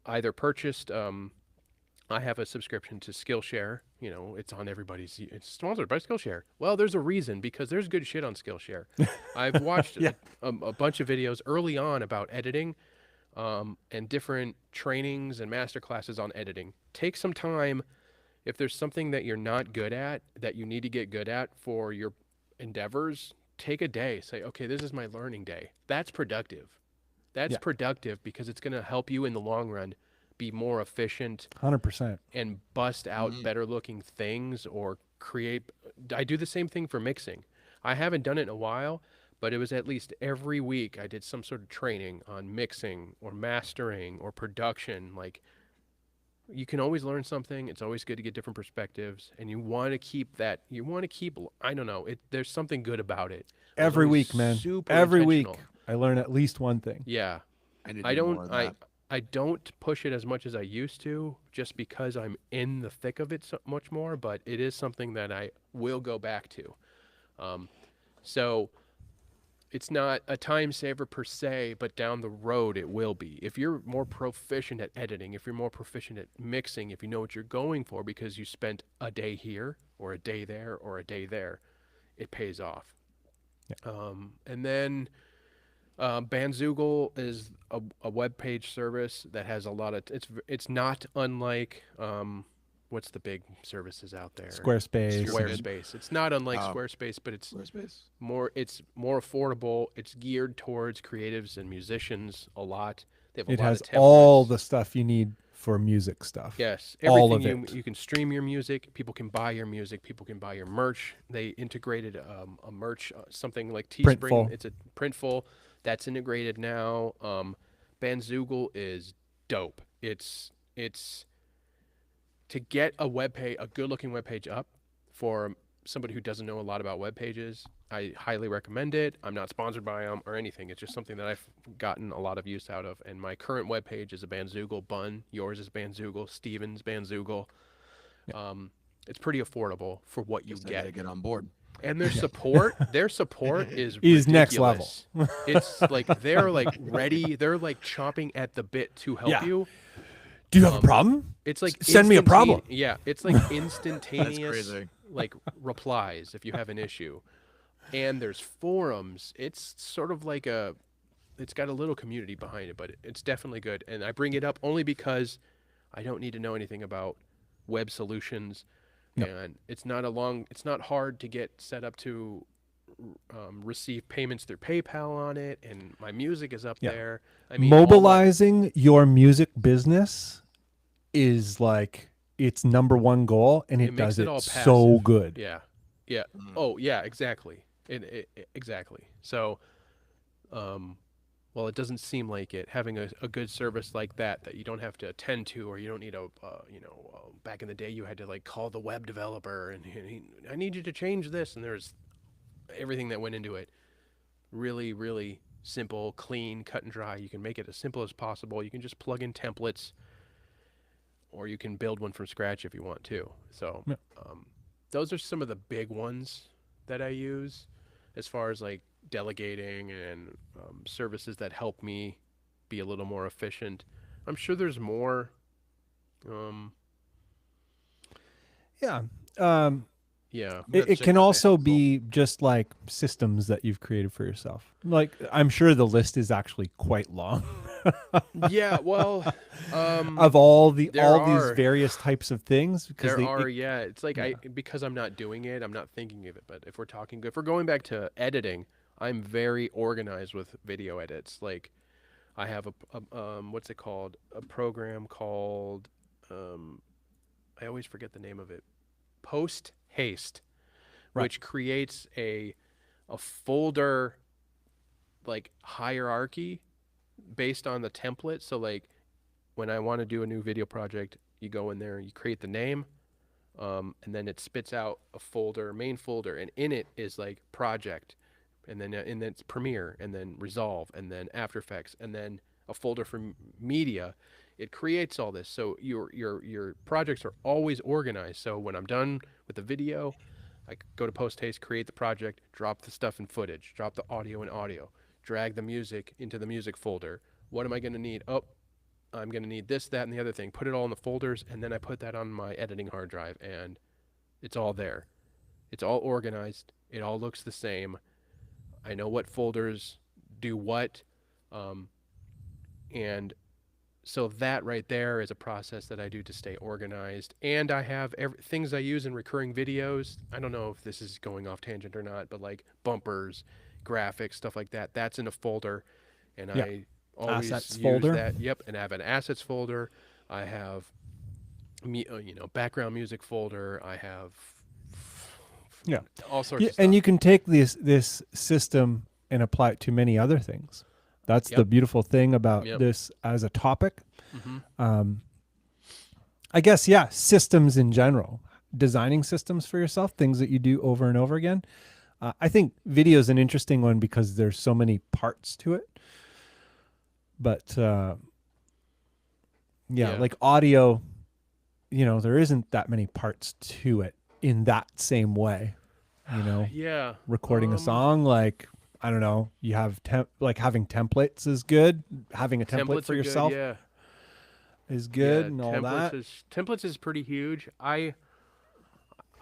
either purchased, I have a subscription to Skillshare. You know, it's on everybody's, it's sponsored by Skillshare. Well, there's a reason, because there's good shit on Skillshare. I've watched a bunch of videos early on about editing, and different trainings and master classes on editing. Take some time. If there's something that you're not good at, that you need to get good at for your endeavors, take a day. Say, okay, this is my learning day. That's productive. That's productive, because it's going to help you in the long run be more efficient 100%. and bust out better looking things, or create. I do the same thing for mixing. I haven't done it in a while, but it was at least every week I did some sort of training on mixing or mastering or production. Like, you can always learn something. It's always good to get different perspectives, and you want to keep that. You want to keep. I don't know. There's something good about it. Every week, man. Super Every week, intentional. I learn at least one thing. Yeah, I I don't push it as much as I used to, just because I'm in the thick of it so much more. But it is something that I will go back to. So it's not a time saver per se, but down the road it will be. If you're more proficient at editing, if you're more proficient at mixing, if you know what you're going for because you spent a day here or a day there or a day there, it pays off. Yeah. And then Bandzoogle is a web page service that has a lot of. It's not unlike what's the big services out there? Squarespace. It's not unlike Squarespace, but it's more affordable. It's geared towards creatives and musicians a lot. They have a lot has of templates. all the stuff you need for music stuff. Yes, all of everything it. You can stream your music. People can buy your music. People can buy your merch. They integrated a merch, something like Teespring. Printful. It's a Printful that's integrated now. Bandzoogle is dope. It's to get a good-looking web page up for somebody who doesn't know a lot about web pages. I highly recommend it. I'm not sponsored by them or anything. It's just something that I've gotten a lot of use out of. And my current web page is a Bandzoogle Bunn. Yours is Bandzoogle. Steven's Bandzoogle. Yeah. It's pretty affordable for what you get. I get on board. And their support is ridiculous. Next level. It's like they're like ready. They're like chomping at the bit to help you. Do you have a problem? It's like send me a problem. Yeah, it's like instantaneous like replies if you have an issue. And there's forums. It's sort of like it's got a little community behind it, but it's definitely good. And I bring it up only because I don't need to know anything about web solutions. No. And it's not hard to get set up to receive payments through PayPal on it, and my music is up there. I mean, mobilizing your music business is like its number one goal, and it does it so good. Yeah. Oh, yeah, exactly. Exactly. So, well, it doesn't seem like it, having a good service like that you don't have to attend to, or you don't need back in the day you had to like call the web developer and I need you to change this, and there's everything that went into it. Really, really simple, clean, cut and dry. You can make it as simple as possible. You can just plug in templates, or you can build one from scratch if you want to. So those are some of the big ones that I use as far as like delegating and services that help me be a little more efficient. I'm sure there's more. It can also be just like systems that you've created for yourself. Like, I'm sure the list is actually quite long. Yeah, well, of all these various types of things. It's like because I'm not doing it, I'm not thinking of it. But if we're going back to editing, I'm very organized with video edits. Like, I have what's it called? A program called I always forget the name of it. Post haste, Right. which creates a folder like hierarchy based on the template. So like when I want to do a new video project, you go in there, you create the name, and then it spits out a folder, main folder, and in it is like project, and then it's Premiere, and then Resolve, and then After Effects, and then a folder for media. It creates all this, so your projects are always organized. So when I'm done with the video, I go to post haste, create the project, drop the stuff in footage, drop the audio in audio, drag the music into the music folder. What am I going to need? Oh, I'm going to need this, that, and the other thing. Put it all in the folders, and then I put that on my editing hard drive, and it's all there. It's all organized. It all looks the same. I know what folders do what, and so that right there is a process that I do to stay organized. And I have things I use in recurring videos. I don't know if this is going off tangent or not, but like bumpers, graphics, stuff like that. That's in a folder, and Yeah. I always Assets use folder. that. Yep, and I have an assets folder. I have, background music folder. I have, Yeah. all sorts Yeah, of stuff. and you can take this system and apply it to many other things. That's the Yep. beautiful thing about Yep. this as a topic. Mhm. I guess, yeah, systems in general, designing systems for yourself, things that you do over and over again. I think video is an interesting one because there's so many parts to it. But Yeah. like audio, there isn't that many parts to it in that same way. Yeah. Recording a song, like, I don't know, you have like having templates is good. Having a template Templates for are yourself good, yeah. is good Yeah, and all that. Templates is pretty huge. I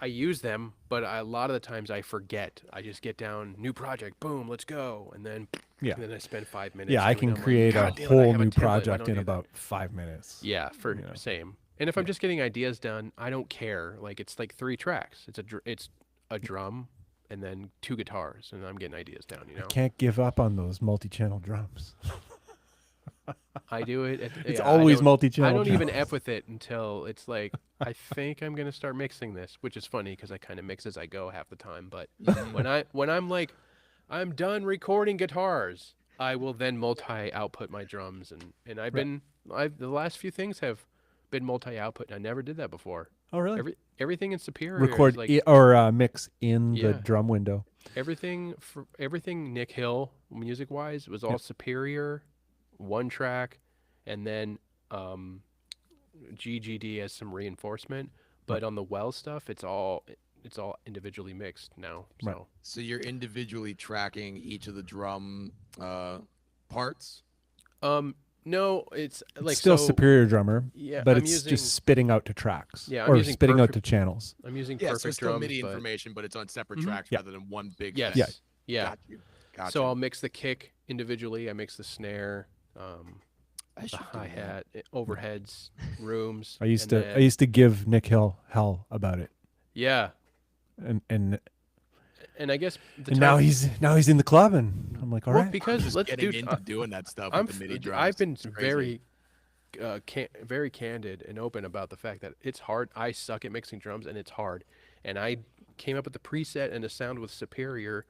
use them, but a lot of the times I forget. I just get down, new project, boom, let's go, and then Yeah. and then I spend 5 minutes. Yeah, I doing can it. I'm like, create a "God damn it, I whole have a new template." I project don't in do that. about 5 minutes. Yeah, for you know. same. And if I'm just getting ideas done, I don't care. Like it's like 3 tracks. It's a drum and then 2 guitars, and I'm getting ideas down. Can't give up on those multi-channel drums. I do it. It's I always don't- multi-channel I don't even drums. F with it until it's like, I think I'm gonna start mixing this, which is funny because I kind of mix as I go half the time. But when I'm like, I'm done recording guitars, I will then multi-output my drums, and the last few things have been multi-output. And I never did that before. Oh, really? Everything in Superior Record is like mix in the Yeah. drum window. everything Nick Hill music wise was all Yep. Superior, 1 track, and then GGD as some reinforcement. But on the well stuff, it's all individually mixed now. So Right. So you're individually tracking each of the drum parts. no, it's like It's still so, Superior Drummer, Yeah, but I'm it's using just spitting out to tracks. Yeah, I'm or using spitting out to perfect- channels. I'm using Yeah, so perfect it's still drums, MIDI but information, but it's on separate Mhm. tracks Yeah. rather than one big yes, thing. yeah. Got you. Got So you. I'll mix the kick individually. I mix the snare, I the should do hi that. hat, overheads, rooms. I used and to then- give Nick Hill hell about it, Yeah, and and I guess now he's in the club, and I'm like, all well, right. because Just let's getting do. into doing that stuff I'm with the MIDI f- drums. I've been It's crazy. very candid and open about the fact that it's hard. I suck at mixing drums, and it's hard. And I came up with the preset and a sound with Superior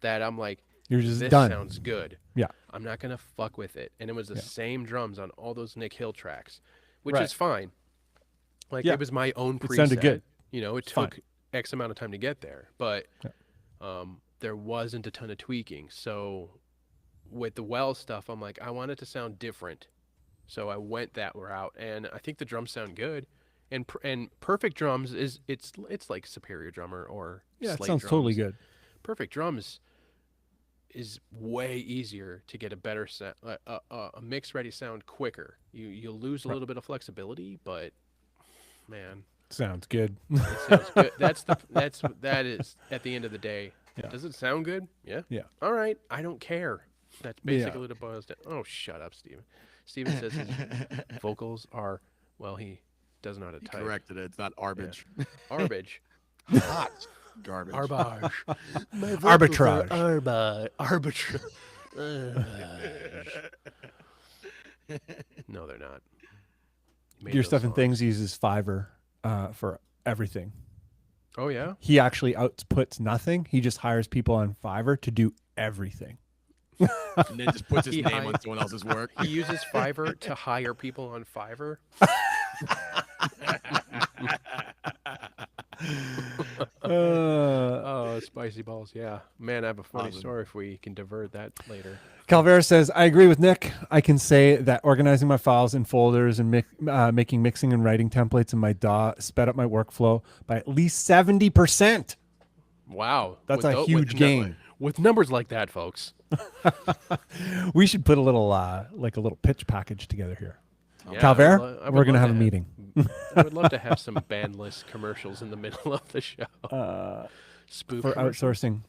that I'm like, You're just this done. sounds good. Yeah. I'm not gonna fuck with it. And it was the Yeah. same drums on all those Nick Hill tracks, which Right. is fine. Like Yeah. it was my own preset. It sounded good. It It's fine. took X amount of time to get there, but Yeah. there wasn't a ton of tweaking. So with the well stuff, I'm like, I want it to sound different. So I went that route, and I think the drums sound good. And perfect drums it's like Superior Drummer or Yeah, it Slate sounds totally drums. good. Perfect drums is way easier to get a better sound, a mix ready sound quicker. You lose a Right. little bit of flexibility, but man, Sounds good. it sounds good. That is at the end of the day. Yeah. Does it sound good? Yeah. Yeah. All right. I don't care. That's Yeah. basically what it boils down. Oh, shut up, Steven. Steven says his vocals are, well, he doesn't know how to You type. corrected it. It's not arbage. Arbage. Hot garbage. Arbage. Arbitrage. Arbitrage. No, they're not. Made Your those Stuff and songs. Things uses Fiverr for everything. Oh yeah. He actually outputs nothing. He just hires people on Fiverr to do everything. And then just puts his He name on someone else's work. He uses Fiverr to hire people on Fiverr. Oh, spicy balls. Yeah. Man, I have a funny Awesome. story if we can divert that later. Calvera says, I agree with Nick. I can say that organizing my files in folders and making mixing and writing templates in my DAW sped up my workflow by at least 70%. Wow. That's With a huge gain. With numbers like that, folks. We should put a little like a little pitch package together here. Yeah, Calvera, I would we're gonna love have a meeting. I would love to have some bandless commercials in the middle of the show. Spoof For commercials. outsourcing.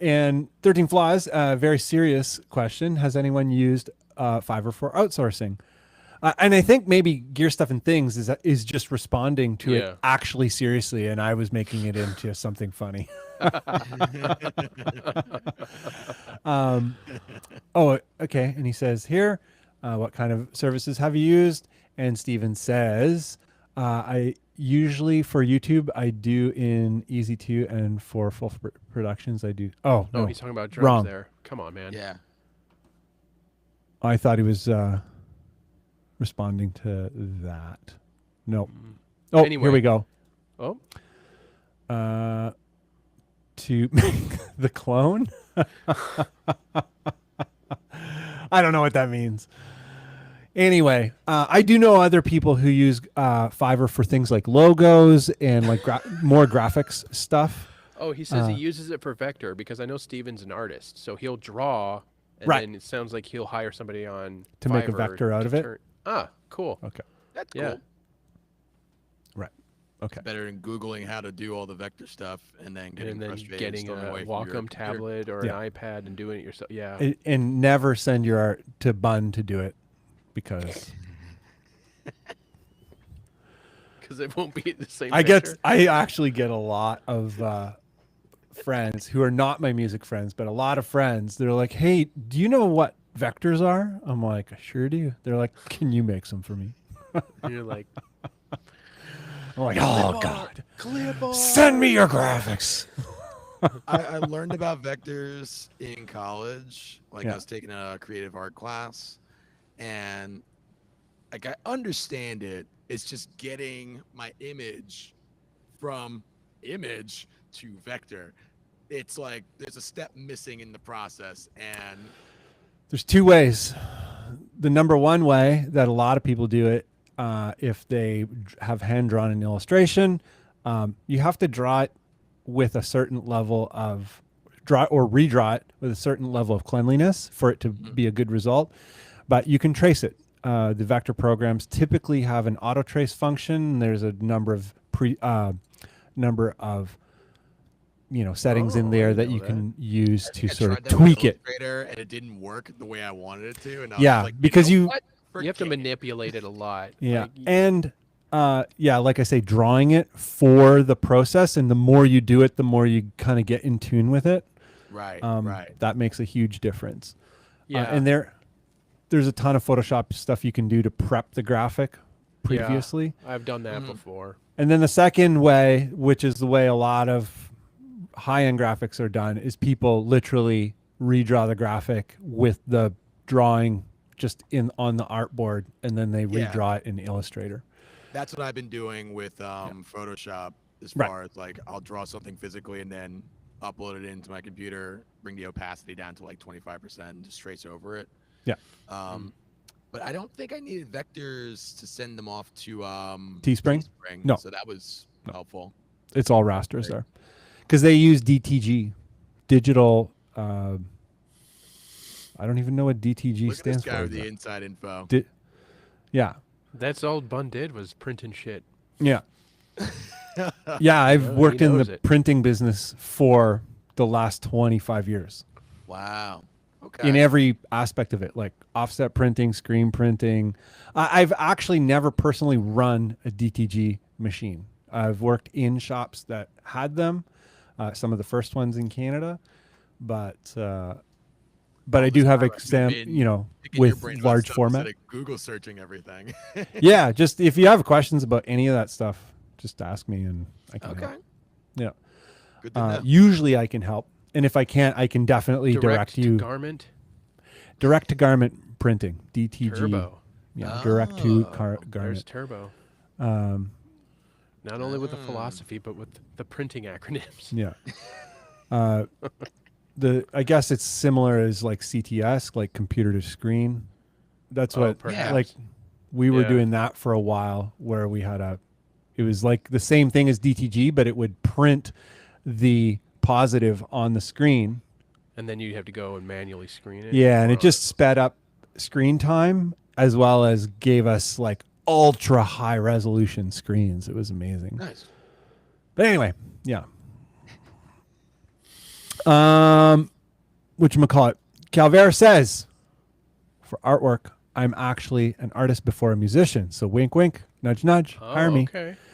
And 13 Flaws, very serious question. Has anyone used Fiverr for outsourcing? And I think maybe Gear Stuff and Things is just responding to Yeah. it actually seriously, and I was making it into something funny. Oh, okay. And he says here, what kind of services have you used? And Steven says, I usually for YouTube, I do in Easy2, and for full productions, I do. Oh, No, no. he's talking about drums Wrong. there. Come on, man. Yeah. I thought he was responding to that. No. Oh, Anyway. here we go. Oh, To make the clone. I don't know what that means. Anyway, I do know other people who use Fiverr for things like logos and like more graphics stuff. oh, he says he uses it for vector because I know Steven's an artist, so he'll draw, and Right. then it sounds like he'll hire somebody on To make a Fiverr vector out to of it? turn- Ah, cool. Okay. That's Yeah. cool. Right. Okay. Better than Googling how to do all the vector stuff and then getting And then frustrated getting and storming away a from your Wacom computer. tablet or Yeah. an iPad and doing it yourself. Yeah. And never send your art to Bunn to do it because Because it won't be the same. I picture. actually get a lot of friends who are not my music friends, but a lot of friends. They're like, "Hey, do you know what vectors are?" I'm like, "I sure do." They're like, "Can you make some for me?" And you're like, I'm like, "Oh God, Clipboard. send me your graphics." I learned about vectors in college. Like Yeah. I was taking a creative art class, and like I understand it. It's just getting my image from image to vector. It's like there's a step missing in the process, and There's two ways. The number one way that a lot of people do it, if they have hand drawn an illustration, you have to draw it with a certain level of redraw it with a certain level of cleanliness for it to be a good result. But you can trace it. The vector programs typically have an auto trace function. There's a number of settings in Oh, I there didn't that know you that. can use to I sort tried of that with tweak it. Illustrator, and it didn't work the way I wanted it to. And I Yeah, was like, because know you- what? you have to Forget it. manipulate it a lot. Yeah. Like, And like I say, drawing it for the process, and the more you do it, the more you kind of get in tune with it. Right, Um, right. That makes a huge difference. yeah. And there's a ton of Photoshop stuff you can do to prep the graphic Yeah. previously. I've done that Mhm. before. And then the second way, which is the way a lot of high-end graphics are done, is people literally redraw the graphic with the drawing just on the artboard, and then they Yeah. redraw it in Illustrator. That's what I've been doing with Photoshop as Right. far as like I'll draw something physically and then upload it into my computer, bring the opacity down to like 25% and just trace over it. Yeah. But I don't think I needed vectors to send them off to Teespring? No. So that was helpful. It's all rasters there, because they use DTG, digital. I don't even know what DTG Look at this stands guy for. with the inside info. Yeah, That's all Bunn did was printing shit. yeah, yeah. I've Yeah, he worked in knows the it. printing business for the last 25 years Wow. Okay. in every aspect of it, like offset printing, screen printing. I've actually never personally run a DTG machine. I've worked in shops that had them, some of the first ones in Canada, but I do have Picking your with brain about large stuff format. instead of Google searching everything. Yeah, just if you have questions about any of that stuff, just ask me and I can Okay. help. Yeah. Good to know. Usually I can help. And if I can't, I can definitely direct to you. garment. Direct to garment printing, DTG. Turbo. Yeah, direct to There's garment. Turbo. Um, Not only with the philosophy, but with the printing acronyms. yeah. I guess it's similar as like CTS, like computer to screen. That's what perhaps. like we were Yeah. doing that for a while where we had it was like the same thing as DTG, but it would print the positive on the screen. And then you have to go and manually screen it. Yeah, and Or it just sped up screen time as well as gave us like ultra high resolution screens. It was amazing. Nice. But anyway, yeah. Whatchamacallit? Calvera says, for artwork, I'm actually an artist before a musician. So wink, wink, nudge, nudge, hire me.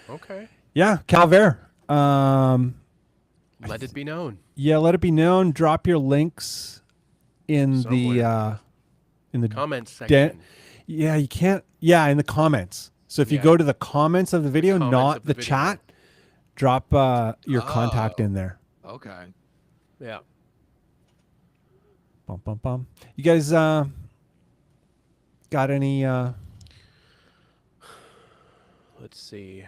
Okay. Yeah, Calvera. Let it be known. Yeah, let it be known. Drop your links in Somewhere. the Comments section. Yeah, you can't. Yeah, in the comments. So if you Yeah. go to the comments of the video, comments not of the, the video. chat, drop your contact in there. Okay. Yeah. Bum, bum, bum. You guys got any? Let's see.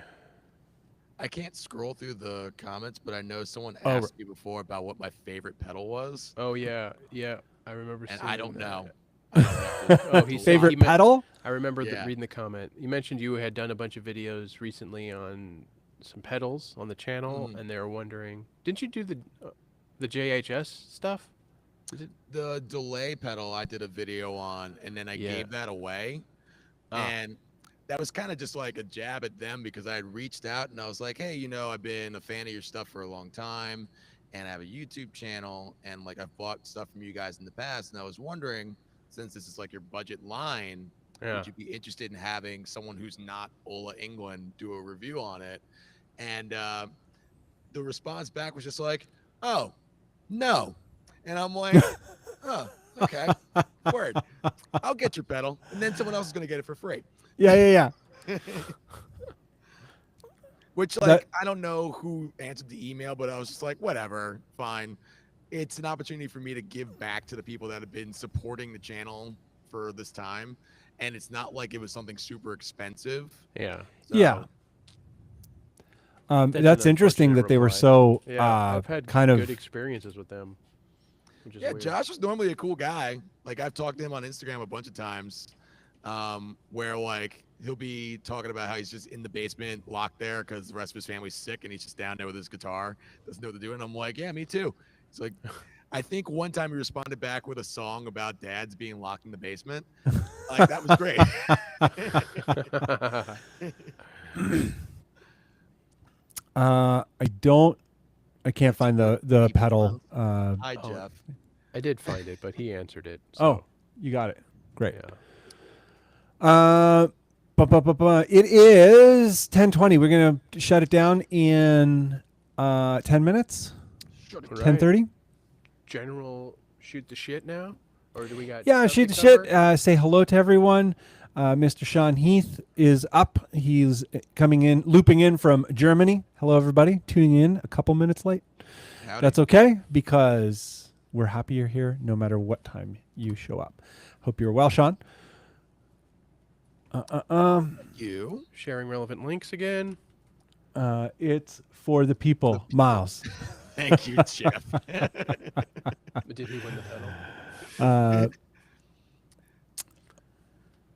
I can't scroll through the comments, but I know someone Oh, asked me before about what my favorite pedal was, Oh yeah. I remember. and seeing I don't that. know. Oh, he said Favorite he meant- pedal? I remember Yeah. reading the comment. You mentioned you had done a bunch of videos recently on some pedals on the channel, Mhm. and they were wondering, didn't you do the JHS stuff? Is it? The delay pedal I did a video on, and then I Yeah. gave that away. Ah. And that was kind of just like a jab at them because I had reached out and I was like, hey, I've been a fan of your stuff for a long time and I have a YouTube channel and like I've bought stuff from you guys in the past. And I was wondering, since this is like your budget line, Yeah. would you be interested in having someone who's not Ola England do a review on it? And the response back was just like, oh, no. And I'm like, oh, okay, word. I'll get your pedal. And then someone else is going to get it for free. Yeah. Which, like, I don't know who answered the email, but I was just like, whatever, fine. It's an opportunity for me to give back to the people that have been supporting the channel for this time. And it's not like it was something super expensive. Yeah. So, Yeah. That's an That's interesting unfortunate that they were reply. so Yeah. I've had kind good of. experiences with them. Which is Yeah, weird. Josh was normally a cool guy. Like, I've talked to him on Instagram a bunch of times where, like, he'll be talking about how he's just in the basement locked there because the rest of his family's sick and he's just down there with his guitar, doesn't know what to do. And I'm like, yeah, me too. It's like, I think one time he responded back with a song about dads being locked in the basement. Like, that was great. I can't find the pedal. Hi, Oh. Jeff. I did find it, but he answered it. Oh, So, you got it. Great. yeah. It is 10:20. We're gonna shut it down in 10 minutes. Shut it Right. 10:30. General shoot the shit now, or do we got? Yeah, stuff shoot to the shit. cover? Say hello to everyone. Mr. Sean Heath is up. He's looping in from Germany. Hello, everybody. Tuning in a couple minutes late. Howdy. That's okay because we're happy you're here no matter what time you show up. Hope you're well, Sean. You. Sharing relevant links again. It's for the people, Miles. Thank you, Jeff. But did he win the pedal?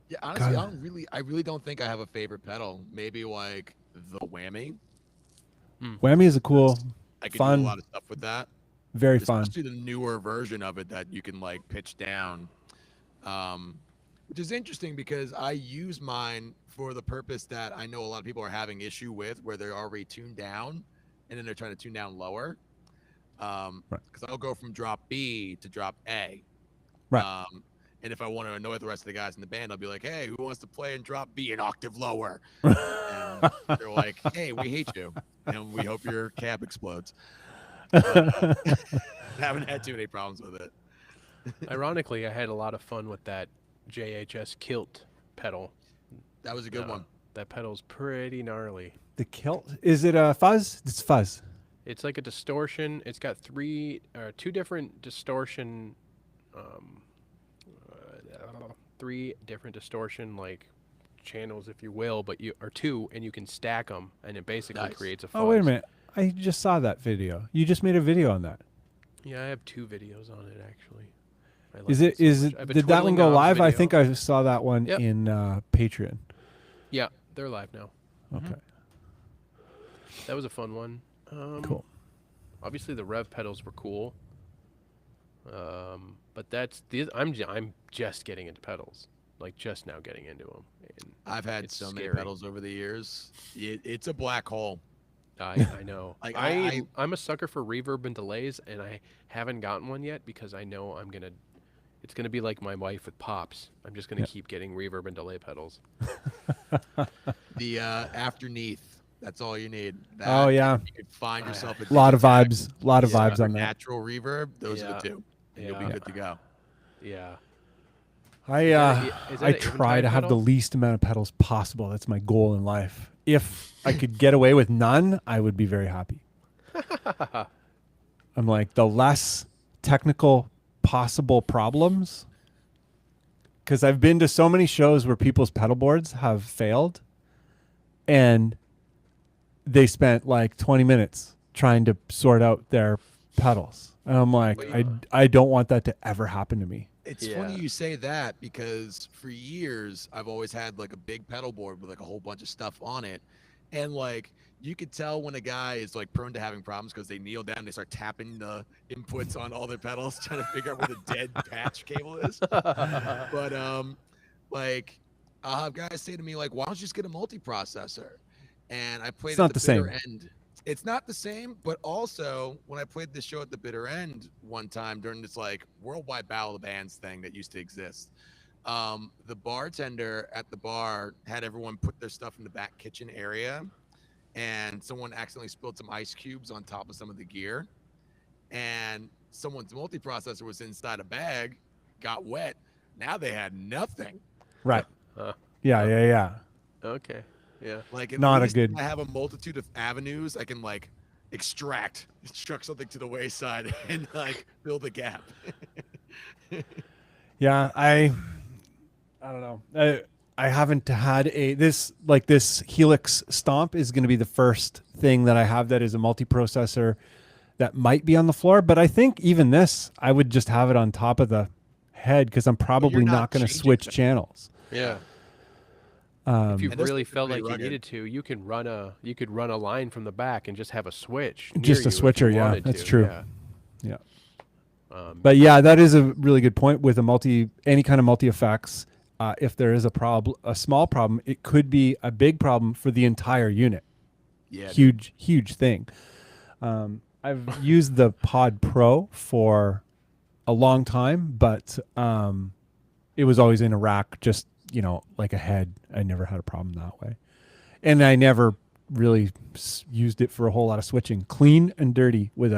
Yeah, honestly, God. I really don't think I have a favorite pedal. Maybe like the whammy. Whammy is a cool, I could fun, do a lot of stuff with that. very fun. Especially the newer version of it that you can like pitch down. Which is interesting because I use mine for the purpose that I know a lot of people are having issue with where they're already tuned down and then they're trying to tune down lower. Because I'll go from drop B to drop A. Right. And if I want to annoy the rest of the guys in the band, I'll be like, hey, who wants to play and drop B an octave lower? And they're like, hey, we hate you. And we hope your cab explodes. But, haven't had too many problems with it. Ironically, I had a lot of fun with that JHS kilt pedal. That was a good one. That pedal's pretty gnarly. The kilt, is it a fuzz? It's fuzz. It's like a distortion. It's got two different distortion, three different distortion like channels, if you will, but two, and you can stack them, and it basically creates a fuzz. Oh, wait a minute. I just saw that video. You just made a video on that. Yeah, I have 2 videos on it actually. Did that one go live? I video. think I saw that one Yep. in Patreon. Yeah, they're live now. Okay. That was a fun one. Cool. Obviously, the rev pedals were cool. But I'm just getting into pedals, like just now getting into them. And I've had it's so many scary. pedals over the years. It's a black hole. I know. Like, I'm a sucker for reverb and delays, and I haven't gotten one yet because I know it's gonna be like my wife with pops. I'm just gonna keep getting reverb and delay pedals. The afterneath. That's all you need. Oh, yeah. You could find yourself A lot of vibes. A lot of vibes on that. Natural reverb. Those are the 2. And you'll be Yeah. good to go. Yeah. I is that I an try Eventide to have the pedal? least amount of pedals possible. That's my goal in life. If I could get away with none, I would be very happy. I'm like, the less technical possible problems, because I've been to so many shows where people's pedal boards have failed, and they spent like 20 minutes trying to sort out their pedals. And I'm like, I don't want that to ever happen to me. It's funny you say that because for years I've always had like a big pedal board with like a whole bunch of stuff on it. And like you could tell when a guy is like prone to having problems because they kneel down and they start tapping the inputs on all their pedals trying to figure out where the dead patch cable is. But like I'll have guys say to me like, why don't you just get a multiprocessor? And I played It's at not the the bitter same. end. It's not the same, but also when I played this show at the bitter end one time during this like worldwide battle of the bands thing that used to exist, the bartender at the bar had everyone put their stuff in the back kitchen area, and someone accidentally spilled some ice cubes on top of some of the gear, and someone's multiprocessor was inside a bag, got wet. Now they had nothing. Right. Yeah. Okay. Yeah. Like at Not a least good- I have a multitude of avenues I can like extract something to the wayside and like fill the gap. Yeah, I don't know. I haven't had this Helix Stomp is going to be the first thing that I have that is a multiprocessor that might be on the floor. But I think even this, I would just have it on top of the head because I'm probably not not going to changing switch things. channels. Yeah. Um, If you And this really thing's felt pretty like rugged. you needed to, you could run a line from the back and just have a switch. near Just a you if you switcher, yeah, wanted that's to, true. Yeah. Yeah. But yeah, that is a really good point with any kind of multi effects. If there is a small problem, it could be a big problem for the entire unit. Yeah. Huge thing. I've used the Pod Pro for a long time, but it was always in a rack, just like a head. I never had a problem that way, and I never really used it for a whole lot of switching. Clean and dirty with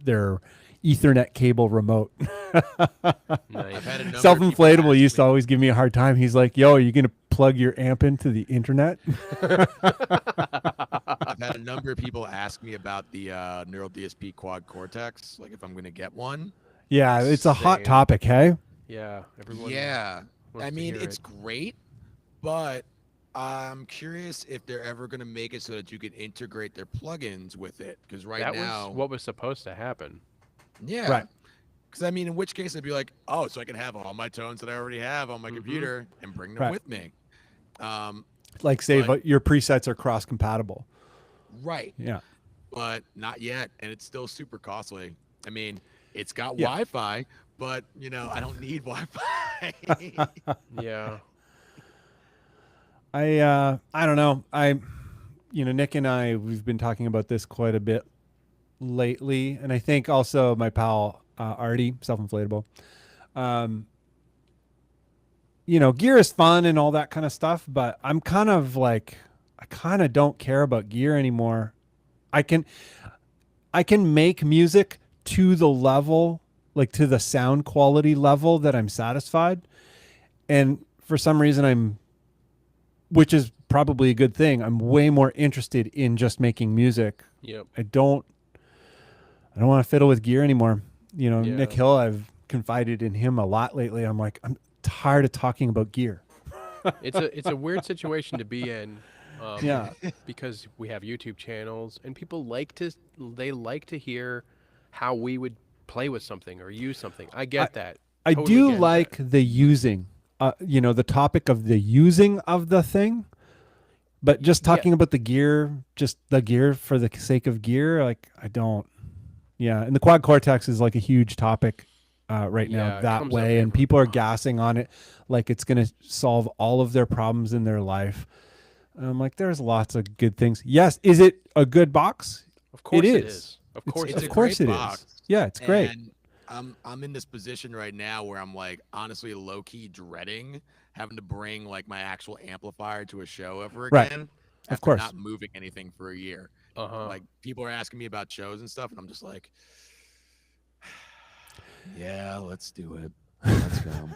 their Ethernet cable remote. Nice. I've had a number of Self-inflatable people used to ask me- always give me a hard time. He's like, "Yo, are you gonna plug your amp into the internet?" I've had a number of people ask me about the Neural DSP Quad Cortex, like if I'm gonna get one. Yeah, it's a hot Same. topic, hey? Yeah. Everyone. Yeah. wants I to mean, hear it's it. great, but I'm curious if they're ever gonna make it so that you can integrate their plugins with it. Because right That now, was what was supposed to happen. yeah. Right. Because I mean, in which case I'd be like, oh, so I can have all my tones that I already have on my computer and bring them Right. with me. Like, say But- your presets are cross compatible. Right. Yeah. But not yet, and it's still super costly. I mean, it's got Yeah. Wi-Fi, but I don't need Wi-Fi. Yeah. I don't know. Nick and I, we've been talking about this quite a bit lately, and I think also my pal Artie, self-inflatable. Gear is fun and all that kind of stuff, but I'm kind of like, I kind of don't care about gear anymore. I can make music to the level, like to the sound quality level that I'm satisfied, and for some reason which is probably a good thing. I'm way more interested in just making music. Yep. I don't want to fiddle with gear anymore. You know, Yeah. Nick Hill, I've confided in him a lot lately. I'm like, I'm tired of talking about gear. It's a weird situation to be in. Yeah. Because we have YouTube channels and people like to hear how we would play with something or use something. I get that. I Totally do get like that. the using, you know, the topic of the using of the thing, but just talking about the gear, just the gear for the sake of gear, like I don't. Yeah, and the quad cortex is like a huge topic right Yeah, now it that comes up way, and every people are month. gassing on it like it's going to solve all of their problems in their life. And I'm like, there's lots of good things. Yes, is it a good box? Of course it it is. is. Of course It's it a is. Of course great it box. is. Yeah, it's great. And I'm in this position right now where I'm like honestly low key dreading having to bring like my actual amplifier to a show ever Right. again. Of After course. not moving anything for a year. Uh-huh. Like people are asking me about shows and stuff, and I'm just like, yeah, let's do it. Let's go.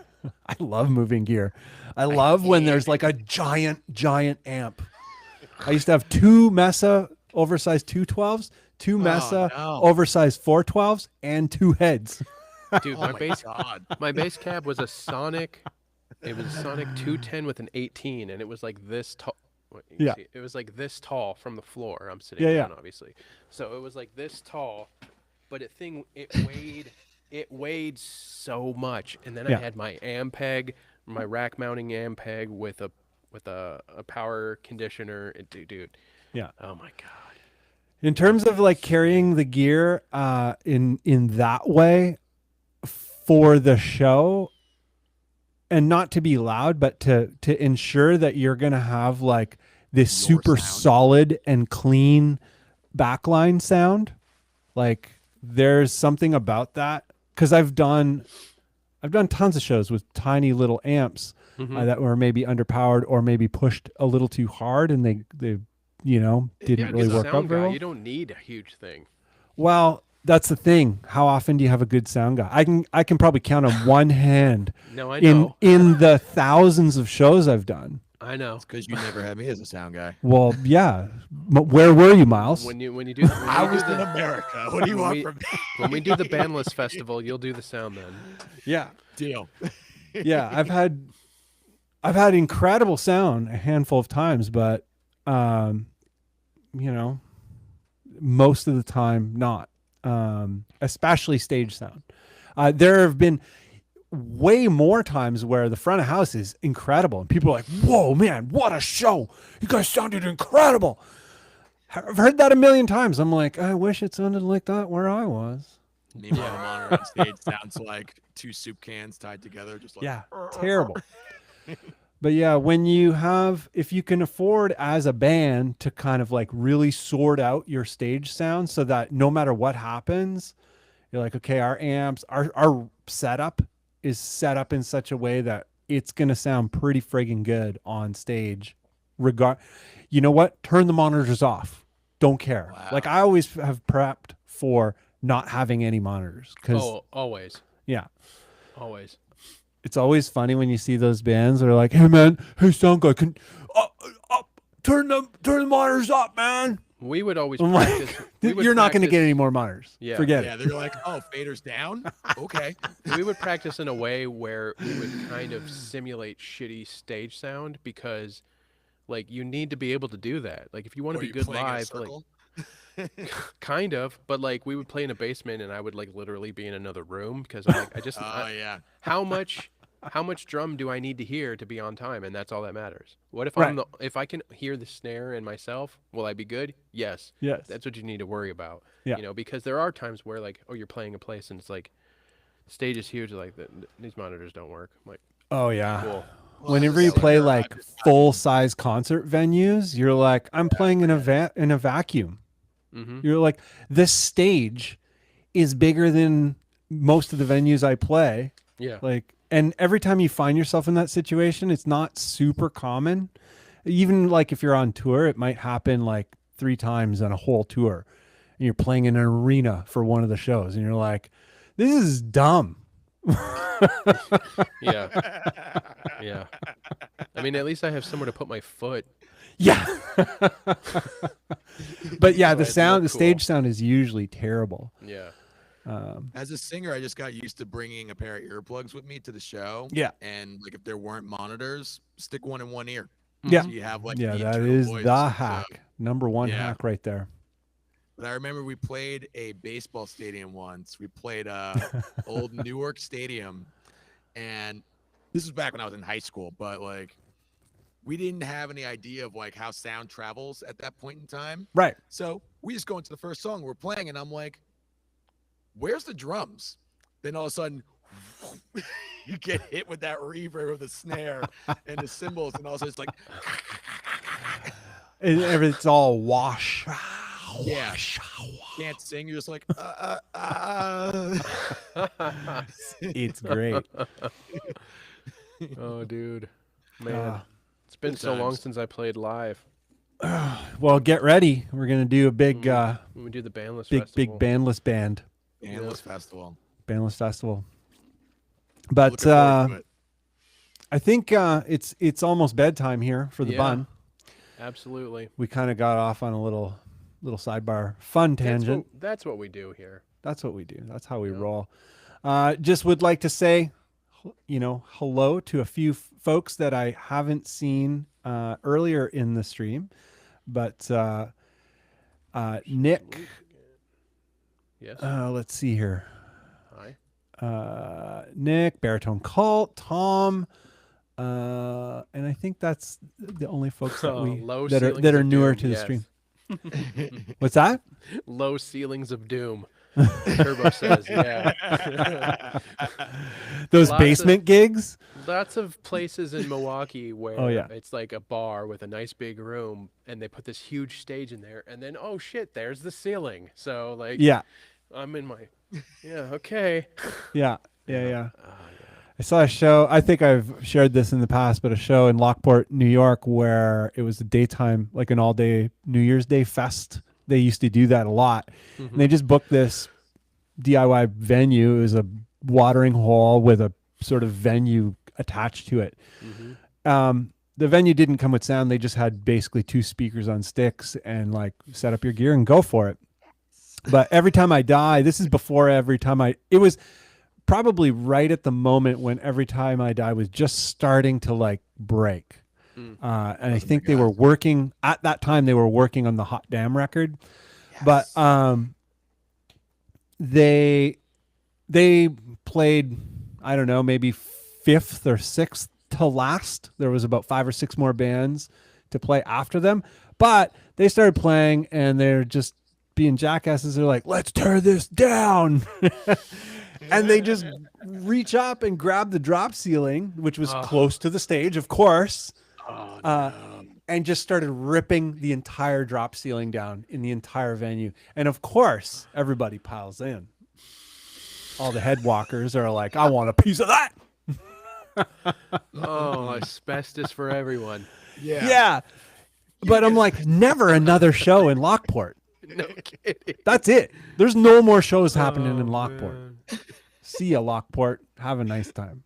I love moving gear. I love when there's like a giant amp. I used to have two Mesa oversized 212s, two Mesa no. oversized 412s, and two heads. Dude, Oh my god. my bass cab was a Sonic. It was a Sonic 210 with an 18, and it was like this tall. Yeah. It was like this tall from the floor. I'm sitting Yeah, down, obviously. So it was like this tall, but it weighed so much. And then Yeah. I had my Ampeg, my rack mounting Ampeg with a power conditioner. Dude. Yeah. Oh my god. In terms of like carrying the gear in that way for the show, and not to be loud, but to ensure that you're going to have like this Your super sound. solid and clean backline sound. Like there's something about that, because I've done tons of shows with tiny little amps that were maybe underpowered or maybe pushed a little too hard, and they you know didn't Yeah, really as a work out sound very guy, well. you don't need a huge thing. Well, that's the thing. How often do you have a good sound guy? I can probably count on one hand No, I know. in the thousands of shows I've done. I know. Because you never had me as a sound guy. Well, yeah. Where were you, Miles? When you do when I you was do in the, America. What do you when want we- from me? when we do the bandless festival, you'll do the sound then. Yeah. Deal. Yeah, I've had incredible sound a handful of times, but you know, most of the time not. Especially stage sound. There have been way more times where the front of house is incredible and people are like, whoa, man, what a show. You guys sounded incredible. I've heard that a million times. I'm like, I wish it sounded like that where I was. Meanwhile, the monitor on stage sounds like two soup cans tied together. Just like, Yeah, terrible. But yeah, if you can afford as a band to kind of like really sort out your stage sound so that no matter what happens, you're like, okay, our amps, our setup is set up in such a way that it's going to sound pretty friggin' good on stage. You know what? Turn the monitors off. Don't care. Wow. Like I always have prepped for not having any monitors. Oh, always. Yeah. Always. It's always funny when you see those bands that are like, hey man, hey sound guy, can turn the monitors up, man. We would always I'm like, practice. we would you're not going to get practice- any more monitors. Yeah. Forget yeah, it. they're like, oh, fader's down. Okay. We would practice in a way where we would kind of simulate shitty stage sound because, like, you need to be able to do that. Like, if you want to Or be you good playing in a live, like, circle? kind of, but like we would play in a basement and I would like literally be in another room because I'm like, Oh yeah. how much drum do I need to hear to be on time? And that's all that matters. What if Right. if I can hear the snare in myself, will I be good? Yes. Yes. That's what you need to worry about. Yeah. You know, because there are times where like, oh, you're playing a place and it's like, the stage is huge. Like these monitors don't work. I'm like, Oh yeah. cool. Whenever you play like full size concert venues, you're like, I'm playing in a vacuum. Mm-hmm. You're like, this stage is bigger than most of the venues I play. Yeah. Like, and every time you find yourself in that situation, it's not super common. Even like if you're on tour, it might happen like 3 times on a whole tour. And you're playing in an arena for one of the shows, and you're like, this is dumb. Yeah. Yeah. I mean, at least I have somewhere to put my foot. Yeah. But yeah, the Right, sound, the look stage cool. sound is usually terrible. Yeah. As a singer, I just got used to bringing a pair of earplugs with me to the show. Yeah. And like if there weren't monitors, stick one in one ear. Yeah. So you have like Yeah, the that internal is voice. the So, hack. Number one yeah. hack right there. but I remember we played a baseball stadium once. We played old Newark Stadium, and this was back when I was in high school. But like, we didn't have any idea of like how sound travels at that point in time. Right. So we just go into the first song we're playing, and I'm like, "Where's the drums?" Then all of a sudden, you get hit with that reverb of the snare and the cymbals, and also it's like, It's all wash. yeah, can't sing. You're just like, It's great. Oh, dude, man, Uh, it's been good so long times. since I played live. Well, get ready. We're gonna do a big, When we do the bandless big festival. bandless band, Bandless Festival. bandless festival. But Looking forward to it. I think it's almost bedtime here for the Yeah. bun. Absolutely. We kind of got off on a little sidebar, fun tangent. That's what we do here. That's what we do. That's how we Yeah. roll. Just would like to say, hello to a few folks that I haven't seen earlier in the stream, but Nick. Yes. Let's see here. Hi. Nick, Baritone Cult, Tom, and I think that's the only folks that Low that are ceilings of newer doom, to the yes. stream. What's that? Low ceilings of doom. Turbo says, yeah. Those Lots of- basement gigs? Lots of places in Milwaukee where Oh, yeah. it's like a bar with a nice big room, and they put this huge stage in there, and then oh shit, there's the ceiling. So like, Yeah, I'm in my, yeah, okay. yeah. Oh, yeah. I saw a show. I think I've shared this in the past, but a show in Lockport, New York, where it was a daytime, like an all-day New Year's Day fest. They used to do that a lot. Mhm. And they just booked this DIY venue. It was a watering hole with a sort of venue attached to it. Mhm. The venue didn't come with sound. They just had basically 2 speakers on sticks and like set up your gear and go for it. But every time I die, this is before every time it was probably right at the moment when Every Time I Die was just starting to like break. Mm. And I think they were working at that time. They were working on the Hot Damn record, but they played, I don't know, maybe 5th or 6th to last. There was about 5 or 6 more bands to play after them, but they started playing and they're just being jackasses. They're like, let's tear this down. And they just reach up and grab the drop ceiling, which was close to the stage, of course, and just started ripping the entire drop ceiling down in the entire venue. And of course, everybody piles in. All the head walkers are like, I want a piece of that. Oh, asbestos for everyone. Yeah. But I'm like, never another show in Lockport. No kidding. That's it. There's no more shows happening in Oh, Lockport. man. See ya, Lockport. Have a nice time.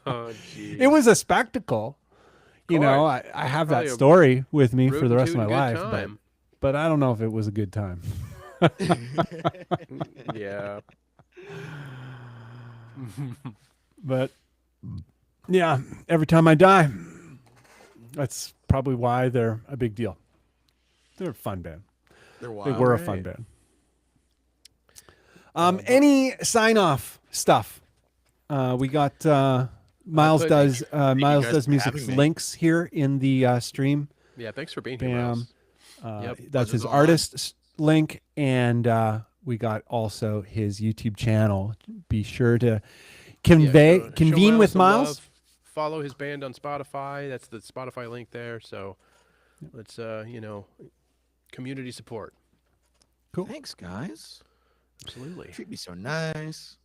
Oh, geez. It was a spectacle. You know, course. I have Probably that a story with me for the Rootin' rest of my tootin' good life, time. but I don't know if it was a good time. Yeah. But yeah, Every Time I Die, that's probably why they're a big deal. They're a fun band. They're They wild. were a fun right. band. Any sign off stuff? We got Miles put- does you Miles guys does for music's having me. links here in the stream. Yeah, thanks for being here, Bam. Miles. Yep. That's Pleasure's his all artist link, and we got also his YouTube channel. Be sure to Yeah, show convene with some Miles. love. Follow his band on Spotify. That's the Spotify link there. So let's, community support. Thanks, guys. Absolutely. Treat me so nice.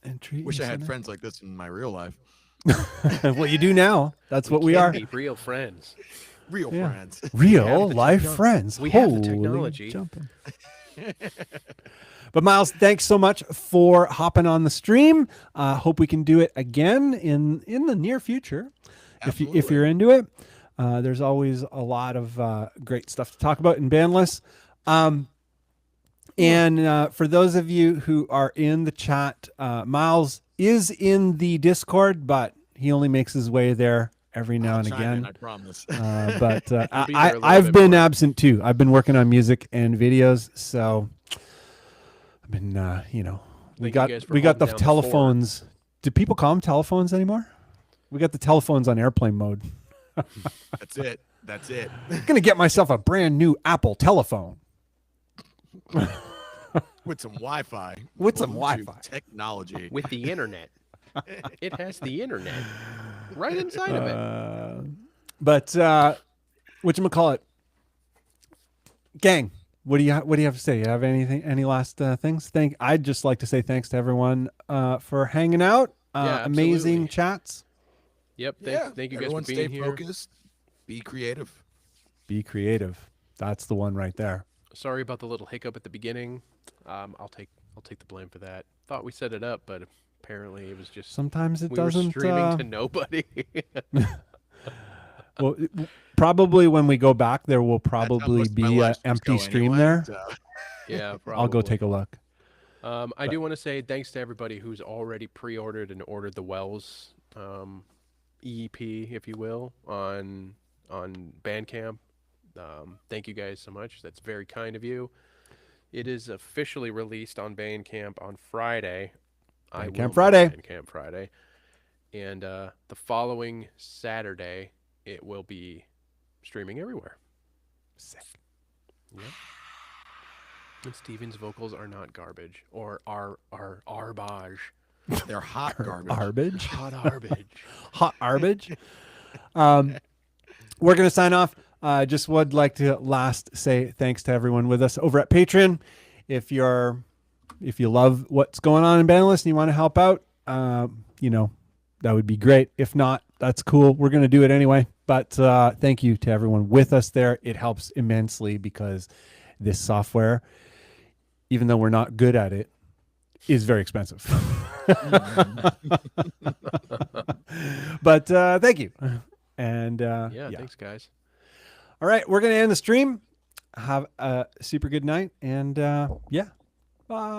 And treat Wish you I so had nice. friends like this in my real life. Well, you do now. That's what we can are. Be real friends. Real Yeah. friends. Real the life techno- friends. we have the Holy technology. jumping. But Miles, thanks so much for hopping on the stream. Hope we can do it again in the near future. if you're Absolutely. into it. There's always a lot of great stuff to talk about in Bandless. And for those of you who are in the chat, Miles is in the Discord, but he only makes his way there every now I'll and chime in, again. I promise. But He'll be there a little I've bit been more. absent too. I've been working on music and videos, so I've been, we Thank you guys for got holding the down the fort. telephones. Do people call them telephones anymore? We got the telephones on airplane mode. That's it. That's it. I'm gonna get myself a brand new Apple telephone. With some Wi-Fi. With some Bluetooth Wi-Fi. technology. With the internet. It has the internet right inside of it. But whatchamacallit? Gang, what do you have to say? You have any last things? I'd just like to say thanks to everyone for hanging out. Yeah, Amazing absolutely. chats. Yep. Yeah. Thank you guys Everyone for being stay here. focused. Be creative. Be creative. That's the one right there. Sorry about the little hiccup at the beginning. I'll take the blame for that. Thought we set it up, but apparently it was just Sometimes it we doesn't. were streaming to nobody. Well, probably when we go back, there will That's how probably most of my be an live streams empty go stream anyway, there. so. Yeah, probably. I'll go take a look. I do want to say thanks to everybody who's already pre-ordered and ordered the Wells EP, if you will, on Bandcamp. Thank you guys so much. That's very kind of you. It is officially released on Bandcamp on Friday. Bandcamp Friday. Bandcamp Friday. And the following Saturday, it will be streaming everywhere. Sick. Yep. And Steven's vocals are not garbage or are garbage. They're hot garbage. Garbage. Hot garbage. Hot garbage. We're going to sign off. Just would like to say thanks to everyone with us over at Patreon. If you love what's going on in Bandless and you want to help out, that would be great. If not, that's cool. We're going to do it anyway. But thank you to everyone with us there. It helps immensely because this software, even though we're not good at it, is very expensive. But thank you. And Yeah, thanks, guys. All right, we're going to end the stream. Have a super good night. And yeah, bye.